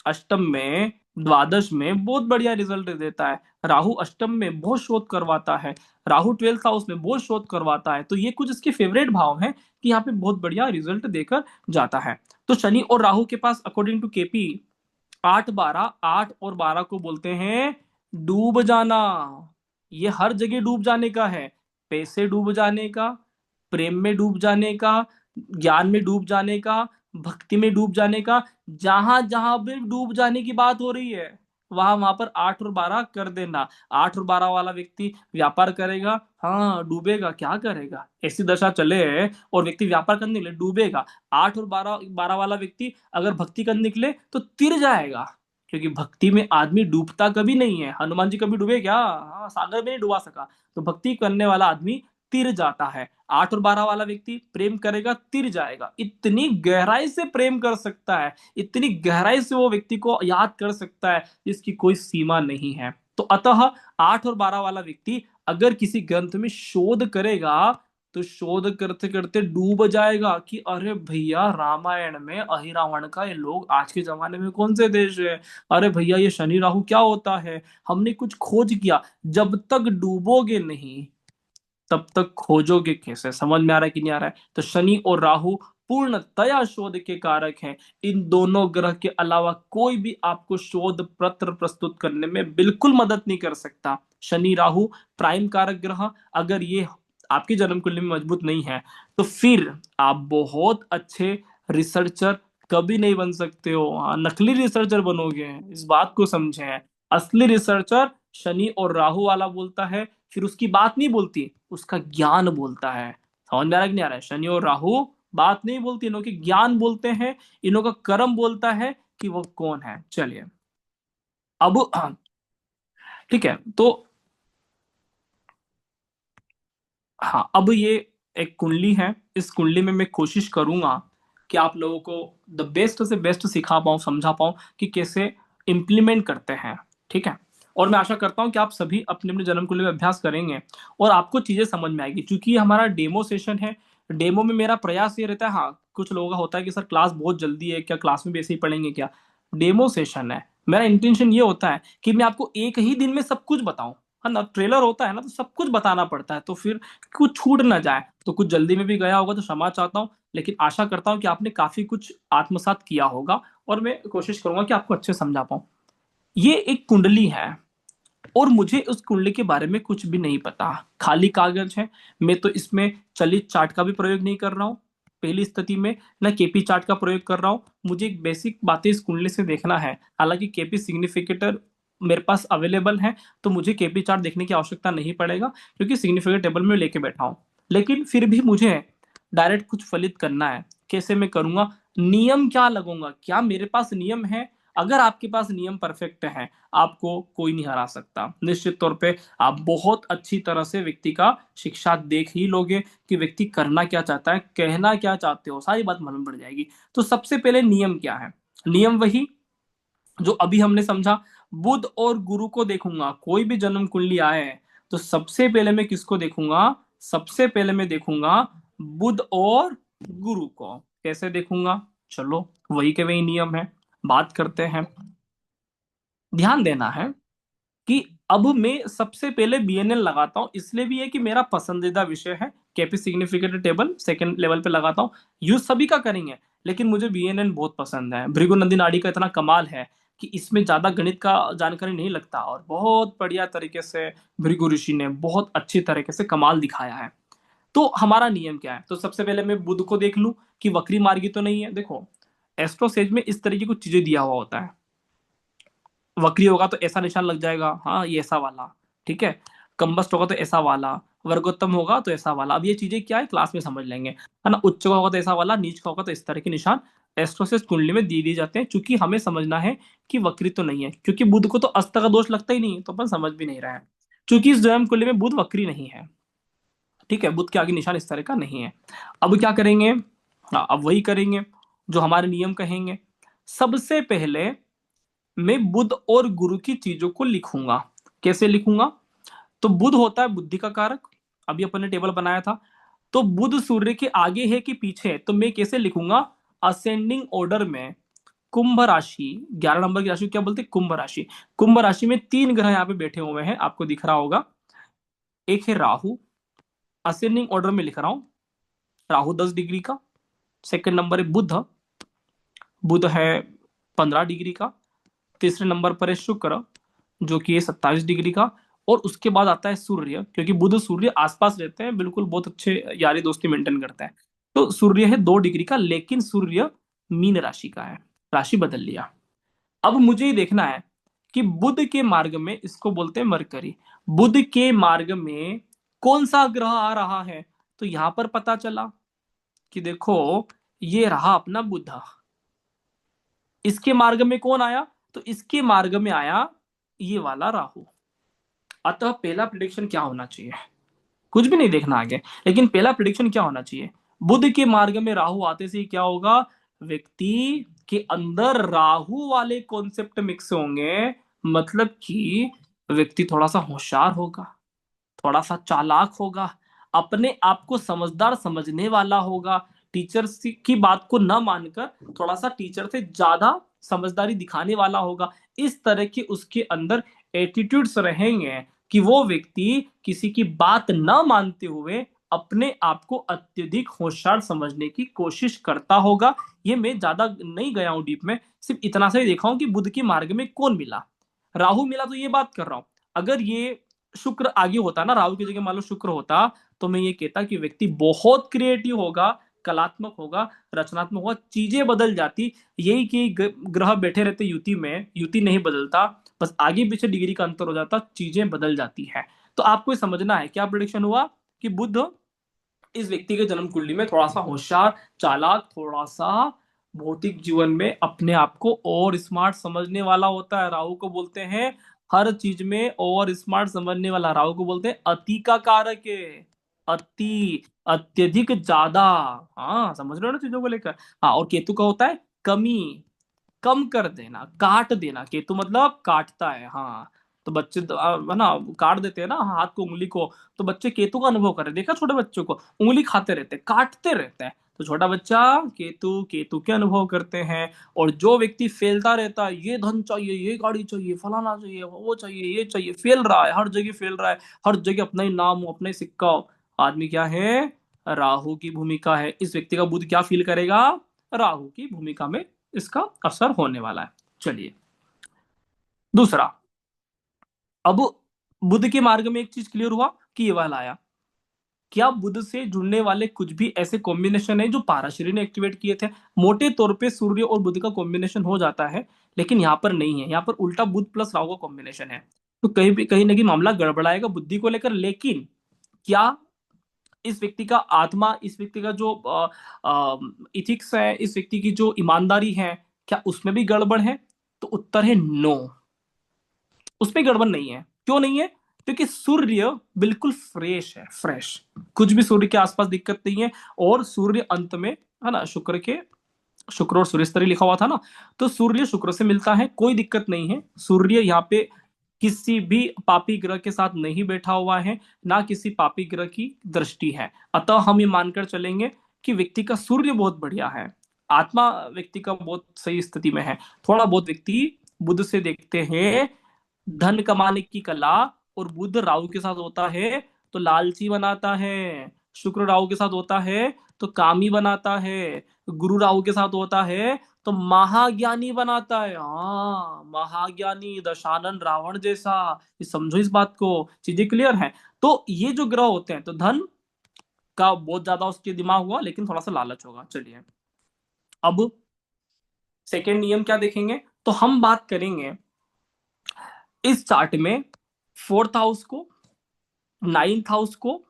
अष्टम में, द्वादश में बहुत बढ़िया रिजल्ट देता है, राहु अष्टम में बहुत शोध करवाता है, राहु 12th हाउस में बहुत शोध करवाता है। तो ये कुछ इसके फेवरेट भाव हैं कि यहाँ पे बहुत बढ़िया रिजल्ट देकर जाता है। तो शनि और राहु के पास अकॉर्डिंग टू केपी 8 12, 8 और 12 को बोलते हैं डूब जाना। ये हर जगह डूब जाने का है, पैसे डूब जाने का, प्रेम में डूब जाने का, ज्ञान में डूब जाने का, भक्ति में डूब जाने का। जहां जहां भी डूब जाने की बात हो रही है, वहां वहां पर 8 और 12 कर देना। 8 और 12 वाला व्यक्ति व्यापार करेगा, हाँ डूबेगा, क्या करेगा, ऐसी दशा चले और व्यक्ति व्यापार करने के लिए डूबेगा। 8 और 12 वाला व्यक्ति अगर भक्ति करने निकले तो तिर जाएगा, क्योंकि भक्ति में आदमी डूबता कभी नहीं है। हनुमान जी कभी डूबे क्या? हाँ, सागर में नहीं डुबा सका। तो भक्ति करने वाला आदमी तिर जाता है। 8 और 12 वाला व्यक्ति प्रेम करेगा, तिर जाएगा। इतनी गहराई से प्रेम कर सकता है, इतनी गहराई से वो व्यक्ति को याद कर सकता है जिसकी कोई सीमा नहीं है। तो अतः 8 और 12 वाला व्यक्ति अगर किसी ग्रंथ में शोध करेगा तो शोध करते करते डूब जाएगा कि अरे भैया, रामायण में अहिरावण का ये लोग आज के जमाने में कौन से देश है, अरे भैया ये शनि राहु क्या होता है, हमने कुछ खोज किया। जब तक डूबोगे नहीं तब तक खोजोगे कैसे? समझ में आ रहा है कि नहीं आ रहा है? तो शनि और राहु पूर्णतया शोध के कारक हैं। इन दोनों ग्रह के अलावा कोई भी आपको शोध पत्र प्रस्तुत करने में बिल्कुल मदद नहीं कर सकता। शनि राहु प्राइम कारक ग्रह, अगर ये आपकी जन्म कुंडली में मजबूत नहीं है तो फिर आप बहुत अच्छे रिसर्चर कभी नहीं बन सकते हो। हाँ, नकली रिसर्चर बनोगे, इस बात को समझें। असली रिसर्चर शनि और राहु वाला बोलता है, फिर उसकी बात नहीं बोलती, उसका ज्ञान बोलता है। समझ में आ रहा है कि नहीं आ रहा है? शनि और राहु बात नहीं बोलती, इन्हों के ज्ञान बोलते हैं, इन्हों का कर्म बोलता है कि वो कौन है। चलिए, अब ठीक है, तो हाँ, अब ये एक कुंडली है। इस कुंडली में मैं कोशिश करूंगा कि आप लोगों को द बेस्ट से बेस्ट सिखा पाऊं, समझा पाऊं कि कैसे इम्प्लीमेंट करते हैं। ठीक है, और मैं आशा करता हूं कि आप सभी अपने अपने जन्म कुंडली में अभ्यास करेंगे और आपको चीजें समझ में आएगी। क्योंकि ये हमारा डेमो सेशन है, डेमो में मेरा प्रयास ये रहता है, हाँ कुछ लोगों का होता है कि सर क्लास बहुत जल्दी है, क्या क्लास में भी ऐसे ही पढ़ेंगे क्या? डेमो सेशन है, मेरा इंटेंशन ये होता है कि मैं आपको एक ही दिन में सब कुछ बताऊं। है ना, ट्रेलर होता है ना, तो सब कुछ बताना पड़ता है, तो फिर कुछ छूट ना जाए। तो कुछ जल्दी में भी गया होगा तो क्षमा चाहता हूँ, लेकिन आशा करता हूँ कि आपने काफी कुछ आत्मसात किया होगा और मैं कोशिश करूंगा कि आपको अच्छे समझा पाऊं। ये एक कुंडली है और मुझे उस कुंडली के बारे में कुछ भी नहीं पता, खाली कागज है। मैं तो इसमें चलित चार्ट का भी प्रयोग नहीं कर रहा हूँ पहली स्थिति में, ना केपी चार्ट का प्रयोग कर रहा हूँ। मुझे एक बेसिक बातें इस कुंडली से देखना है। हालांकि केपी सिग्निफिकेटर मेरे पास अवेलेबल है, तो मुझे केपी चार्ट देखने की आवश्यकता नहीं पड़ेगा क्योंकि सिग्निफिकेटर टेबल में लेके बैठा हूँ। लेकिन फिर भी मुझे डायरेक्ट कुछ फलित करना है। कैसे मैं करूंगा, नियम क्या लगूंगा, क्या मेरे पास नियम है? अगर आपके पास नियम परफेक्ट है, आपको कोई नहीं हरा सकता। निश्चित तौर पे आप बहुत अच्छी तरह से व्यक्ति का शिक्षा देख ही लोगे कि व्यक्ति करना क्या चाहता है, कहना क्या चाहते हो, सारी बात मालूम पड़ जाएगी। तो सबसे पहले नियम क्या है? नियम वही जो अभी हमने समझा। बुध और गुरु को देखूंगा, कोई भी जन्म कुंडली आए तो सबसे पहले मैं किसको देखूंगा? सबसे पहले मैं देखूंगा बुध और गुरु को। कैसे देखूंगा? चलो वही के वही नियम है, बात करते हैं। ध्यान देना है कि अब मैं सबसे पहले बीएनएल लगाता हूं, इसलिए भी है कि मेरा पसंदीदा विषय है। KP significator table second level पे लगाता हूं। यूज सभी का करेंगे, लेकिन मुझे बीएनएल बहुत पसंद है। भृगु नंदी नाड़ी का इतना कमाल है कि इसमें ज्यादा गणित का जानकारी नहीं लगता और बहुत बढ़िया तरीके से भृगु ऋषि ने बहुत अच्छी तरीके से कमाल दिखाया है। तो हमारा नियम क्या है? तो सबसे पहले मैं बुध को देख लूं कि वक्री मार्गी तो नहीं है। देखो, एस्ट्रोसेज में इस तरीके की कुछ चीजें दिया हुआ होता है। वक्री होगा तो ऐसा निशान लग जाएगा, हाँ ये ऐसा वाला, ठीक है। कंबस्ट होगा तो ऐसा वाला, वर्गोत्तम होगा तो ऐसा वाला। अब ये चीजें क्या है क्लास में समझ लेंगे, है ना। उच्च का होगा तो ऐसा वाला, नीच का होगा तो इस तरह के निशान एस्ट्रोसिस कुंडली में दे दिए जाते हैं। चूंकि हमें समझना है कि वक्री तो नहीं है, क्योंकि बुध को तो अस्त का दोष लगता ही नहीं, तो अपन समझ भी नहीं रहा है। क्योंकि इस जन्म कुंडली में बुध वक्री नहीं है, ठीक है। बुध के आगे निशान इस तरह का नहीं है। अब क्या करेंगे? हाँ, अब वही करेंगे जो हमारे नियम कहेंगे। सबसे पहले मैं बुध और गुरु की चीजों को लिखूंगा। कैसे लिखूंगा? तो बुध होता है बुद्धि का कारक, अभी अपन ने टेबल बनाया था। तो बुध सूर्य के आगे है कि पीछे है, तो मैं कैसे लिखूंगा? असेंडिंग ऑर्डर में। कुंभ राशि, 11 नंबर की राशि को क्या बोलते हैं? कुंभ राशि। कुंभ राशि में 3 ग्रह यहाँ पे बैठे हुए हैं, आपको दिख रहा होगा। एक है राहु, असेंडिंग ऑर्डर में लिख रहा हूं, राहु 10 डिग्री का। सेकंड नंबर है बुध, बुध है 15 डिग्री का। तीसरे नंबर पर है शुक्र, जो कि है 27 डिग्री का। और उसके बाद आता है सूर्य, क्योंकि बुध सूर्य आसपास रहते हैं, बिल्कुल बहुत अच्छे यारी दोस्ती मेंटेन करते हैं। तो सूर्य है 2 डिग्री का, लेकिन सूर्य मीन राशि का है, राशि बदल लिया। अब मुझे ये देखना है कि बुध के मार्ग में, इसको बोलते हैं मरकरी, बुध के मार्ग में कौन सा ग्रह आ रहा है। तो यहां पर पता चला कि देखो, ये रहा अपना बुध। इसके मार्ग में कौन आया? तो इसके मार्ग में आया ये वाला राहु। अतः पहला प्रिडिक्शन क्या होना चाहिए? कुछ भी नहीं देखना आगे, लेकिन पहला प्रिडिक्शन क्या होना चाहिए? बुध के मार्ग में राहु आते से क्या होगा? व्यक्ति के अंदर राहु वाले कॉन्सेप्ट मिक्स होंगे। मतलब कि व्यक्ति थोड़ा सा होशियार होगा, थोड़ा सा चालाक होगा, अपने आप को समझदार समझने वाला होगा। टीचर की बात को न मानकर थोड़ा सा टीचर से ज्यादा समझदारी दिखाने वाला होगा। इस तरह के उसके अंदर एटीट्यूड्स रहेंगे कि वो व्यक्ति किसी की बात न मानते हुए अपने आप को अत्यधिक होशियार समझने की कोशिश करता होगा। ये मैं ज्यादा नहीं गया हूं डीप में, सिर्फ इतना सा ही देखा हूं कि बुध के मार्ग में कौन मिला। राहु मिला, तो ये बात कर रहा हूं। अगर ये शुक्र आगे होता ना, राहु की जगह मान लो शुक्र होता, तो मैं ये कहता कि व्यक्ति बहुत क्रिएटिव होगा, कलात्मक होगा, रचनात्मक होगा, चीजें बदल जाती। यही कि ग्रह बैठे रहते युति में, युति नहीं बदलता, बस आगे पीछे डिग्री का अंतर हो जाता, चीजें बदल जाती है। तो आपको ये समझना है क्या प्रिडिक्शन हुआ कि बुध इस व्यक्ति के जन्म कुंडली में थोड़ा सा होशियार, चालाक, थोड़ा सा भौतिक जीवन में अपने आप को और स्मार्ट समझने वाला होता है। राहु को बोलते हैं हर चीज में और स्मार्ट समझने वाला, राहु को बोलते हैं अति का कारक है। अति, अत्यधिक, ज्यादा। हाँ समझ रहे हो ना चीजों को लेकर। हाँ, और केतु का होता है कमी, कम कर देना, काट देना। केतु मतलब काटता है, हाँ। तो बच्चे है ना, काट देते हैं ना हाथ को, उंगली को। तो बच्चे केतु का अनुभव कर रहे हैं, देखा छोटे बच्चों को, उंगली खाते रहते हैं, काटते रहते हैं। तो छोटा बच्चा केतु, केतु के अनुभव करते हैं। और जो व्यक्ति फैलता रहता है, ये धन चाहिए, ये गाड़ी चाहिए, फलाना चाहिए, वो चाहिए, ये चाहिए, फैल रहा है, हर जगह फैल रहा है, हर जगह अपना ही नाम हो, अपना ही सिक्का हो, आदमी क्या है? राहु की भूमिका है। इस व्यक्ति का बुध क्या फील करेगा? राहु की भूमिका में इसका असर होने वाला है। चलिए दूसरा, अब बुध के मार्ग में एक चीज क्लियर हुआ कि ये वाला आया, क्या बुध से जुड़ने वाले कुछ भी ऐसे कॉम्बिनेशन है जो पाराशरी ने एक्टिवेट किए थे? मोटे तौर पे सूर्य और बुध का कॉम्बिनेशन हो जाता है, लेकिन यहाँ पर नहीं है, यहाँ पर उल्टा बुध प्लस राहु का कॉम्बिनेशन है। तो कहीं भी कहीं ना कहीं मामला गड़बड़ाएगा बुद्धि को लेकर। लेकिन क्या इस व्यक्ति का आत्मा, इस व्यक्ति का जो इथिक्स है, इस व्यक्ति की जो ईमानदारी है, क्या उसमें भी गड़बड़ है? तो उत्तर है नो, उसमें गड़बड़ नहीं है। क्यों नहीं है? क्योंकि सूर्य बिल्कुल फ्रेश है, फ्रेश, कुछ भी सूर्य के आसपास दिक्कत नहीं है। और सूर्य अंत में, है ना, शुक्र और सूर्य स्तरी लिखा हुआ था ना, तो सूर्य शुक्र से मिलता है, कोई दिक्कत नहीं है। सूर्य यहाँ पे किसी भी पापी ग्रह के साथ नहीं बैठा हुआ है, ना किसी पापी ग्रह की दृष्टि है। अतः हम ये मानकर चलेंगे कि व्यक्ति का सूर्य बहुत बढ़िया है, आत्मा व्यक्ति का बहुत सही स्थिति में है। थोड़ा बहुत व्यक्ति बुध से देखते हैं धन कमाने की कला, और बुध राहु के साथ होता है तो लालची बनाता है, शुक्र राहु के साथ होता है तो कामी बनाता है, गुरु राहु के साथ होता है तो महाज्ञानी बनाता है। हाँ, महाज्ञानी, दशानन रावण जैसा। ये समझो इस बात को, चीजें क्लियर है। तो ये जो ग्रह होते हैं, तो धन का बहुत ज्यादा उसके दिमाग हुआ, लेकिन थोड़ा सा लालच होगा। चलिए अब सेकेंड नियम क्या देखेंगे, तो हम बात करेंगे इस चार्ट में फोर्थ हाउस को, नाइन्थ हाउस को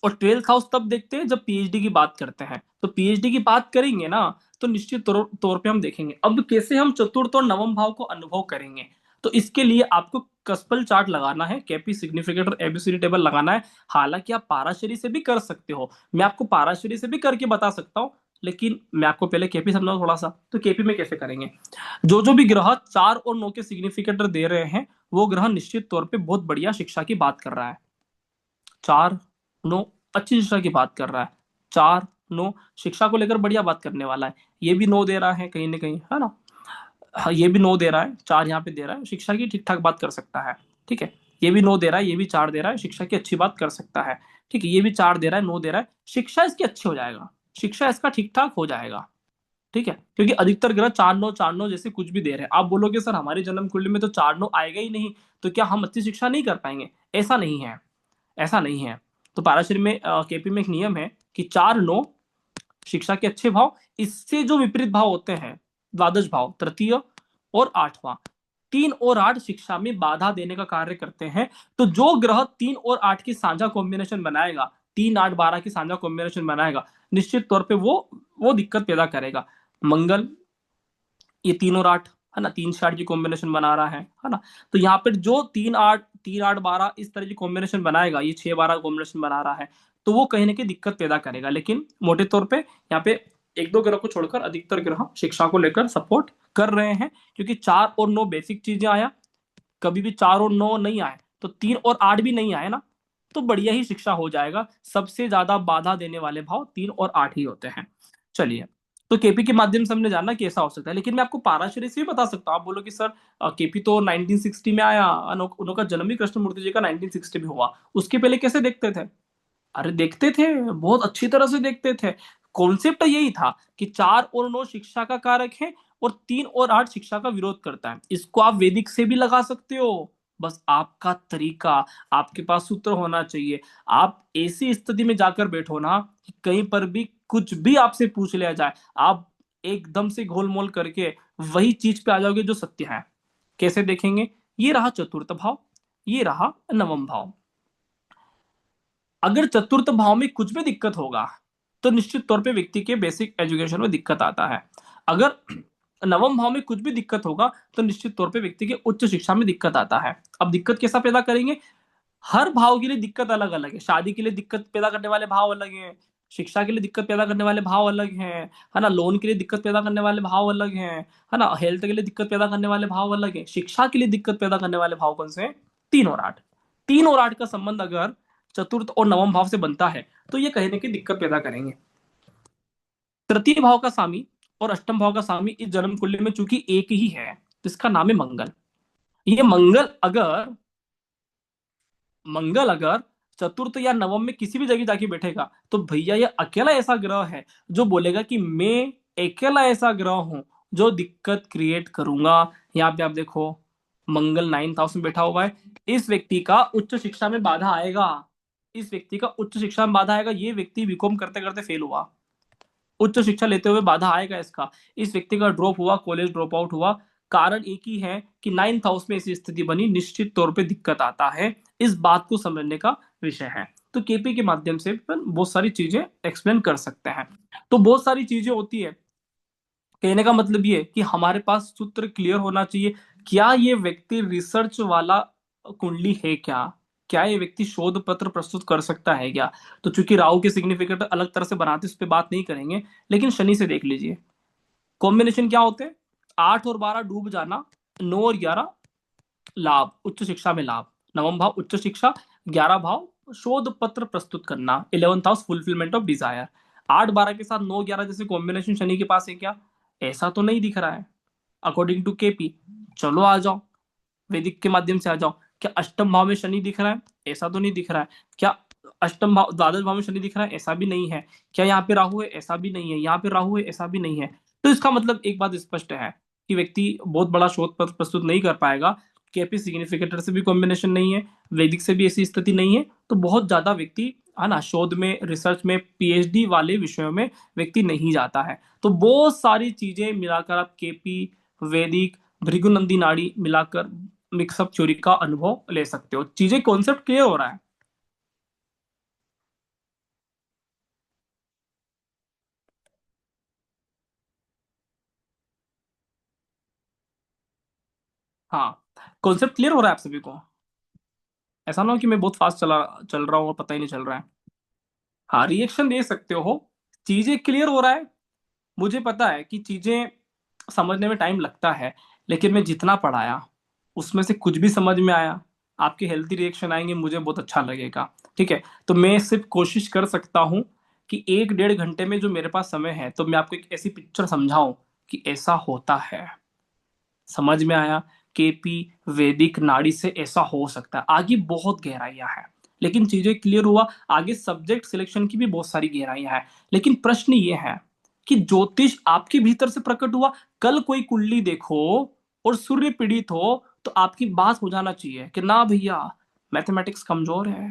और ट्वेल्थ हाउस तब देखते हैं जब पीएचडी की बात करते हैं। तो पीएचडी की बात करेंगे ना, तो निश्चित तौर पे हम देखेंगे अब कैसे हम चतुर्थ और नवम भाव को अनुभव करेंगे। तो इसके लिए आपको कस्पल चार्ट लगाना है, केपी सिग्निफिकेटर एबीसीडी टेबल लगाना है। हालांकि आप पाराशरी से भी कर सकते हो, मैं आपको पाराशरी से भी करके बता सकता हूं, लेकिन मैं आपको पहले केपी समझाऊं थोड़ा सा। तो केपी में कैसे करेंगे, जो जो भी ग्रह 4 और 9 के सिग्निफिकेटर दे रहे हैं, वो ग्रह निश्चित तौर पे बहुत बढ़िया शिक्षा की बात कर रहा है। 4 9 अच्छी शिक्षा की बात कर रहा है, 4 9 शिक्षा को लेकर बढ़िया बात करने वाला है। ये भी 9 दे रहा है कहीं ना कहीं, है ना, हाँ, ये भी 9 दे रहा है, 4 यहाँ पे दे रहा है, शिक्षा की ठीक ठाक बात कर सकता है। ठीक है, ये भी 9 दे रहा है, ये भी 4 दे रहा है, शिक्षा की अच्छी बात कर सकता है। ठीक है, ये भी 4 दे रहा है, 9 दे रहा है, शिक्षा इसकी अच्छी हो जाएगा, शिक्षा इसका ठीक ठाक हो जाएगा। ठीक है, क्योंकि अधिकतर ग्रह 4 9 जैसे कुछ भी दे रहे हैं। आप बोलोगे सर हमारे जन्म कुंडली में तो 4 9 आएगा ही नहीं, तो क्या हम अच्छी शिक्षा नहीं कर पाएंगे? ऐसा नहीं है, ऐसा नहीं है। तो पाराशरी में केपी में एक नियम है कि 4 9 शिक्षा के अच्छे भाव, इससे जो विपरीत भाव होते हैं, द्वादश भाव, तृतीय और 8वां, 3 और 8 शिक्षा में बाधा देने का कार्य करते हैं। तो जो ग्रह 3 और 8 की साझा कॉम्बिनेशन बनाएगा, 3 8 12 की साझा कॉम्बिनेशन बनाएगा, निश्चित तौर पे वो दिक्कत पैदा करेगा। मंगल, ये 3 और 8, है ना, 3 से 8 की कॉम्बिनेशन बना रहा है ना। तो यहाँ पर जो 3 8 3 8 12 इस तरह की कॉम्बिनेशन बनाएगा, ये 6 12 कॉम्बिनेशन बना रहा है, तो वो कहीं ना कहीं दिक्कत पैदा करेगा। लेकिन मोटे तौर पे यहाँ पे 1 2 ग्रह को छोड़कर अधिकतर ग्रह शिक्षा को लेकर सपोर्ट कर रहे हैं, क्योंकि 4 और 9 बेसिक चीजें आया, कभी भी 4 और 9 नहीं आए तो 3 और 8 भी नहीं आए ना, तो बढ़िया ही शिक्षा हो जाएगा। सबसे ज्यादा बाधा देने वाले भाव 3 और 8 ही होते हैं। चलिए, तो केपी के माध्यम से हमने जाना कि ऐसा हो सकता है, लेकिन मैं आपको पाराशरी से भी बता सकता हूँ। आप बोलो कि सर केपी तो 1960 में आया, उनका जन्म भी कृष्णमूर्ति जी का 1960 में हुआ, उसके पहले कैसे देखते थे? अरे देखते थे, बहुत अच्छी तरह से देखते थे। कॉन्सेप्ट यही था कि 4 और 9 शिक्षा का कारक है और 3 और 8 शिक्षा का विरोध करता है। इसको आप वैदिक से भी लगा सकते हो, बस आपका तरीका, आपके पास सूत्र होना चाहिए। आप ऐसी स्थिति में जाकर बैठो ना कि कहीं पर भी कुछ भी आपसे पूछ लिया जाए, आप एकदम से घोलमोल करके वही चीज पे आ जाओगे जो सत्य है। कैसे देखेंगे? ये रहा चतुर्थ भाव, ये रहा नवम भाव। अगर चतुर्थ भाव में कुछ भी दिक्कत होगा तो निश्चित तौर पे व्यक्ति के बेसिक एजुकेशन में दिक्कत आता है। अगर नवम भाव में कुछ भी दिक्कत होगा तो निश्चित तौर पे व्यक्ति के उच्च शिक्षा में दिक्कत आता है। अब दिक्कत कैसा पैदा करेंगे? हर भाव के लिए दिक्कत अलग अलग है। शादी के लिए दिक्कत पैदा करने वाले भाव अलग हैं, शिक्षा के लिए दिक्कत पैदा करने वाले भाव अलग हैं, है ना, लोन के लिए दिक्कत पैदा करने वाले भाव अलग हैं, है ना, हेल्थ के लिए दिक्कत पैदा करने वाले भाव अलग हैं। शिक्षा के लिए दिक्कत पैदा करने वाले भाव कौन से हैं? 3 और 8। 3 और 8 का संबंध अगर चतुर्थ और नवम भाव से बनता है तो ये कहने की दिक्कत पैदा करेंगे। तृतीय भाव का स्वामी और अष्टम भाव का स्वामी इस जन्म कुंडली में चूंकि एक ही है, जिसका नाम है मंगल। ये मंगल अगर चतुर्थ या नवम में किसी भी जगह जाके बैठेगा तो भैया ये अकेला ऐसा ग्रह है जो बोलेगा कि मैं अकेला ऐसा ग्रह हूं जो दिक्कत क्रिएट करूंगा। यहाँ पे आप देखो, मंगल 9th हाउस में बैठा हुआ है। इस व्यक्ति का उच्च शिक्षा में बाधा आएगा। इस व्यक्ति का उच्च शिक्षा में बाधा आएगा। ये व्यक्ति बीकॉम करते करते फेल हुआ, उच्च शिक्षा लेते हुए बाधा आएगा इसका। इस व्यक्ति का ड्रॉप हुआ, कॉलेज ड्रॉप आउट हुआ। कारण एक ही है कि 9th हाउस में ऐसी स्थिति बनी, निश्चित तौर पे दिक्कत आता है। इस बात को समझने का विषय है। तो केपी के माध्यम से अपन बहुत सारी चीजें एक्सप्लेन कर सकते हैं। तो बहुत सारी चीजें होती है। कहने का मतलब ये कि हमारे पास सूत्र क्लियर होना चाहिए। क्या ये व्यक्ति रिसर्च वाला कुंडली है क्या? क्या ये व्यक्ति शोध पत्र प्रस्तुत कर सकता है क्या? तो चूंकि राहु के सिग्निफिकेंट अलग तरह से बनाते, उस पर बात नहीं करेंगे। लेकिन शनि से देख लीजिए, कॉम्बिनेशन क्या होते हैं? 8 और 12 डूब जाना, 9 और 11 लाभ, उच्च शिक्षा में लाभ। नवम भाव उच्च शिक्षा, 11 भाव शोध पत्र प्रस्तुत करना, 11th house fulfilment of desire. 8-12 के साथ 9-11 जैसे कॉम्बिनेशन शनि के पास है क्या? ऐसा तो नहीं दिख रहा है अकॉर्डिंग टू केपी। चलो आ जाओ, वैदिक के माध्यम से आ जाओ। क्या अष्टम भाव में शनि दिख रहा है? ऐसा तो नहीं दिख रहा है। क्या अष्टम भाव द्वादश भाव में शनि दिख रहा है? ऐसा भी नहीं है। क्या यहाँ पे राहु है? ऐसा भी नहीं है। यहाँ पे राहु है? ऐसा भी नहीं है। तो इसका मतलब एक बात स्पष्ट है कि व्यक्ति बहुत बड़ा शोध पत्र प्रस्तुत नहीं कर पाएगा। केपी सिग्निफिकेटर से भी कॉम्बिनेशन नहीं है, वैदिक से भी ऐसी स्थिति नहीं है। तो बहुत ज्यादा व्यक्ति, है ना, शोध में, रिसर्च में, पीएचडी वाले विषयों में व्यक्ति नहीं जाता है। तो बहुत सारी चीजें मिलाकर आप केपी, वैदिक, भृगुनंदी नाड़ी मिलाकर मिक्सअप थ्योरी का अनुभव ले सकते हो। चीजें, कॉन्सेप्ट क्लियर हो रहा है? हाँ, कॉन्सेप्ट क्लियर हो रहा है आप सभी को? ऐसा ना हो कि मैं बहुत फास्ट चल रहा हूँ और पता ही नहीं चल रहा है। हाँ, रिएक्शन दे सकते हो। चीजें क्लियर हो रहा है। मुझे पता है कि चीजें समझने में टाइम लगता है, लेकिन मैं जितना पढ़ाया उसमें से कुछ भी समझ में आया, आपके हेल्थी रिएक्शन आएंगे, मुझे बहुत अच्छा लगेगा। ठीक है, तो मैं सिर्फ कोशिश कर सकता हूं कि 1-1.5 घंटे में जो मेरे पास समय है, तो मैं आपको एक ऐसी पिक्चर समझाऊं कि ऐसा होता है। समझ में आया? केपी, वैदिक नाड़ी से ऐसा हो सकता है। आगे बहुत गहराइयां हैं, लेकिन चीजें क्लियर हुआ। आगे सब्जेक्ट सिलेक्शन की भी बहुत सारी गहराइयां हैं। लेकिन प्रश्न ये है कि ज्योतिष आपके भीतर से प्रकट हुआ। कल कोई कुंडली देखो और सूर्य पीड़ित हो, तो आपकी बात हो जाना चाहिए कि ना भैया, मैथमेटिक्स कमजोर है।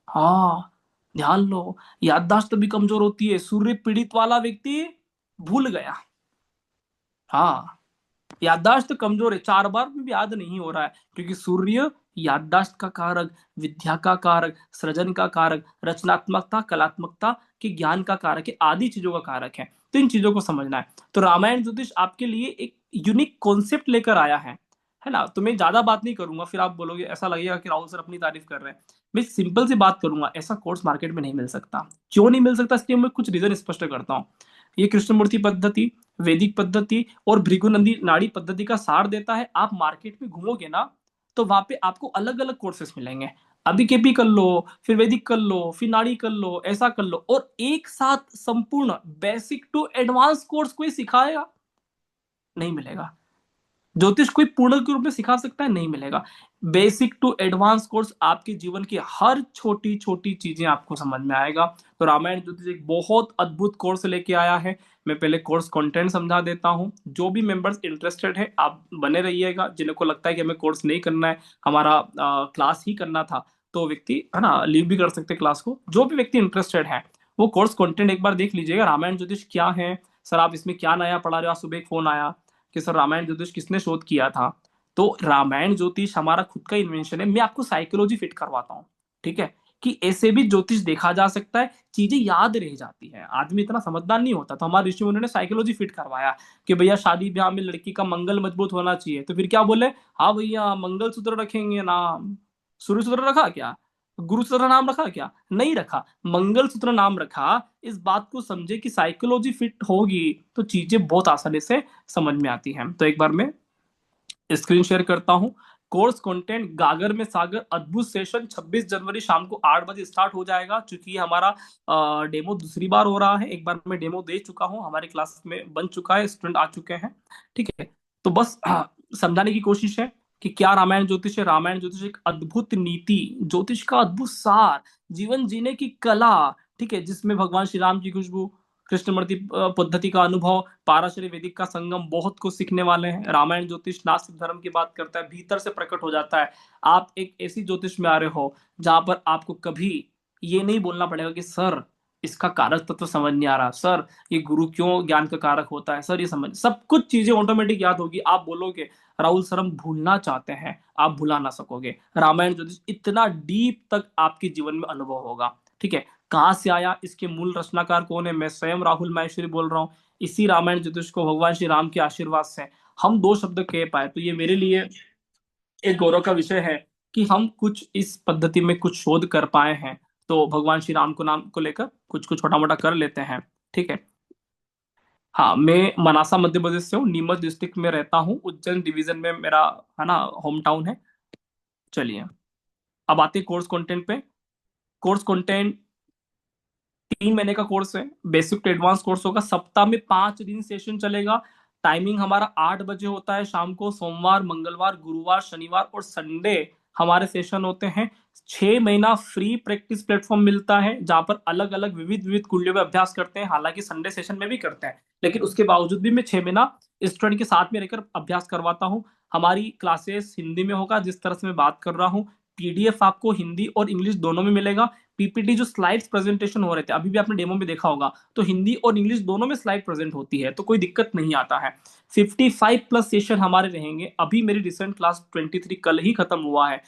हाँ, ध्यान लो, याददाश्त भी कमजोर होती है। सूर्य पीड़ित वाला व्यक्ति भूल गया। हाँ, याददाश्त तो कमजोर है, 4 बार में भी याद नहीं हो रहा है, क्योंकि सूर्य याददाश्त का कारक, विद्या का कारक, सृजन का कारक, रचनात्मकता, कलात्मकता के ज्ञान का कारक है, आदि चीजों का कारक है। तो इन चीजों को समझना है। तो रामायण ज्योतिष आपके लिए एक यूनिक कॉन्सेप्ट लेकर आया है ना। तो मैं ज्यादा बात नहीं करूंगा, फिर आप बोलोगे, ऐसा लगेगा कि राहुल सर अपनी तारीफ कर रहे हैं। मैं सिंपल सी बात करूंगा, ऐसा कोर्स मार्केट में नहीं मिल सकता। क्यों नहीं मिल सकता, इसलिए मैं कुछ रीजन स्पष्ट करता हूँ। ये कृष्णमूर्ति पद्धति, वैदिक पद्धति और भृगुनंदी नाड़ी पद्धति का सार देता है। आप मार्केट में घूमोगे ना, तो वहां पे आपको अलग अलग कोर्सेस मिलेंगे। अभी केपी कर लो, फिर वैदिक कर लो, फिर नाड़ी कर लो, ऐसा कर लो, और एक साथ संपूर्ण बेसिक टू एडवांस कोर्स कोई सिखाएगा? नहीं मिलेगा। ज्योतिष कोई पूर्ण के रूप में सिखा सकता है? नहीं मिलेगा। बेसिक टू एडवांस कोर्स आपके जीवन की हर छोटी छोटी चीजें आपको समझ में आएगा। तो रामायण ज्योतिष एक बहुत अद्भुत कोर्स लेके आया है। मैं पहले कोर्स कंटेंट समझा देता हूँ। जो भी मेंबर्स इंटरेस्टेड है, आप बने रहिएगा। जिन्हें को लगता है कि हमें कोर्स नहीं करना है, हमारा क्लास ही करना था, तो व्यक्ति, है ना, लीव भी कर सकते क्लास को। जो भी व्यक्ति इंटरेस्टेड है, वो कोर्स कंटेंट एक बार देख लीजिएगा। रामायण ज्योतिष क्या है सर, आप इसमें क्या नया पढ़ा रहे हो? आज सुबह एक फोन आया कि सर रामायण ज्योतिष किसने शोध किया था? तो रामायण ज्योतिष हमारा खुद का इन्वेंशन है। मैं आपको साइकोलॉजी फिट करवाता हूँ, ठीक है, कि ऐसे भी ज्योतिष देखा जा सकता है। चीजें याद रह जाती है, आदमी इतना समझदार नहीं होता। तो हमारे ऋषि मुनियों ने साइकोलॉजी फिट करवाया कि भैया शादी ब्याह में लड़की का मंगल मजबूत होना चाहिए। तो फिर क्या बोले? हाँ भैया, मंगल सूत्र रखेंगे नाम। सूर्य सूत्र रखा क्या? गुरु सूत्र नाम रखा क्या? नहीं रखा, मंगल सूत्र नाम रखा। इस बात को समझे कि साइकोलॉजी फिट होगी तो चीजें बहुत आसानी से समझ में आती हैं। तो एक बार मैं स्क्रीन शेयर करता हूं। कोर्स कंटेंट गागर में सागर अद्भुत सेशन 26 जनवरी शाम को 8 बजे स्टार्ट हो जाएगा। चूंकि ये हमारा डेमो दूसरी बार हो रहा है, एक बार मैं डेमो दे चुका हूं, हमारे क्लास में बन चुका है, स्टूडेंट आ चुके हैं। ठीक है, तो बस समझाने की कोशिश है कि क्या रामायण ज्योतिष है। रामायण ज्योतिष एक अद्भुत नीति, ज्योतिष का अद्भुत सार, जीवन जीने की कला, ठीक है, जिसमें भगवान श्री राम की खुशबू, कृष्णमूर्ति पद्धति का अनुभव, पाराशरी वैदिक का संगम, बहुत कुछ सीखने वाले हैं। रामायण ज्योतिष नास्तिक धर्म की बात करता है, भीतर से प्रकट हो जाता है। आप एक ऐसी ज्योतिष में आ रहे हो जहां पर आपको कभी ये नहीं बोलना पड़ेगा कि सर इसका कारक तत्व समझ नहीं आ रहा, सर ये गुरु क्यों ज्ञान का कारक होता है, सर ये समझ, सब कुछ चीजें ऑटोमेटिक याद होगी। आप बोलोगे राहुल सर हम भूलना चाहते हैं, आप भुला ना सकोगे। रामायण ज्योतिष इतना डीप तक आपके जीवन में अनुभव होगा। ठीक है, कहाँ से आया, इसके मूल रचनाकार कौन है, मैं स्वयं राहुल माहेश्वरी बोल रहा हूँ। इसी रामायण ज्योतिष को भगवान श्री राम के आशीर्वाद से हम दो शब्द कह पाए, तो ये मेरे लिए एक गौरव का विषय है कि हम कुछ इस पद्धति में कुछ शोध कर पाए हैं। तो भगवान श्री राम को नाम को लेकर कुछ कुछ छोटा मोटा कर लेते हैं। ठीक है। हाँ, मैं मनासा मध्य प्रदेश से हूँ, नीमच डिस्ट्रिक्ट में रहता हूँ, उज्जैन डिवीजन में मेरा है ना होम टाउन है। चलिए, अब आते हैं कोर्स कंटेंट पे। कोर्स कंटेंट 3 महीने का कोर्स है, बेसिक टू एडवांस कोर्स होगा। सप्ताह में 5 दिन सेशन चलेगा। टाइमिंग हमारा 8 बजे होता है शाम को। सोमवार, मंगलवार, गुरुवार, शनिवार और संडे हमारे सेशन होते हैं। 6 महीना फ्री प्रैक्टिस प्लेटफॉर्म मिलता है जहां पर अलग अलग विविध विविध कुंडलियों में अभ्यास करते हैं। हालांकि संडे सेशन में भी करते हैं, लेकिन उसके बावजूद भी मैं 6 महीना स्टूडेंट के साथ में रहकर अभ्यास करवाता हूँ। हमारी क्लासेस हिंदी में होगा, जिस तरह से मैं बात कर रहा हूँ। पीडीएफ आपको हिंदी और इंग्लिश दोनों में मिलेगा। पीपीटी जो स्लाइड्स प्रेजेंटेशन हो रहे थे, अभी भी आपने डेमो में देखा होगा, तो हिंदी और इंग्लिश दोनों में स्लाइड प्रेजेंट होती है, तो कोई दिक्कत नहीं आता है। 55+ सेशन हमारे रहेंगे। अभी मेरी रिसेंट क्लास 23 कल ही खत्म हुआ है।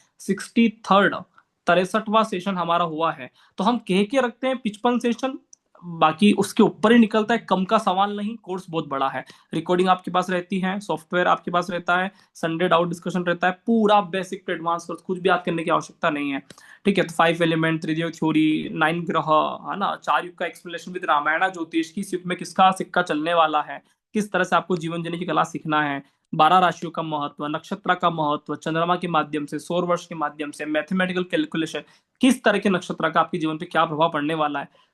63वां सेशन हमारा हुआ है। तो हम कह के रखते हैं 55 सेशन, बाकी उसके ऊपर ही निकलता है, कम का सवाल नहीं। कोर्स बहुत बड़ा है। रिकॉर्डिंग आपके पास रहती है, सॉफ्टवेयर आपके पास रहता है, संडे डाउट डिस्कशन रहता है, पूरा बेसिक टू एडवांस कोर्स, कुछ भी याद करने की आवश्यकता नहीं है। ठीक है, तो 5 एलिमेंट, त्रिदेव थ्योरी, 9 ग्रह, है ना, 4 युग का एक्सप्लेनेशन विद रामायण ज्योतिष, किस युग में किसका सिक्का चलने वाला है, किस तरह से आपको जीवन जीने की कला सीखना है, 12 राशियों का महत्व, नक्षत्र का महत्व, चंद्रमा के माध्यम से, सौर वर्ष के माध्यम से, मैथमेटिकल कैलकुलेशन, किस तरह के नक्षत्र का आपके जीवन पे क्या प्रभाव पड़ने वाला है।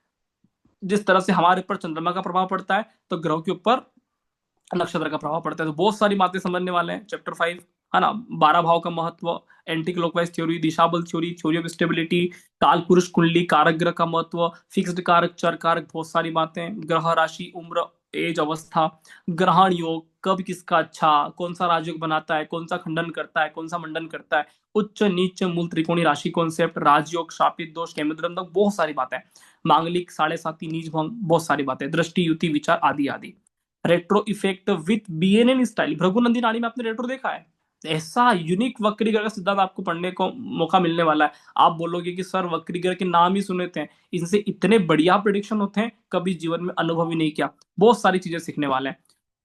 जिस तरह से हमारे ऊपर चंद्रमा का प्रभाव पड़ता है, तो ग्रह के ऊपर नक्षत्र का प्रभाव पड़ता है। तो बहुत सारी बातें समझने वाले हैं। चैप्टर 5, है ना, 12 भाव का महत्व, एंटी क्लॉकवाइज थ्योरी, दिशा बल थ्योरी, थ्योरी ऑफ स्टेबिलिटी, काल पुरुष कुंडली, कारक ग्रह का महत्व, फिक्स्ड कारक, चर कारक, बहुत सारी बातें, ग्रह राशि, उम्र, एज, अवस्था, ग्रहण योग, कब किसका अच्छा, कौन सा राजयोग बनाता है, कौन सा खंडन करता है, कौन सा मंडन करता है, उच्च नीच मूल त्रिकोणी राशि कॉन्सेप्ट, राजयोग, शापित दोष, केमिद्रम, बहुत सारी बातें, मांगलिक, साढ़े साती, नीच भंग, बहुत सारी बातें, दृष्टि, युति, विचार, आदि आदि। Retro effect with BNN style, Bhrigunandi Nadi में आपने रेट्रो देखा है? ऐसा यूनिक वक्रीग्रह का सिद्धांत आपको पढ़ने को मौका मिलने वाला है। आप बोलोगे कि सर वक्रीग्रह के नाम ही सुने थे, इनसे इतने बढ़िया प्रिडिक्शन होते हैं, कभी जीवन में अनुभव ही नहीं किया। बहुत सारी चीजें सीखने वाले हैं।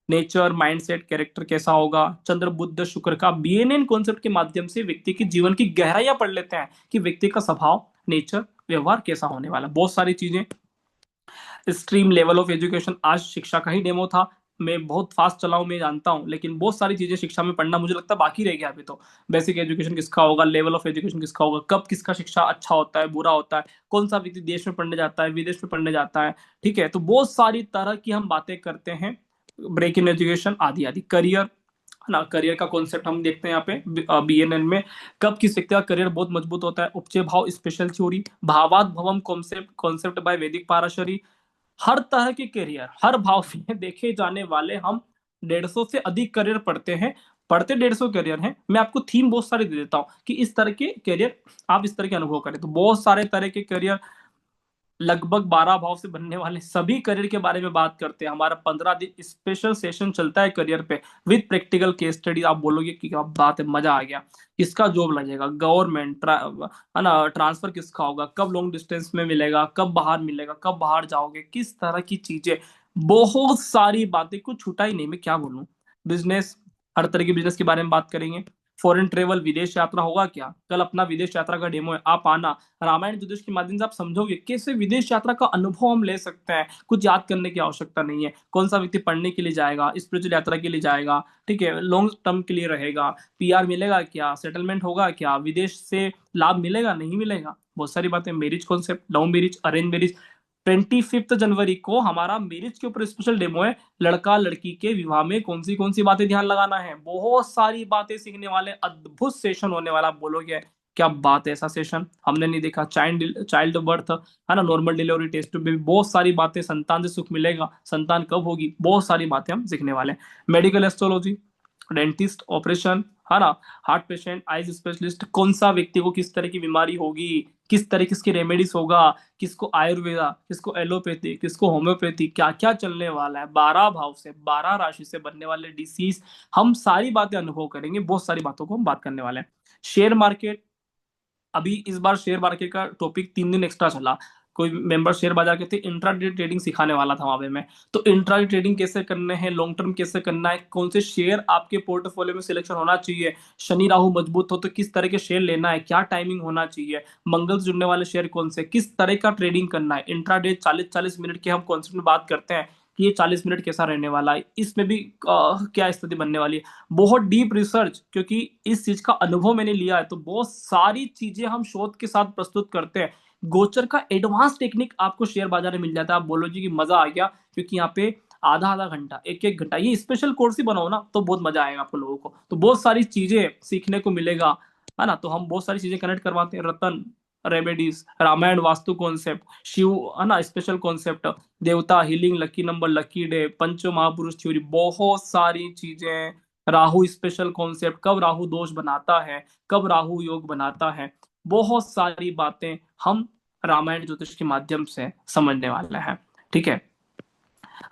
नेचर, माइंडसेट, कैरेक्टर कैसा होगा, चंद्र बुध शुक्र का बीएनएन कॉन्सेप्ट के माध्यम से व्यक्ति की जीवन की गहराइयां पढ़ लेते हैं कि व्यक्ति का स्वभाव, नेचर, व्यवहार कैसा होने वाला। बहुत सारी चीजें। स्ट्रीम लेवल ऑफ एजुकेशन, आज शिक्षा का ही डेमो था। मैं बहुत फास्ट चलाऊं, मैं जानता हूं, लेकिन बहुत सारी चीजें शिक्षा में पढ़ना मुझे लगता है बाकी रह गया अभी। तो बेसिक एजुकेशन किसका होगा, लेवल ऑफ एजुकेशन किसका होगा, कब किसका शिक्षा अच्छा होता है, बुरा होता है, कौन सा व्यक्ति देश में पढ़ने जाता है, विदेश में पढ़ने जाता है। ठीक है, तो बहुत सारी तरह की हम बातें करते हैं। ब्रेक इन एजुकेशन, आदि आदि। करियर, है ना, करियर का कॉन्सेप्ट हम देखते हैं यहाँ पे बीएनएन में। कब किस व्यक्ति का करियर बहुत मजबूत होता है, उपचय भाव, स्पेशल थ्योरी, भावात भवम कॉन्सेप्ट, कॉन्सेप्ट बाय वैदिक पाराशरी। हर तरह के करियर, हर भाव में देखे जाने वाले हम 150 से अधिक करियर पढ़ते हैं। पढ़ते 150 करियर हैं, मैं आपको थीम बहुत सारे दे देता हूँ कि इस तरह के करियर आप इस तरह के अनुभव करें। तो बहुत सारे तरह के करियर, लगभग 12 भाव से बनने वाले सभी करियर के बारे में बात करते हैं। हमारा 15 दिन स्पेशल सेशन चलता है करियर पे, विद प्रैक्टिकल केस स्टडी। आप बोलोगे कि क्या बात है, मजा आ गया, किसका जॉब लगेगा, गवर्नमेंट, है ना, ट्रांसफर किसका होगा, कब लॉन्ग डिस्टेंस में मिलेगा, कब बाहर मिलेगा, कब बाहर जाओगे, किस तरह की चीजें, बहुत सारी बातें, कुछ छूटा ही नहीं। मैं क्या बोलूं, बिजनेस, हर तरह के बिजनेस के बारे में बात करेंगे। फॉरेन ट्रेवल, विदेश यात्रा होगा क्या, कल अपना विदेश यात्रा का डेमो है, आप आना। रामायण ज्योतिष के माध्यम से आप समझोगे कैसे विदेश यात्रा का अनुभव हम ले सकते हैं। कुछ याद करने की आवश्यकता नहीं है। कौन सा व्यक्ति पढ़ने के लिए जाएगा, स्पिरिचुअल यात्रा के लिए जाएगा, ठीक है, लॉन्ग टर्म के लिए रहेगा, पीआर मिलेगा क्या, सेटलमेंट होगा क्या, विदेश से लाभ मिलेगा नहीं मिलेगा, बहुत सारी बातें। Marriage concept, love marriage, arrange marriage. 25 जनवरी को हमारा मैरिज के ऊपर स्पेशल डेमो है। लड़का लड़की के विवाह में कौन सी बातें ध्यान लगाना है, बहुत सारी बातें सीखने वाले, अद्भुत सेशन होने वाला। आप बोलोगे क्या बात है, ऐसा सेशन हमने नहीं देखा। चाइल्ड बर्थ, है ना, नॉर्मल डिलीवरी, टेस्ट में भी बहुत सारी बातें, संतान से सुख मिलेगा, संतान कब होगी, बहुत सारी बातें हम सीखने वाले हैं। मेडिकल एस्ट्रोलॉजी, डेंटिस्ट, ऑपरेशन, है ना, हार्ट पेशेंट, आइज स्पेशलिस्ट, कौन सा व्यक्ति को किस तरह की बीमारी होगी, किस तरह की इसकी रेमेडीज होगा, किसको आयुर्वेदा, किसको एलोपैथी, किसको होम्योपैथी, क्या क्या चलने वाला है, 12 भाव से, 12 राशि से बनने वाले डिसीज, हम सारी बातें अनुभव करेंगे, बहुत सारी बातों को हम बात करने वाले हैं। शेयर मार्केट, अभी इस बार शेयर मार्केट का टॉपिक 3 दिन एक्स्ट्रा चला। कोई मेंबर शेयर बाजार के थे, इंट्राडे ट्रेडिंग सिखाने वाला था वहां पे मैं। तो इंट्राडे ट्रेडिंग कैसे करने हैं, लॉन्ग टर्म कैसे करना है, कौन से शेयर आपके पोर्टफोलियो में सिलेक्शन होना चाहिए, शनि राहु मजबूत हो तो किस तरह के शेयर लेना है, क्या टाइमिंग होना चाहिए, मंगल से जुड़ने वाले शेयर कौन से, किस तरह का ट्रेडिंग करना है, इंट्राडे 40-40 मिनट के हम कॉन्सेप्ट में बात करते हैं कि ये 40 मिनट कैसा रहने वाला है, इसमें भी क्या स्थिति बनने वाली है, बहुत डीप रिसर्च, क्योंकि इस चीज का अनुभव मैंने लिया है, तो बहुत सारी चीजें हम शोध के साथ प्रस्तुत करते हैं। गोचर का एडवांस टेक्निक आपको शेयर बाजार में मिल जाता है। आप बोलो जी कि मजा आ गया, क्योंकि यहाँ पे आधा आधा घंटा, एक एक घंटा, ये स्पेशल कोर्स ही बनाओ ना तो बहुत मजा आएगा आपको लोगों को, तो बहुत सारी चीजें सीखने को मिलेगा, है ना। तो हम बहुत सारी चीजें कनेक्ट करवाते हैं, रतन, रेमेडीज, रामायण वास्तु कॉन्सेप्ट, शिव, है ना, स्पेशल कॉन्सेप्ट, देवता, healing, lucky number, lucky day, Panch Mahapurush theory, बहुत सारी चीजें, राहु स्पेशल कॉन्सेप्ट, कब राहु दोष बनाता है, कब राहु योग बनाता है, बहुत सारी बातें हम रामायण ज्योतिष के माध्यम से समझने वाले हैं। ठीक है,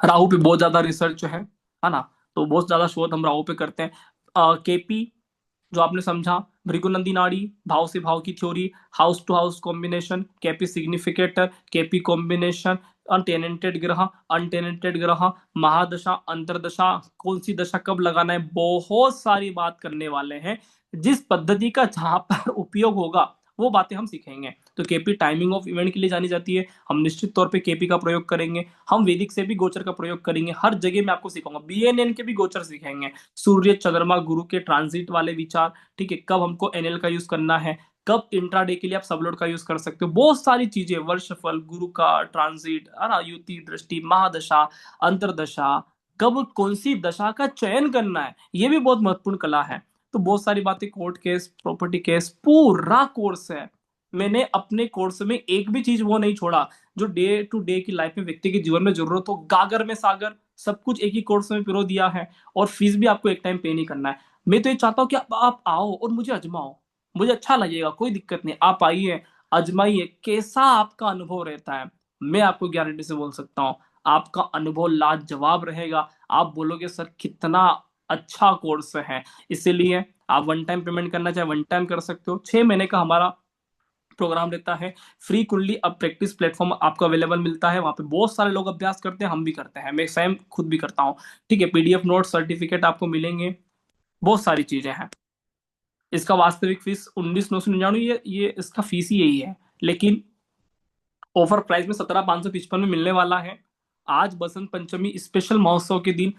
राहु पे बहुत ज्यादा रिसर्च है ना, तो बहुत ज्यादा शोध हम राहु पे करते हैं। केपी, जो आपने समझा, भृगुनंदी नाड़ी, भाव से भाव की theory, house to house combination, KP significator, KP combination, untenanted ग्रह, महादशा, अंतरदशा, कौन सी दशा कब लगाना है, बहुत सारी बात करने वाले हैं। जिस पद्धति का जहां पर उपयोग होगा वो बातें हम सीखेंगे। तो केपी टाइमिंग ऑफ इवेंट के लिए जानी जाती है, हम निश्चित तौर पे केपी का प्रयोग करेंगे। हम वैदिक से भी गोचर का प्रयोग करेंगे, हर जगह मैं आपको सिखाऊंगा, बीएनएन के भी गोचर सीखेंगे, सूर्य, चंद्रमा, गुरु के ट्रांजिट वाले विचार, ठीक है, कब हमको एनएल का यूज करना है, कब इंट्राडे के लिए आप सबलोड का यूज कर सकते हो, बहुत सारी चीजें, वर्षफल, गुरु का ट्रांजिट, है ना, युति, दृष्टि, महादशा, अंतरदशा, कब कौन सी दशा का चयन करना है, ये भी बहुत महत्वपूर्ण कला है। तो बहुत सारी बातें, कोर्ट केस, प्रॉपर्टी केस, पूरा कोर्स है। मैंने अपने कोर्स में एक भी चीज वो नहीं छोड़ा जो डे टू डे की लाइफ में व्यक्ति के जीवन में जरूरत हो, गागर में सागर, सब कुछ एक ही कोर्स में पिरो दिया है। और फीस भी आपको एक टाइम पे नहीं करना है। मैं तो ये चाहता हूँ कि आप आओ और मुझे अजमाओ, मुझे अच्छा लगेगा, कोई दिक्कत नहीं, आप आइए, अजमाइए, कैसा आपका अनुभव रहता है। मैं आपको गारंटी से बोल सकता हूँ, आपका अनुभव लाजवाब रहेगा। आप बोलोगे सर कितना अच्छा कोर्स है। इसीलिए आप वन टाइम पेमेंट करना चाहे वन टाइम कर सकते हो। 6 महीने का हमारा प्रोग्राम रहता है। फ्री कुंडली अब प्रैक्टिस प्लेटफॉर्म आपको अवेलेबल मिलता है, वहां पे बहुत सारे लोग अभ्यास करते हैं, हम भी करते हैं, मैं स्वयं खुद भी करता हूँ। ठीक है, पीडीएफ नोट, सर्टिफिकेट आपको मिलेंगे, बहुत सारी चीजें हैं। इसका वास्तविक फीस 19,999, ये इसका फीस ही यही है, लेकिन ऑफर प्राइस में 17,555 में मिलने वाला है। आज बसंत पंचमी स्पेशल महोत्सव के दिन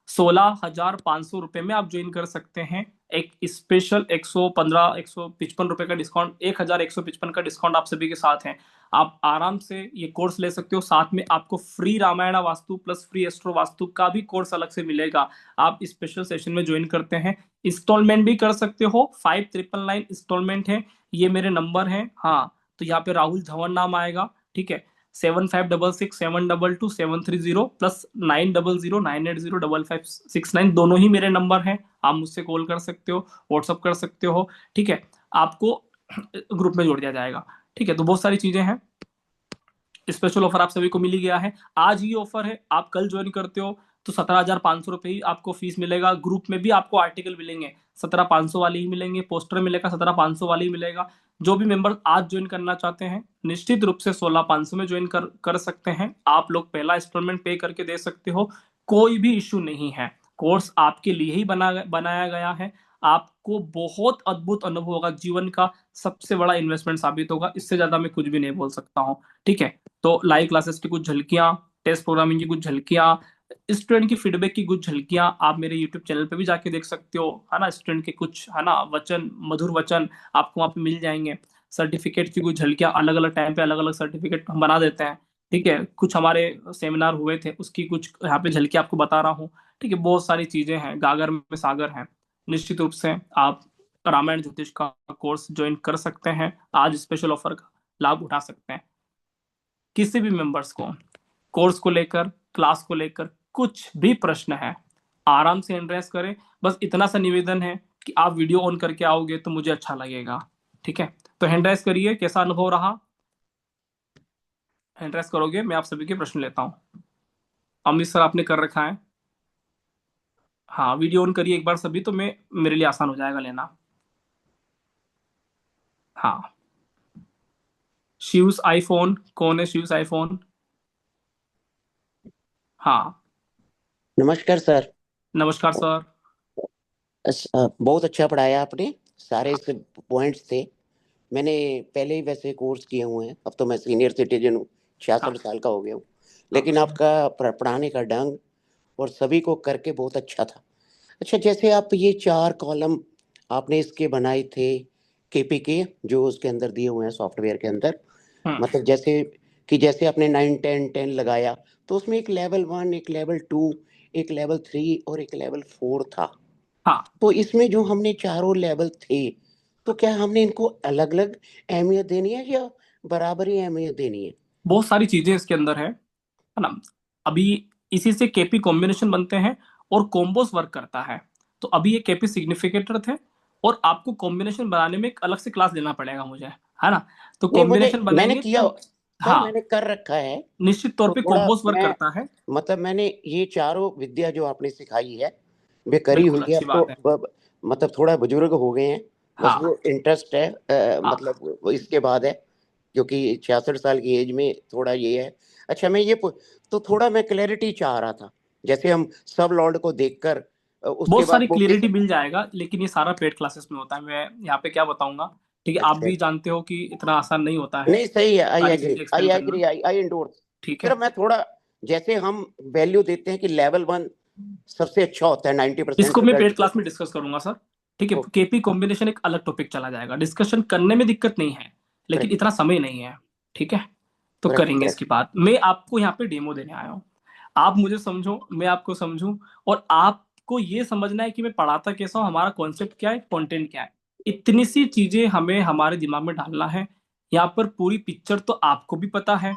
16,500 रुपए में आप ज्वाइन कर सकते हैं। एक स्पेशल 155 रुपए का डिस्काउंट, 1,155 का डिस्काउंट आप सभी के साथ है। आप आराम से ये कोर्स ले सकते हो। साथ में आपको free Ramayan Vastu plus free astro Vastu का भी कोर्स अलग से मिलेगा। आप स्पेशल सेशन में ज्वाइन करते हैं, इंस्टॉलमेंट भी कर सकते हो, 5,999 इंस्टॉलमेंट है। ये मेरे नंबर है, हाँ, तो यहाँ पे राहुल धवन नाम आएगा। ठीक है, 7566722730 प्लस 9009805569, दोनों ही मेरे नंबर हैं। आप मुझसे कॉल कर सकते हो, व्हाट्सअप कर सकते हो। ठीक है, आपको ग्रुप में जोड़ दिया जाएगा। ठीक है, तो बहुत सारी चीजें हैं। स्पेशल ऑफर आप सभी को मिल ही गया है, आज ही ऑफर है। आप कल ज्वाइन करते हो तो 17,500 रुपये ही आपको फीस मिलेगा। ग्रुप में भी आपको आर्टिकल मिलेंगे 17,500 वाले ही मिलेंगे, पोस्टर मिलेगा 17,500 वाले ही मिलेगा। जो भी मेंबर आज ज्वाइन करना चाहते हैं निश्चित रूप से 16,500 में ज्वाइन कर सकते हैं। आप लोग पहला इंस्टॉलमेंट पे करके दे सकते हो, कोई भी इश्यू नहीं है। कोर्स आपके लिए ही बनाया गया है। आपको बहुत अद्भुत अनुभव होगा, जीवन का सबसे बड़ा इन्वेस्टमेंट साबित होगा। इससे ज्यादा मैं कुछ भी नहीं बोल सकता हूँ। ठीक है, तो लाइव क्लासेस की कुछ झलकियां, टेस्ट प्रोग्रामिंग की कुछ झलकियां, स्टूडेंट की फीडबैक की कुछ झलकियां आप मेरे यूट्यूब चैनल पे भी जाके देख सकते हो, है ना। स्टूडेंट के कुछ, है ना, वचन, मधुर वचन आपको वहां पे मिल जाएंगे। सर्टिफिकेट की कुछ झलकियां, अलग अलग टाइम पे अलग अलग सर्टिफिकेट हम बना देते हैं। ठीक है, कुछ हमारे सेमिनार हुए थे उसकी कुछ यहाँ पे झलकी आपको बता रहा हूँ। ठीक है, बहुत सारी चीजें हैं, गागर में सागर है। निश्चित रूप से आप रामायण ज्योतिष का कोर्स ज्वाइन कर सकते हैं। आज स्पेशल ऑफर का लाभ उठा सकते हैं। किसी भी मेंबर्स को कोर्स को लेकर, क्लास को लेकर कुछ भी प्रश्न है, आराम से हैंड रेस करें। बस इतना सा निवेदन है कि आप वीडियो ऑन करके आओगे तो मुझे अच्छा लगेगा। ठीक है, तो हैंड रेस करिए। कैसा अनुभव रहा? हैंड रेस करोगे, मैं आप सभी के प्रश्न लेता हूँ। अमित सर आपने कर रखा है। हाँ, वीडियो ऑन करिए एक बार सभी, तो मैं मेरे लिए आसान हो जाएगा लेना। हाँ, शिव्स आईफोन, कौन है शिव्स आईफोन? हाँ, नमस्कार सर। नमस्कार सर। बहुत अच्छा पढ़ाया आपने। सारे पॉइंट्स थे। मैंने पहले ही वैसे कोर्स किए हुए हैं। अब तो मैं सीनियर सिटीजन हूँ, 66 हाँ, साल का हो गया हूँ। हाँ, लेकिन आपका पढ़ाने का ढंग और सभी को करके बहुत अच्छा था। अच्छा, जैसे आप ये 4 कॉलम आपने इसके बनाए थे, केपी के जो उसके अंदर दिए हुए हैं सॉफ्टवेयर के अंदर, मतलब जैसे कि जैसे आपने 9 10 10 लगाया, तो उसमें एक लेवल 1, एक लेवल 2, एक लेवल 3 और एक लेवल 4 था। हाँ। तो इसमें जो हमने चारों लेवल थे, तो क्या हमने इनको अलग अलग अहमियत देनी है या बराबर ही अहमियत देनी है? बहुत सारी चीजें इसके अंदर है ना। अभी इसी से केपी कॉम्बिनेशन बनते हैं और कॉम्बोस वर्क करता है। तो अभी ये केपी सिग्निफिकेटर थे, और आपको कॉम्बिनेशन बनाने में एक अलग से क्लास लेना पड़ेगा मुझे, है ना। तो नहीं, मुझे कॉम्बिनेशन मैंने बनाएंगे किया तो सर, हाँ, मैंने कर रखा है। निश्चित तौर तो पे थोड़ा कॉम्बोस वर्क मैं, करता है। मतलब मैंने ये चारों विद्या जो आपने सिखाई है वे करी बिल्कुल हुई है। अच्छी अब तो बात है। मतलब थोड़ा बुजुर्ग हो गए हैं, बस हाँ, वो इंटरेस्ट है, हाँ। मतलब वो इसके बाद है, क्योंकि 66 साल की एज में थोड़ा ये है। अच्छा, तो थोड़ा मैं क्लैरिटी चाह रहा था, जैसे हम सब लॉर्ड को देखकर उसके बहुत बाद सारी वो किस। क्लियरिटी मिल जाएगा, लेकिन ये सारा पेड क्लासेस में होता है। मैं यहाँ पे क्या बताऊंगा, ठीक है, आप अच्छा, भी जानते हो कि इतना आसान नहीं होता है नहीं सही है, आई सारी एग्री, चीजें आई एक्सप्लेन करना। एग्री, आई एंडोर्स। ठीक है, सिर्फ मैं थोड़ा, जैसे हम वैल्यू देते हैं कि लेवल 1 सबसे अच्छा होता है, 90% इसको मैं रिजल्ट पेड जो। क्लास में डिस्कस करूंगा सर। ठीक है, ओके, केपी कॉम्बिनेशन एक अलग टॉपिक चला जाएगा, डिस्कशन करने में दिक्कत नहीं है, लेकिन करेक्ट, इतना समय नहीं है। ठीक है, तो करेक्ट, करेंगे करेक्ट। इसकी बात। मैं आपको यहाँ पे डेमो देने आया हूँ, आप मुझे समझो, मैं आपको समझूं, और आपको ये समझना है कि मैं पढ़ाता कैसा हूँ, हमारा कॉन्सेप्ट क्या है, कंटेंट क्या है। इतनी सी चीजें हमें हमारे दिमाग में डालना है। यहाँ पर पूरी पिक्चर तो आपको भी पता है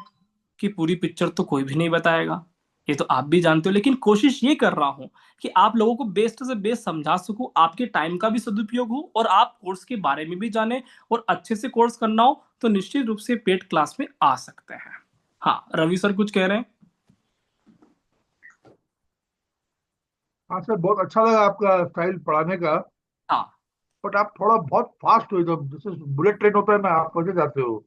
कि पूरी पिक्चर तो कोई भी नहीं बताएगा, ये तो आप भी जानते हो, लेकिन कोशिश ये कर रहा हूं कि आप लोगों को बेस्ट से बेस्ट समझा सकूं, आपके टाइम का भी सदुपयोग हो और आप कोर्स के बारे में भी जाने, और अच्छे से कोर्स करना हो तो निश्चित रूप से पेड क्लास में आ सकते हैं। हाँ, रवि सर कुछ कह रहे हैं? हाँ सर, बहुत अच्छा लगा आपका स्टाइल पढ़ाने का। हाँ, बट आप थोड़ा बहुत फास्ट हो एकदम, जैसे बुलेट ट्रेन होता है ना, आप कैसे जाते हो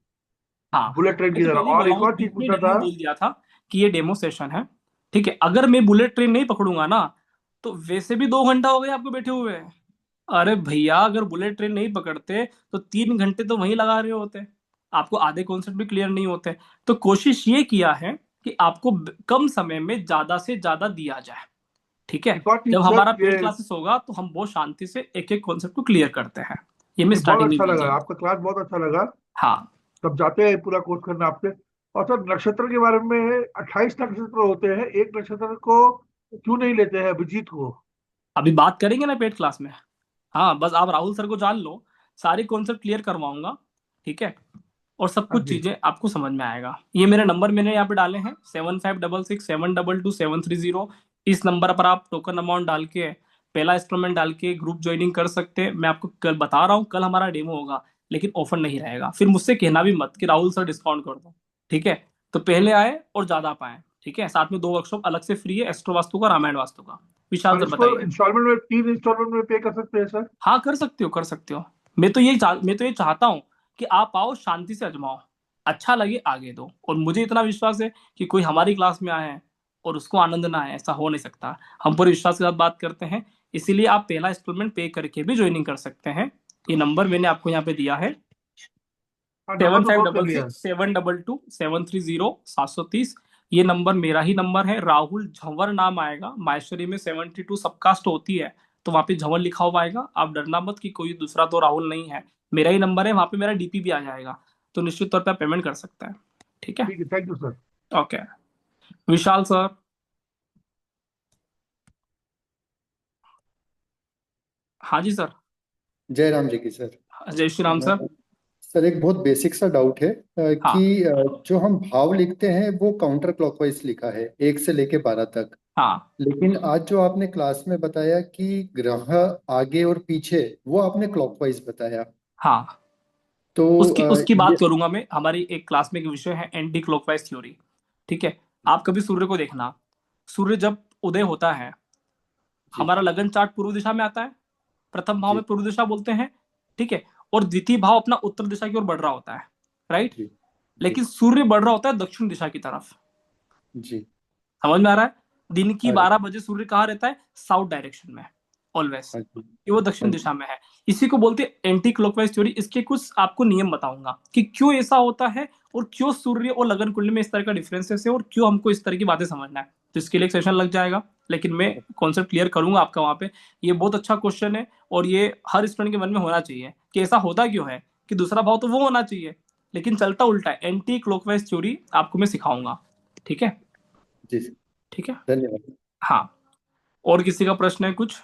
हाँ, बुलेट ट्रेन मैं की तो तरह। पहले ही और बोला एक हूँ, और चीज बीच में पूछना डेमो था। बोल दिया था कि ये डेमो सेशन है। ठीक है, अगर मैं बुलेट ट्रेन नहीं पकड़ूंगा ना, तो वैसे भी 2 घंटा हो गए आपको बैठे हुए। अरे भैया, अगर बुलेट ट्रेन नहीं पकड़ते तो 3 घंटे तो वहीं लगा रहे होते, आपको आधे कॉन्सेप्ट भी क्लियर नहीं होते। तो कोशिश ये किया है कि आपको कम समय में ज्यादा से ज्यादा दिया जाए। ठीक है, एक और जब चीज सर, हमारा पेड ये क्लासेस होगा तो हम बहुत शांति से एक एक कॉन्सेप्ट को क्लियर करते हैं। ये मैं ये बहुत स्टार्टिंग में अच्छा बोल लगा, दिया। आपका क्लास बहुत अच्छा लगा। हाँ, तब जाते हैं पूरा कोर्स करना आपसे। और सर, नक्षत्र के बारे में, 28 नक्षत्र होते हैं, एक नक्षत्र को क्यों नहीं लेते हैं, अभिजीत को? अभी बात करेंगे ना पेड क्लास में। हाँ, बस आप राहुल सर को जान लो, सारी कॉन्सेप्ट क्लियर करवाऊंगा। ठीक है, और सब हाँ कुछ जी। चीजें आपको समझ में आएगा। ये मेरे नंबर मैंने यहाँ पे डाले हैं, 7566722730। इस नंबर पर आप टोकन अमाउंट डाल के, पहला इंस्टॉलमेंट डाल के ग्रुप ज्वाइनिंग कर सकते हैं। मैं आपको कल बता रहा हूँ, कल हमारा डेमो होगा, लेकिन ऑफर नहीं रहेगा। फिर मुझसे कहना भी मत कि राहुल सर डिस्काउंट कर दो। ठीक है, तो पहले आए और ज्यादा पाए। ठीक है, साथ में 2 वर्कशॉप अलग से फ्री है, एस्ट्रो वास्तु का, रामायण वास्तु का। विशाल और सर इसको बताइए। इंस्टॉलमेंट में, 3 इंस्टॉलमेंट में पे कर सकते हैं सर? हाँ, कर सकते हो, कर सकते हो। मैं तो ये चाहता हूँ कि आप आओ, शांति से अजमाओ, अच्छा लगे आगे दो। और मुझे इतना विश्वास है कि कोई हमारी क्लास में आए हैं और उसको आनंद ना आए, ऐसा हो नहीं सकता। हम पूरे विश्वास के साथ बात करते हैं, इसीलिए आप पहला इंस्टॉलमेंट पे करके भी ज्वाइनिंग कर सकते हैं। ये नंबर मैंने आपको यहाँ पे दिया है, हाँ, नंबर सेवन तो फाइव नोट कर डबल लिया। Six seven double two seven three zero 730। ये नंबर मेरा ही नंबर है, राहुल झंवर नाम आएगा। माहेश्वरी में 72 सबकास्ट होती है, तो वहां पे झंवर लिखा हुआ आएगा। आप डरना मत कि कोई दूसरा तो राहुल नहीं है, मेरा ही नंबर है, वहां पे मेरा डीपी भी आ जाएगा। तो निश्चित तौर पे आप पेमेंट कर सकते हैं। ठीक है, ठीक है, thank you sir. Okay. Vishal sir. हाँ जी सर। जय राम जी की सर। जय श्री राम सर। सर एक बहुत बेसिक सा डाउट है हाँ कि जो हम भाव लिखते हैं वो काउंटर क्लॉकवाइज लिखा है 1 से लेके 12 तक, हाँ लेकिन आज जो आपने क्लास में बताया कि ग्रह आगे और पीछे, वो आपने क्लॉकवाइज बताया। हाँ, तो उसकी उसकी बात ये करूंगा मैं। हमारी एक क्लास में एक विषय है एंटी क्लॉकवाइज थ्योरी। ठीक है, आप कभी सूर्य को देखना, सूर्य जब उदय होता है, जी हमारा लगन चार्ट पूर्व दिशा में आता है, प्रथम भाव में जी पूर्व दिशा बोलते हैं। ठीक है, और द्वितीय भाव अपना उत्तर दिशा की ओर बढ़ रहा होता है, राइट। जी जी लेकिन सूर्य बढ़ रहा होता है दक्षिण दिशा की तरफ। जी। समझ में आ रहा है? दिन की हाँ 12 बजे सूर्य कहाँ रहता है? साउथ डायरेक्शन में ऑलवेज, हाँ जी कि वो हाँ दक्षिण जी दिशा में है। इसी को बोलते हैं एंटी क्लॉकवाइज थ्योरी। इसके कुछ आपको नियम बताऊंगा कि क्यों ऐसा होता है और क्यों सूर्य और लगन कुंडली में इस तरह का डिफरेंसेस है और क्यों हमको इस तरह की बातें समझना है। तो इसके लिए एक सेशन लग जाएगा, लेकिन मैं कॉन्सेप्ट क्लियर करूंगा आपका वहां पे। ये बहुत अच्छा क्वेश्चन है और ये हर स्टूडेंट के मन में होना चाहिए कि ऐसा होता क्यों है, कि दूसरा भाव तो वो होना चाहिए लेकिन चलता उल्टा है। एंटी क्लॉकवाइज थ्योरी आपको मैं सिखाऊंगा। ठीक है? जी सर, ठीक है, धन्यवाद। हाँ। और किसी का प्रश्न है? कुछ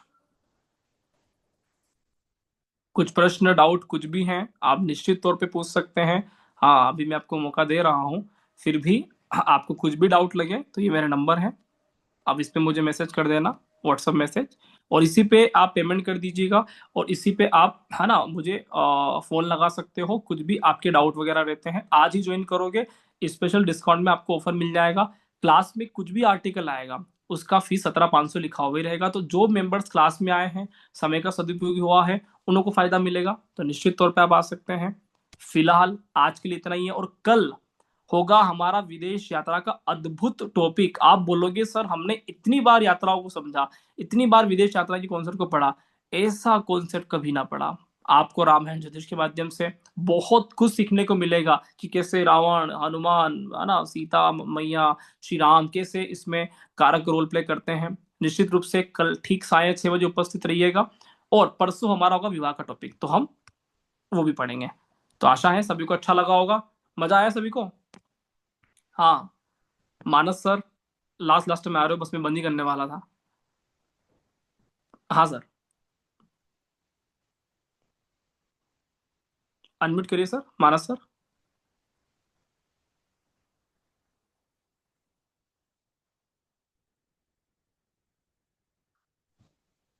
प्रश्न, डाउट कुछ भी हैं आप निश्चित तौर पे पूछ सकते हैं। हाँ, अभी मैं आपको मौका दे रहा हूँ। फिर भी आपको कुछ भी डाउट लगे तो ये मेरा नंबर है, आप इस पे मुझे मैसेज कर देना, व्हाट्सएप मैसेज। और इसी पे आप पेमेंट कर दीजिएगा और इसी पे आप, है ना, मुझे फोन लगा सकते हो। कुछ भी आपके डाउट वगैरह रहते हैं, आज ही ज्वाइन करोगे, स्पेशल डिस्काउंट में आपको ऑफर मिल जाएगा। क्लास में कुछ भी आर्टिकल आएगा उसका फीस 17,500 लिखा हुआ ही रहेगा। तो जो मेंबर्स क्लास में आए हैं, समय का सदुपयोग हुआ है, उन को फायदा मिलेगा। तो निश्चित तौर पे आप आ सकते हैं। फिलहाल आज के लिए इतना ही है, और कल होगा हमारा विदेश यात्रा का अद्भुत टॉपिक। आप बोलोगे सर हमने इतनी बार यात्राओं को समझा, इतनी बार विदेश यात्रा की कॉन्सेप्ट को पढ़ा, ऐसा कॉन्सेप्ट कभी ना पढ़ा। आपको रामायण ज्योतिष के माध्यम से बहुत कुछ सीखने को मिलेगा कि कैसे रावण, हनुमान, है ना, सीता मैया, श्री राम कैसे इसमें कारक रोल प्ले करते हैं। निश्चित रूप से कल ठीक साढ़े 6 बजे उपस्थित रहिएगा। और परसों हमारा होगा विवाह का टॉपिक, तो हम वो भी पढ़ेंगे। तो आशा है सभी को अच्छा लगा होगा, मजा आया सभी को। हाँ, मानस सर लास्ट लास्ट में आ रहे हो, बस मैं बंद ही करने वाला था। हाँ सर, अनम्यूट करिए सर, मानस सर।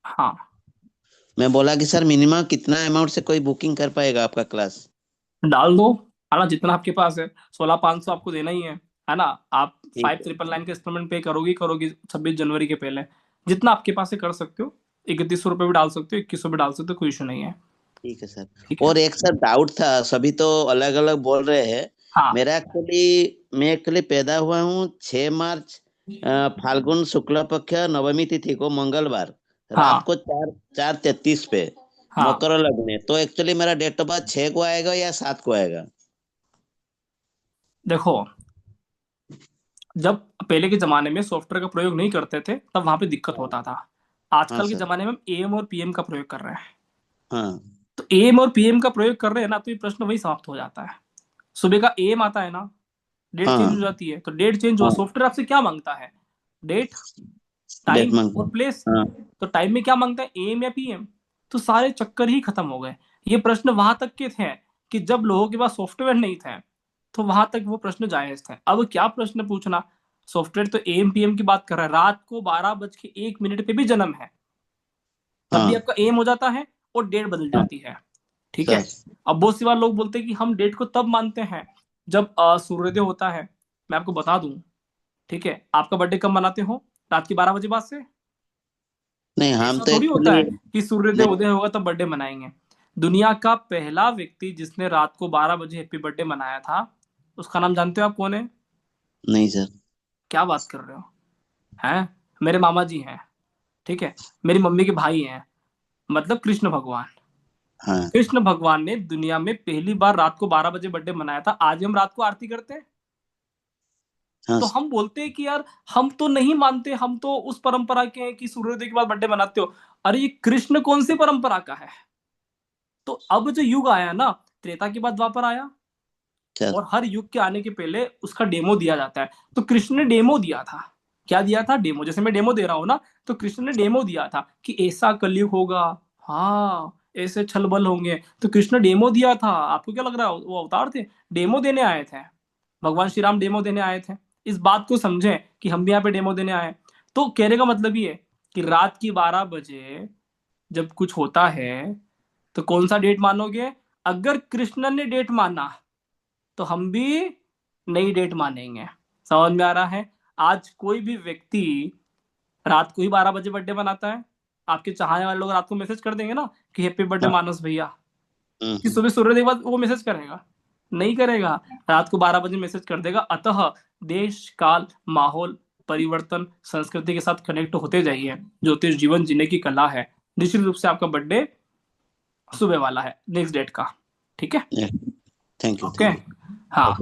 हाँ, मैं बोला कि सर मिनिमम कितना अमाउंट से कोई बुकिंग कर पाएगा आपका क्लास? डाल दो, है ना, जितना आपके पास है। 16,500 आपको देना ही है ना। आप ठीक है 5,999 का इंस्टॉलमेंट पे करोगी करोगी 26 जनवरी के पहले। जितना आपके पास है कर सकते हो। 3100 रुपये भी डाल सकते हो, 2100 भी डाल सकते हो, कोई इशू नहीं है। ठीक है सर। ठीक है, और एक सर डाउट था, सभी तो अलग अलग बोल रहे हैं। हाँ मैं एक्चुअली पैदा हुआ हूँ 6 मार्च, फाल्गुन शुक्ल पक्ष नवमी तिथि को, मंगलवार, रात हाँ को 4:33 पे, हाँ। मकर लग्न है। तो एक्चुअली मेरा डेट ऑफ बर्थ 6 को आएगा या 7 को आएगा? देखो, जब पहले के जमाने में सॉफ्टवेयर का प्रयोग नहीं करते थे तब वहां पे दिक्कत होता था। हाँ आजकल के सर। जमाने में हम एएम और पीएम का प्रयोग कर रहे हैं। हाँ तो एएम और पीएम का प्रयोग कर रहे हैं ना, तो ये प्रश्न वही समाप्त हो जाता है। सुबह का एएम आता है ना, डेट चेंज हो हाँ जाती है, तो डेट चेंज हुआ, हाँ। सॉफ्टवेयर आपसे क्या मांगता है? डेट, डेट टाइम मांगता और हूँ। प्लेस। हाँ तो टाइम में क्या मांगता है, एएम या पीएम? तो सारे चक्कर ही खत्म हो गए। ये प्रश्न वहां तक के थे कि जब लोगों के पास सॉफ्टवेयर नहीं थे, तो वहां तक वो प्रश्न जायज थे। अब क्या प्रश्न पूछना, सॉफ्टवेयर तो एएम पीएम की बात कर रहा है। रात को 12:01 पे भी जन्म है, तब भी हाँ आपका एम हो जाता है और डेट बदल हाँ जाती है। ठीक है। सर। अब बहुत सी बार लोग बोलते हैं कि हम डेट को तब मानते हैं जब सूर्योदय होता है। मैं आपको बता दूं, ठीक है, आपका बर्थडे कब मनाते हो? रात के 12 बजे बाद से। नहीं, हम ऐसा तो थोड़ी होता एक्चुअली है कि सूर्योदय नहीं। उदय होगा तब बर्थडे मनाएंगे। दुनिया का पहला व्यक्ति जिसने रात को 12 बजे हैप्पी बर्थडे मनाया था, उसका नाम जानते हो आप कौन है? नहीं सर। क्या बात कर रहे हो? हैं, मेरे मामा जी हैं। ठीक है, मेरी मम्मी के भाई हैं, मतलब कृष्ण भगवान। हाँ कृष्ण भगवान ने दुनिया में पहली बार रात को 12 बजे बर्थडे मनाया था। आज हम रात को आरती करते हैं। हाँ तो हम बोलते हैं कि यार हम तो नहीं मानते, हम तो उस परंपरा के हैं कि सूर्योदय के बाद बर्थडे मनाते हो। अरे ये कृष्ण कौन सी परंपरा का है? तो अब जो युग आया ना, त्रेता के बाद द्वापर आया, सर। और हर युग के आने के पहले उसका डेमो दिया जाता है। तो कृष्ण ने डेमो दिया था। क्या दिया था? डेमो। जैसे मैं डेमो दे रहा हूं ना, तो कृष्ण ने डेमो दिया था कि ऐसा कलयुग होगा। हाँ, ऐसे छल बल होंगे। तो कृष्ण डेमो दिया था, आपको क्या लग रहा है वो अवतार थे? डेमो देने आए थे, भगवान श्री राम डेमो देने आए थे। इस बात को समझें कि हम भी यहाँ पे डेमो देने आए। तो कहने का मतलब ये है कि रात की 12 बजे जब कुछ होता है तो कौन सा डेट मानोगे? अगर कृष्ण ने डेट माना तो हम भी नई डेट मानेंगे। समझ में आ रहा है? आज कोई भी व्यक्ति रात को ही 12 बजे बर्थडे मनाता है। आपके चाहने वाले लोग रात को मैसेज कर देंगे ना कि हैप्पी बर्थडे मानस भैया, कि सुबह सूर्योदय के बाद वो मैसेज करेगा? नहीं करेगा, रात को 12 बजे मैसेज कर देगा। अतः देश काल माहौल परिवर्तन संस्कृति के साथ कनेक्ट होते जाइए। ज्योतिष जीवन जीने की कला है। निश्चित रूप से आपका बर्थडे सुबह वाला है, नेक्स्ट डेट का। ठीक है, थैंक यू। ओके, हाँ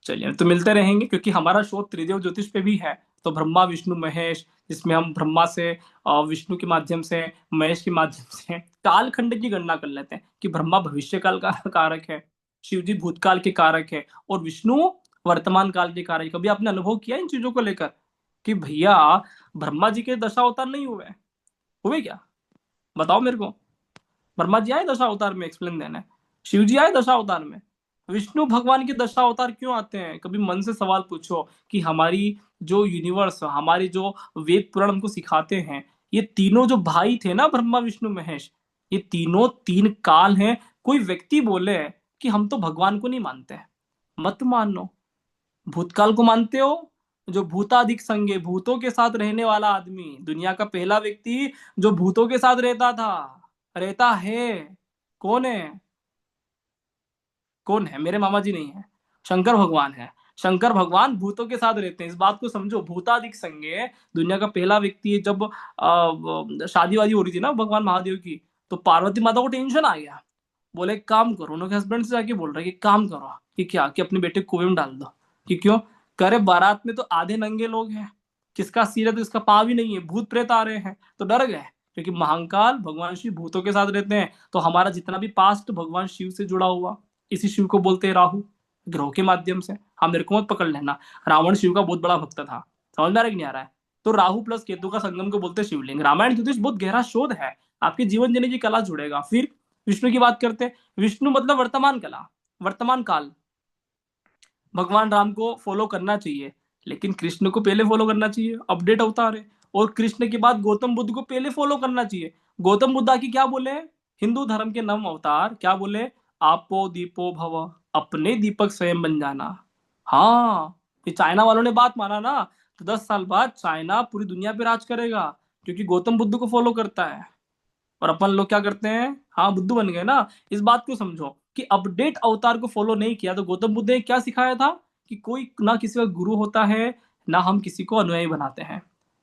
चलिए, तो मिलते रहेंगे क्योंकि हमारा शो त्रिदेव ज्योतिष पे भी है। तो ब्रह्मा विष्णु महेश, जिसमें हम ब्रह्मा से विष्णु के माध्यम से महेश के माध्यम से कालखंड की गणना कर लेते हैं कि ब्रह्मा भविष्य काल का कारक है, शिव जी भूतकाल के कारक है और विष्णु वर्तमान काल के कारक है। कभी आपने अनुभव किया इन चीजों को लेकर कि भैया ब्रह्मा जी के दशा अवतार नहीं हुए क्या? बताओ मेरे को। ब्रह्मा जी आए दशा अवतार में एक्सप्लेन देना है, शिव जी आए दशा अवतार में, विष्णु भगवान के दशा अवतार क्यों आते हैं? कभी मन से सवाल पूछो कि हमारी जो यूनिवर्स, हमारी जो वेद पुराण हमको सिखाते हैं, ये तीनों जो भाई थे ना, ब्रह्मा विष्णु महेश, ये तीनों 3 काल हैं। कोई व्यक्ति बोले कि हम तो भगवान को नहीं मानते, मत मानो। भूतकाल को मानते हो? जो भूतादिक संगे, भूतों के साथ रहने वाला आदमी, दुनिया का पहला व्यक्ति जो भूतों के साथ रहता है, कौन है? कौन है? मेरे मामा जी नहीं है, शंकर भगवान है। शंकर भगवान भूतों के साथ रहते हैं, इस बात को समझो। भूतादिक संगे, दुनिया का पहला व्यक्ति। जब शादी वादी हो रही थी ना भगवान महादेव की, तो पार्वती माता को टेंशन आ गया। बोले एक काम करो, उनके हस्बैंड से जाके बोल रहे कि काम करो कि क्या, कि अपने बेटे को कुएं में डाल दो। कि क्यों करे? बारात में तो आधे नंगे लोग हैं, किसका सिर है तो इसका पाँव भी नहीं है, भूत प्रेत आ रहे हैं। तो डर गए क्योंकि महाकाल भगवान शिव भूतों के साथ रहते हैं। तो हमारा जितना भी पास्ट भगवान शिव से जुड़ा हुआ, इसी शिव को बोलते हैं राहु, ग्रहों के माध्यम से। हाँ, मेरे को मत पकड़ लेना, रावण शिव का बहुत बड़ा भक्त था। समझ में आ रहा है कि नहीं आ रहा है? तो राहु प्लस केतु का संगम को बोलते हैं शिवलिंग। रामायण ज्योतिष बहुत गहरा शोध है, आपके जीवन जीने की कला जुड़ेगा। फिर विष्णु की बात करते हैं। विष्णु मतलब वर्तमान कला, वर्तमान काल। भगवान राम को फॉलो करना चाहिए, लेकिन कृष्ण को पहले फॉलो करना चाहिए, अपडेट अवतार है। और कृष्ण के बाद गौतम बुद्ध को पहले फॉलो करना चाहिए। गौतम बुद्ध आके क्या बोले? हिंदू धर्म के नव अवतार क्या बोले? आपो दीपो भव, अपने दीपक स्वयं बन जाना। हाँ, ये चाइना वालों ने बात माना ना, तो 10 साल बाद चाइना पूरी दुनिया पे राज करेगा, क्योंकि गौतम बुद्ध को फॉलो करता है। और अपन लोग क्या करते हैं? हाँ, बुद्धू बन गए ना। इस बात को समझो कि अपडेट अवतार को फॉलो नहीं किया तो गौतम बुद्ध ने क्या सिखाया था कि कोई ना किसी का गुरु होता है, ना हम किसी को अनुयायी बनाते हैं।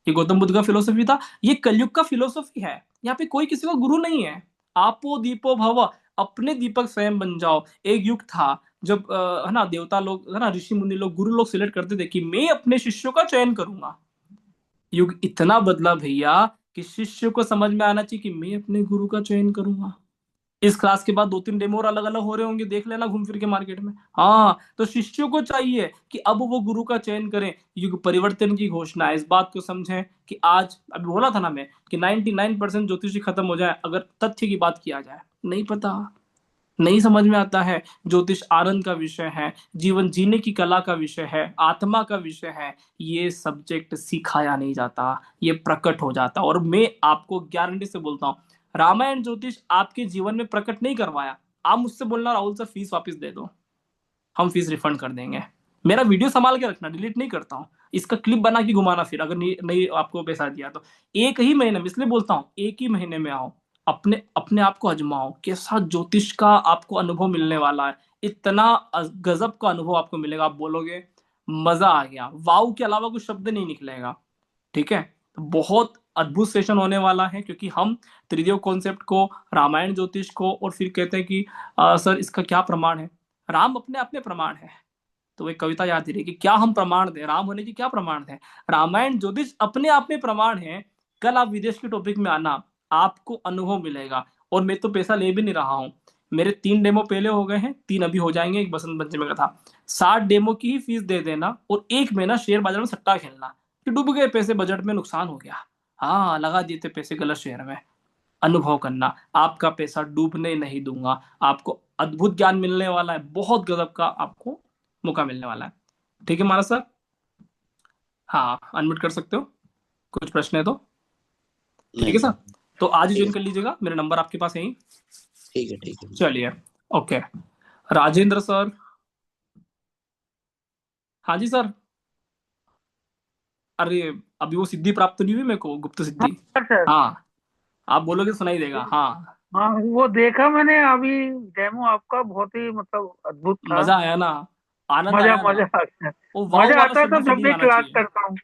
ये गौतम बुद्ध का फिलोसफी था, ये कलयुग का फिलोसफी है। यहाँ पे कोई किसी का गुरु नहीं है। आपो दीपो भव, अपने दीपक स्वयं बन जाओ। एक युग था जब है ना, देवता लोग, है ना, ऋषि मुनि लोग, गुरु लोग सिलेक्ट करते थे कि मैं अपने शिष्यों का चयन करूंगा। युग इतना बदला भैया कि शिष्य को समझ में आना चाहिए कि मैं अपने गुरु का चयन करूंगा। इस क्लास के बाद 2-3 डेमो और अलग अलग हो रहे होंगे, देख लेना घूम फिर के मार्केट में। हाँ, तो शिष्यों को चाहिए कि अब वो गुरु का चयन करें। युग परिवर्तन की घोषणा है। इस बात को समझें कि आज, अभी बोला था ना मैं कि 99% ज्योतिषी खत्म हो जाए अगर तथ्य की बात किया जाए। नहीं पता, नहीं समझ में आता है। ज्योतिष आनंद का विषय है, जीवन जीने की कला का विषय है, आत्मा का विषय है। ये सब्जेक्ट सिखाया नहीं जाता, ये प्रकट हो जाता। और मैं आपको गारंटी से बोलता हूँ, रामायण ज्योतिष आपके जीवन में प्रकट नहीं करवाया। आप मुझसे बोलना राहुल सर फीस वापस दे दो, हम फीस रिफंड कर देंगे। मेरा वीडियो संभाल के रखना, डिलीट नहीं करता हूँ। इसका क्लिप बना के घुमाना फिर, अगर नहीं आपको पैसा दिया तो। एक ही महीने में, इसलिए बोलता हूँ एक ही महीने में आओ, अपने आप को आजमाओ, कैसा ज्योतिष का आपको अनुभव मिलने वाला है। इतना गजब का अनुभव आपको मिलेगा, आप बोलोगे मजा आ गया। वाव के अलावा कुछ शब्द नहीं निकलेगा। ठीक है, तो बहुत अद्भुत सेशन होने वाला है, क्योंकि हम त्रिदेव कॉन्सेप्ट को, रामायण ज्योतिष को, और फिर कहते हैं कि सर इसका क्या प्रमाण है? राम अपने आप में प्रमाण है। तो एक कविता याद ही रही कि क्या हम प्रमाण दें, राम होने की क्या प्रमाण है? रामायण ज्योतिष अपने आप में प्रमाण है। कल आप विदेश के टॉपिक में आना, आपको अनुभव मिलेगा। और मैं तो पैसा ले भी नहीं रहा हूँ। मेरे 3 डेमो पहले हो गए हैं, 3 अभी हो जाएंगे। एक बसंत पंचमी का था। 60 डेमो की ही फीस दे देना और 1 महीना शेयर बाजार में सट्टा खेलना। कि डूब गए पैसे, बजट में नुकसान हो गया। हाँ, लगा दिए थे पैसे गलत शेयर में। अनुभव करना। आपका पैसा डूबने नहीं दूंगा। आपको अद्भुत ज्ञान मिलने वाला है, बहुत गजब का आपको मौका मिलने वाला है। ठीक है महाराज सर? हाँ, अनम्यूट कर सकते हो, कुछ प्रश्न है तो। ठीक है नहीं। सर, तो आज ही ठीक ज्वाइन है कर लीजिएगा, मेरा नंबर आपके पास है ही। ठीक है ठीक है। चलिए, ओके। राजेंद्र सर। हाँ जी सर। अरे, अभी वो सिद्धि प्राप्त नहीं हुई मेरे को, गुप्त हाँ सिद्धि। सर। हाँ, आप बोलोगे सुनाई देगा। हाँ, हाँ वो देखा मैंने अभी, डेमो आपका बहुत ही मतलब अद्भुत था। मजा आया ना, आनंद मजा आया ना। मजा आता है। वो वाव मजा वाला आता है शब्द तो फिर जब नहीं भी आना क्लास चाहिए। करता हूँ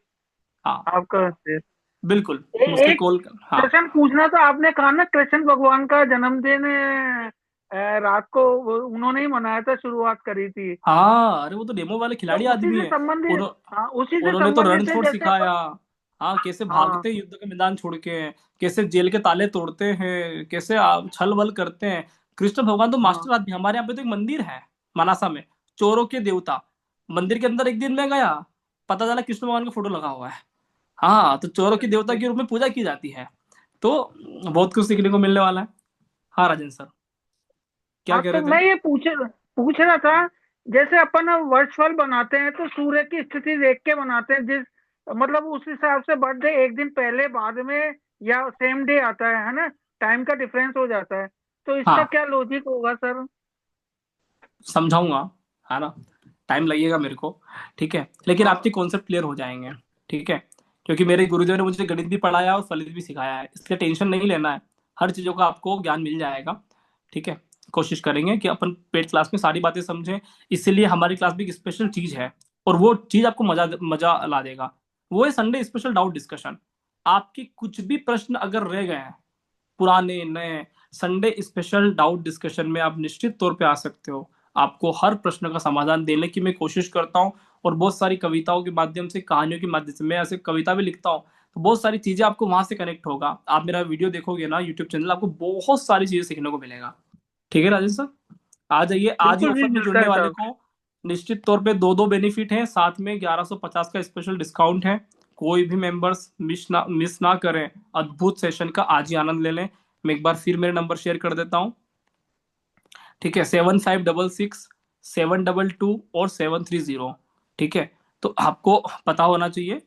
हाँ, आपका से। बिल्कुल, मुझसे एक कॉल। हाँ क्वेश्चन पूछना था, आपने कहा ना कृष्ण भगवान का जन्मदिन रात को उन्होंने ही मनाया था, शुरुआत करी थी। हाँ, अरे वो तो डेमो वाले तो खिलाड़ी उसी आदमी से है। संबंधित, उन्हों, हाँ उसी से उन्होंने तो संबंधित है रणछोड़ जैसे सिखाया। अपन। हाँ, कैसे हाँ भागते हैं युद्ध का मैदान छोड़ के, कैसे जेल के ताले तोड़ते हैं, कैसे छल बल करते हैं। कृष्ण भगवान तो हाँ मास्टर आदमी। हमारे यहाँ पे तो एक मंदिर है मनासा में, चोरों के देवता। मंदिर के अंदर एक दिन मैं गया, पता चला कृष्ण भगवान का फोटो लगा हुआ है। हाँ, तो चोरों के देवता के रूप में पूजा की जाती है। तो बहुत कुछ सीखने को मिलने वाला है। हाँ राजेंद्र सर, क्या हाँ। कह तो रहे थे? मैं ये पूछ रहा था, जैसे अपन वर्चुअल बनाते हैं तो सूर्य की स्थिति देख के बनाते हैं, जिस मतलब उस हिसाब से बर्थडे एक दिन पहले बाद में या सेम डे आता है ना, टाइम का डिफरेंस हो जाता है। तो इसका हाँ, क्या लॉजिक होगा सर? समझाऊंगा, है ना। टाइम लगेगा मेरे को, ठीक है, लेकिन हाँ आपके कॉन्सेप्ट क्लियर हो जाएंगे। ठीक है, क्योंकि मेरे गुरुदेव ने मुझे गणित भी पढ़ाया और फलित भी सिखाया है, इसलिए टेंशन नहीं लेना है। हर चीजों का आपको ज्ञान मिल जाएगा। ठीक है, कोशिश करेंगे कि अपन पेड क्लास में सारी बातें समझें। इसीलिए हमारी क्लास भी एक स्पेशल चीज है, और वो चीज आपको मजा मजा ला देगा। वो है संडे स्पेशल डाउट डिस्कशन। आपके कुछ भी प्रश्न अगर रह गए हैं, पुराने नए, संडे स्पेशल डाउट डिस्कशन में आप निश्चित तौर पे आ सकते हो। आपको हर प्रश्न का समाधान देने की मैं कोशिश करता हूँ। और बहुत सारी कविताओं के माध्यम से, कहानियों के माध्यम से, मैं ऐसे कविता भी लिखता हूँ, तो बहुत सारी चीजें आपको वहां से कनेक्ट होगा। आप मेरा वीडियो देखोगे ना यूट्यूब चैनल, आपको बहुत सारी चीजें सीखने को मिलेगा। ठीक है राजेश सर, आ जाइए। आज ही बिल्कुल भी ऑफर में मिलता जुड़ने है वाले सर। को निश्चित तौर पे दो दो बेनिफिट है, साथ में 1150 का स्पेशल डिस्काउंट है। कोई भी मेंबर्स मिस ना करें। अद्भुत सेशन का आज ही आनंद ले लें। मैं एक बार फिर मेरे नंबर शेयर कर देता हूँ। ठीक है, 7566 722 और 730। ठीक है, तो आपको पता होना चाहिए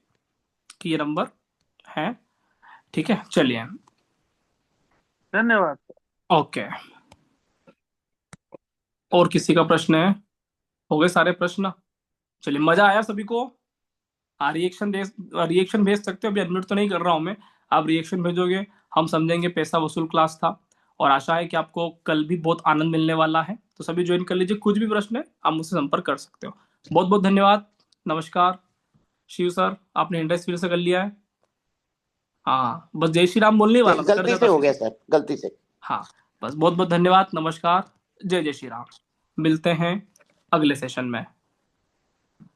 कि ये नंबर है। ठीक है, चलिए, धन्यवाद। ओके। और किसी का प्रश्न है? हो गए सारे प्रश्न? चलिए, मजा आया सभी को? हाँ, रिएक्शन भेज सकते हो, अभी अनम्यूट तो नहीं कर रहा हूँ मैं। आप रिएक्शन भेजोगे, हम समझेंगे पैसा वसूल क्लास था। और आशा है कि आपको कल भी बहुत आनंद मिलने वाला है। तो सभी ज्वाइन कर लीजिए, कुछ भी प्रश्न है आप मुझसे संपर्क कर सकते हो। बहुत बहुत धन्यवाद, नमस्कार। शिव सर, आपने हैंड राइज फिर से कर लिया है। हाँ, बस जय श्री राम बोलने ही वाला था, कट गलती से जाता हो फिर। गया सर, गलती से। हाँ, बस बहुत बहुत धन्यवाद, नमस्कार, जय जय श्री राम। मिलते हैं अगले सेशन में।